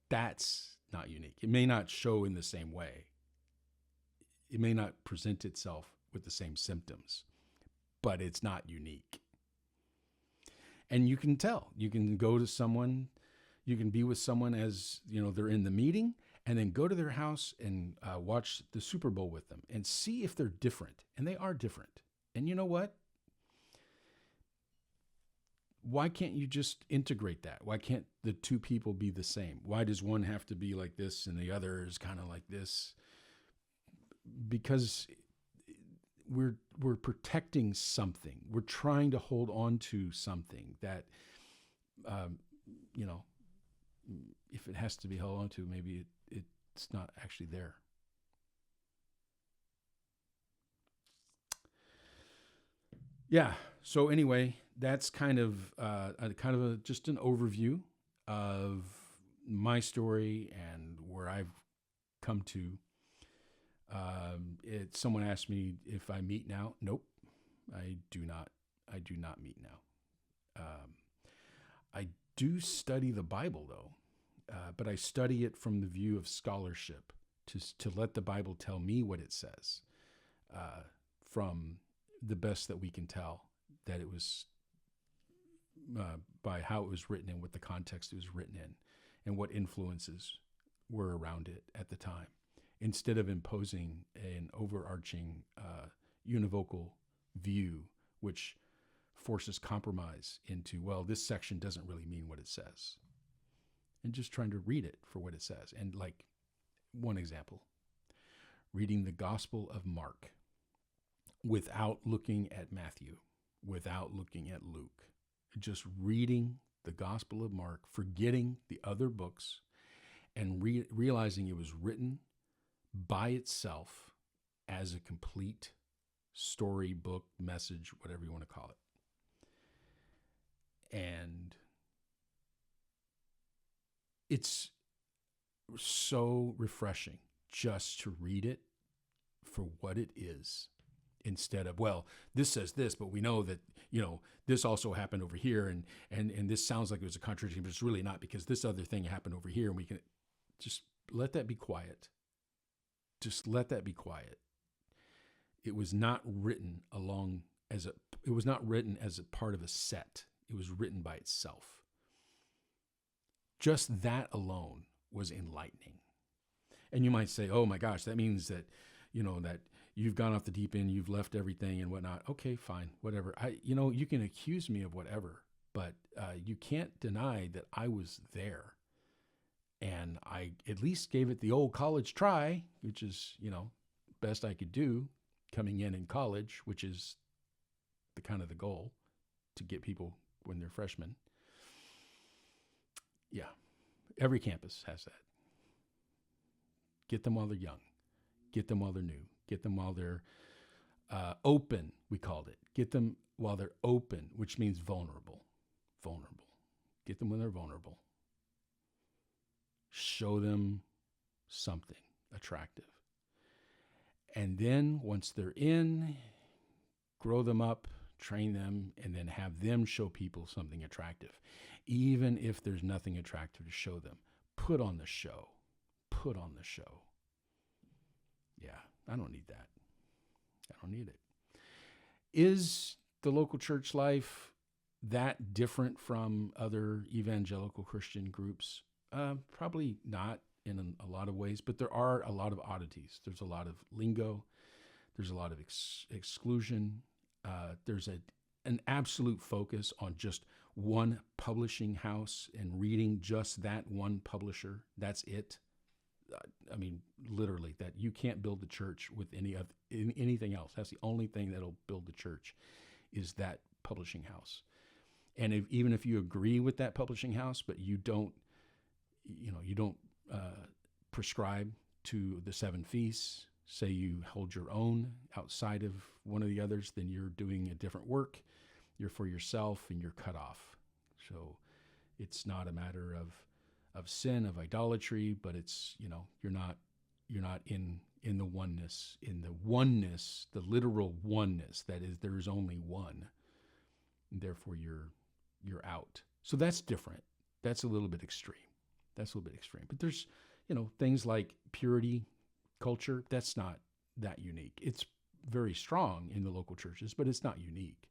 That's not unique. It may not show in the same way. It may not present itself with the same symptoms, but it's not unique. And you can tell. You can go to someone, you can be with someone as, they're in the meeting, and then go to their house and watch the Super Bowl with them and see if they're different. And they are different. And you know what? Why can't you just integrate that? Why can't the two people be the same? Why does one have to be like this and the other is kind of like this? Because we're protecting something. We're trying to hold on to something that, if it has to be held on to, maybe it's not actually there. Yeah. So anyway, that's kind of just an overview of my story and where I've come to. Someone asked me if I meet now. Nope, I do not. I do not meet now. I do study the Bible though, but I study it from the view of scholarship to let the Bible tell me what it says, from the best that we can tell, that it was by how it was written and what the context it was written in and what influences were around it at the time, instead of imposing an overarching univocal view, which forces compromise into, well, this section doesn't really mean what it says. And just trying to read it for what it says. And like one example, reading the Gospel of Mark without looking at Matthew, without looking at Luke, just reading the Gospel of Mark, forgetting the other books, and realizing it was written by itself as a complete story, book, message, whatever you want to call it. And it's so refreshing just to read it for what it is, instead of, well, this says this, but we know that, this also happened over here, and this sounds like it was a contradiction, but it's really not, because this other thing happened over here, and we can just let that be quiet. Just let that be quiet. It was not written as a part of a set. It was written by itself. Just that alone was enlightening. And you might say, oh my gosh, that means that, that you've gone off the deep end, you've left everything and whatnot. Okay, fine, whatever. You can accuse me of whatever, but you can't deny that I was there. And I at least gave it the old college try, which is, best I could do coming in college, which is the kind of the goal, to get people when they're freshmen. Yeah, every campus has that. Get them while they're young. Get them while they're new. Get them while they're open, we called it. Get them while they're open, which means vulnerable. Vulnerable. Get them when they're vulnerable. Show them something attractive. And then once they're in, grow them up, train them, and then have them show people something attractive. Even if there's nothing attractive to show them, put on the show. Put on the show. Yeah, I don't need that. I don't need it. Is the local church life that different from other evangelical Christian groups? Probably not in a lot of ways, but there are a lot of oddities. There's a lot of lingo. There's a lot of exclusion. There's an absolute focus on just one publishing house and reading just that one publisher. That's it. I mean, literally, that you can't build the church with anything else. That's the only thing that'll build the church, is that publishing house. And even if you agree with that publishing house, but you don't prescribe to the 7 feasts, say you hold your own outside of one of the others, then you're doing a different work. You're for yourself and you're cut off. So it's not a matter of sin, of idolatry, but it's, you're not in the oneness, the literal oneness, that is, there is only one. And therefore you're out. So that's different. That's a little bit extreme. But there's, things like purity culture. That's not that unique. It's very strong in the local churches, but it's not unique.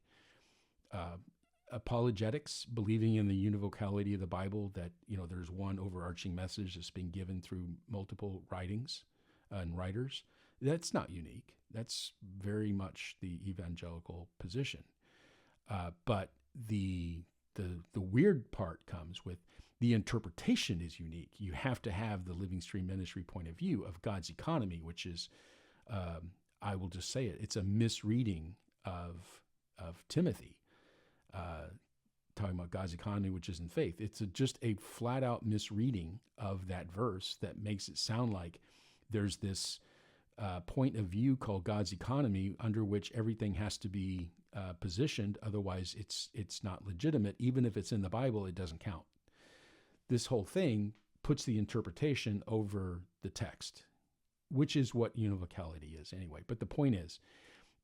Apologetics, believing in the univocality of the Bible, that, there's one overarching message that's being given through multiple writings and writers. That's not unique. That's very much the evangelical position. But the weird part comes with the interpretation is unique. You have to have the Living Stream Ministry point of view of God's economy, which is, I will just say it, it's a misreading of Timothy, talking about God's economy, which is in faith. It's just a flat out misreading of that verse that makes it sound like there's this point of view called God's economy, under which everything has to be positioned. Otherwise, it's not legitimate. Even if it's in the Bible, it doesn't count. This whole thing puts the interpretation over the text, which is what univocality is anyway. But the point is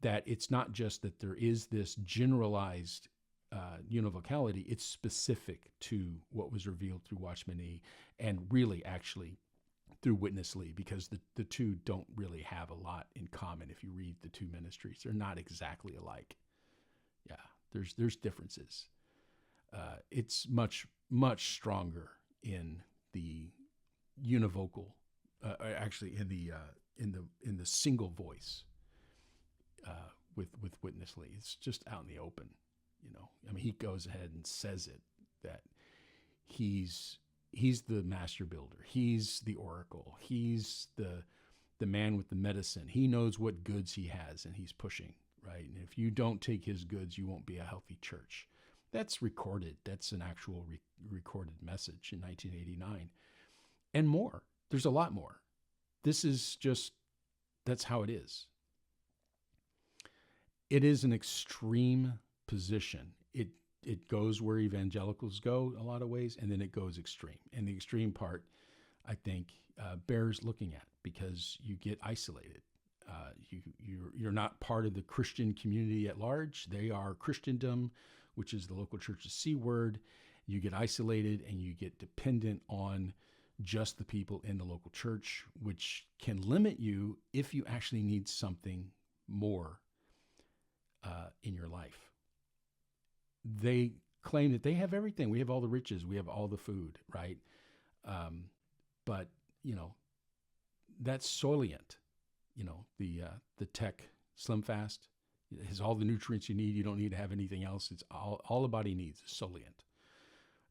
that it's not just that there is this generalized univocality, it's specific to what was revealed through Watchman Nee, and really actually through Witness Lee, because the two don't really have a lot in common. If you read the two ministries, they're not exactly alike. Yeah, there's differences. It's much stronger in the univocal, actually in the single voice with Witness Lee. It's just out in the open. I mean, he goes ahead and says it, that he's the master builder. He's the oracle. He's the the man with the medicine. He knows what goods he has and he's pushing, right? And if you don't take his goods, you won't be a healthy church. That's recorded. That's an actual recorded message in 1989. And more. There's a lot more. This is just, that's how it is. It is an extreme position. It goes where evangelicals go a lot of ways, and then it goes extreme. And the extreme part, I think, bears looking at, because you get isolated. You're not part of the Christian community at large. They are Christendom, which is the local church's C word. You get isolated and you get dependent on just the people in the local church, which can limit you if you actually need something more in your life. They claim that they have everything. We have all the riches. We have all the food, right? But, that's Soylent. The Tech Slim Fast. It has all the nutrients you need. You don't need to have anything else. It's all the body needs is Soylent.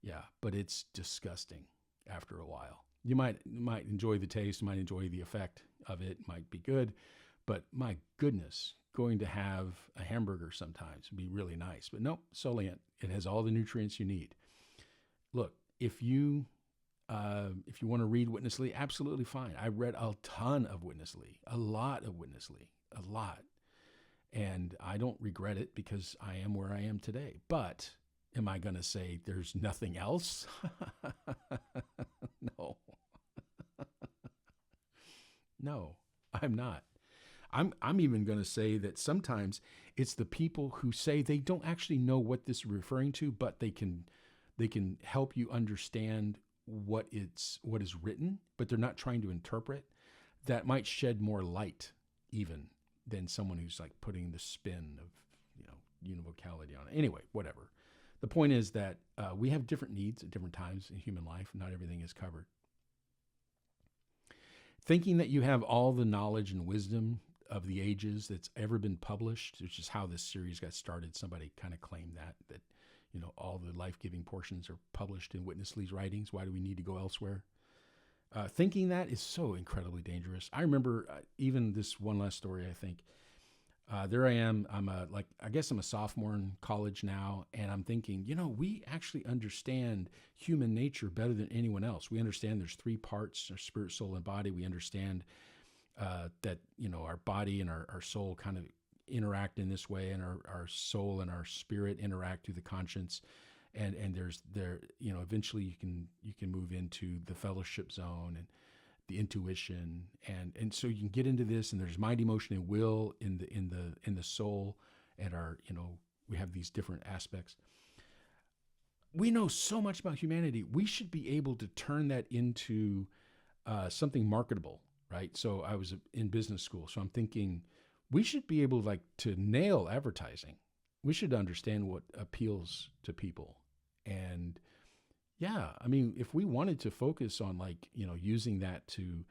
Yeah, but it's disgusting after a while. You might enjoy the taste, might enjoy the effect of it, might be good, but my goodness, going to have a hamburger sometimes would be really nice. But nope, Soylent. It has all the nutrients you need. Look, if you want to read Witness Lee, absolutely fine. I read a ton of Witness Lee, a lot of Witness Lee, a lot. And I don't regret it because I am where I am today. But am I going to say there's nothing else? No. No, I'm not. I'm even going to say that sometimes it's the people who say they don't actually know what this is referring to, but they can help you understand what is written, but they're not trying to interpret. That might shed more light even than someone who's like putting the spin of univocality on it. Anyway, whatever. The point is that we have different needs at different times in human life. Not everything is covered. Thinking that you have all the knowledge and wisdom of the ages that's ever been published, which is how this series got started. Somebody kind of claimed that all the life-giving portions are published in Witness Lee's writings. Why do we need to go elsewhere? Thinking that is so incredibly dangerous. I remember even this one last story, I think. There I am. I guess I'm a sophomore in college now, and I'm thinking, we actually understand human nature better than anyone else. We understand there's three parts: our spirit, soul, and body. We understand that our body and our soul kind of interact in this way, and our soul and our spirit interact through the conscience. And eventually you can move into the fellowship zone and the intuition, and so you can get into this, and there's mind, emotion, and will in the soul, and we have these different aspects. We know so much about humanity. We should be able to turn that into something marketable, right? So I was in business school, so I'm thinking we should be able to nail advertising. We should understand what appeals to people. And yeah, I mean, if we wanted to focus on using that to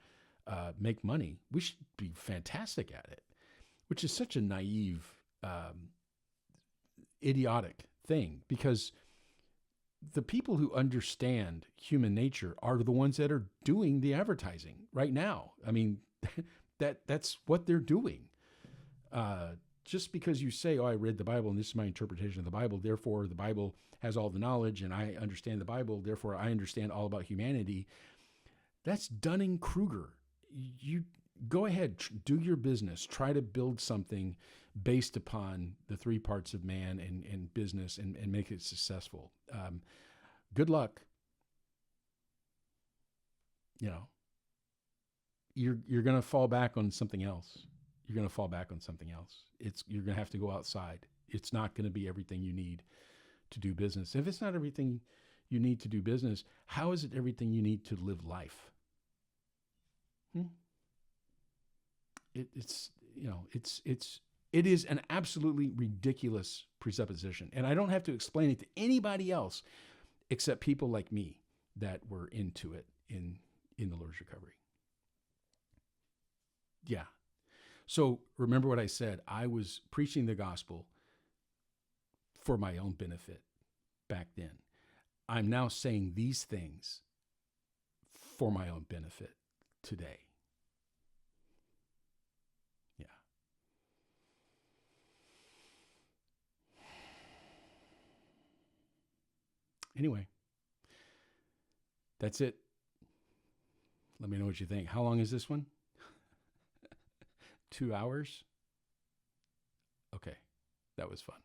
make money, we should be fantastic at it, which is such a naive, idiotic thing, because the people who understand human nature are the ones that are doing the advertising right now. I mean, that's what they're doing. Just because you say, I read the Bible and this is my interpretation of the Bible, therefore the Bible has all the knowledge and I understand the Bible, therefore I understand all about humanity. That's Dunning-Kruger. You go ahead, do your business, try to build something based upon the three parts of man and business and make it successful. Good luck. You're going to fall back on something else. You're going to fall back on something else. You're going to have to go outside. It's not going to be everything you need to do business. If it's not everything you need to do business, how is it everything you need to live life? It is an absolutely ridiculous presupposition. And I don't have to explain it to anybody else except people like me that were into it in the Lord's recovery. Yeah. So remember what I said. I was preaching the gospel for my own benefit back then. I'm now saying these things for my own benefit today. Anyway, that's it. Let me know what you think. How long is this one? 2 hours? Okay, that was fun.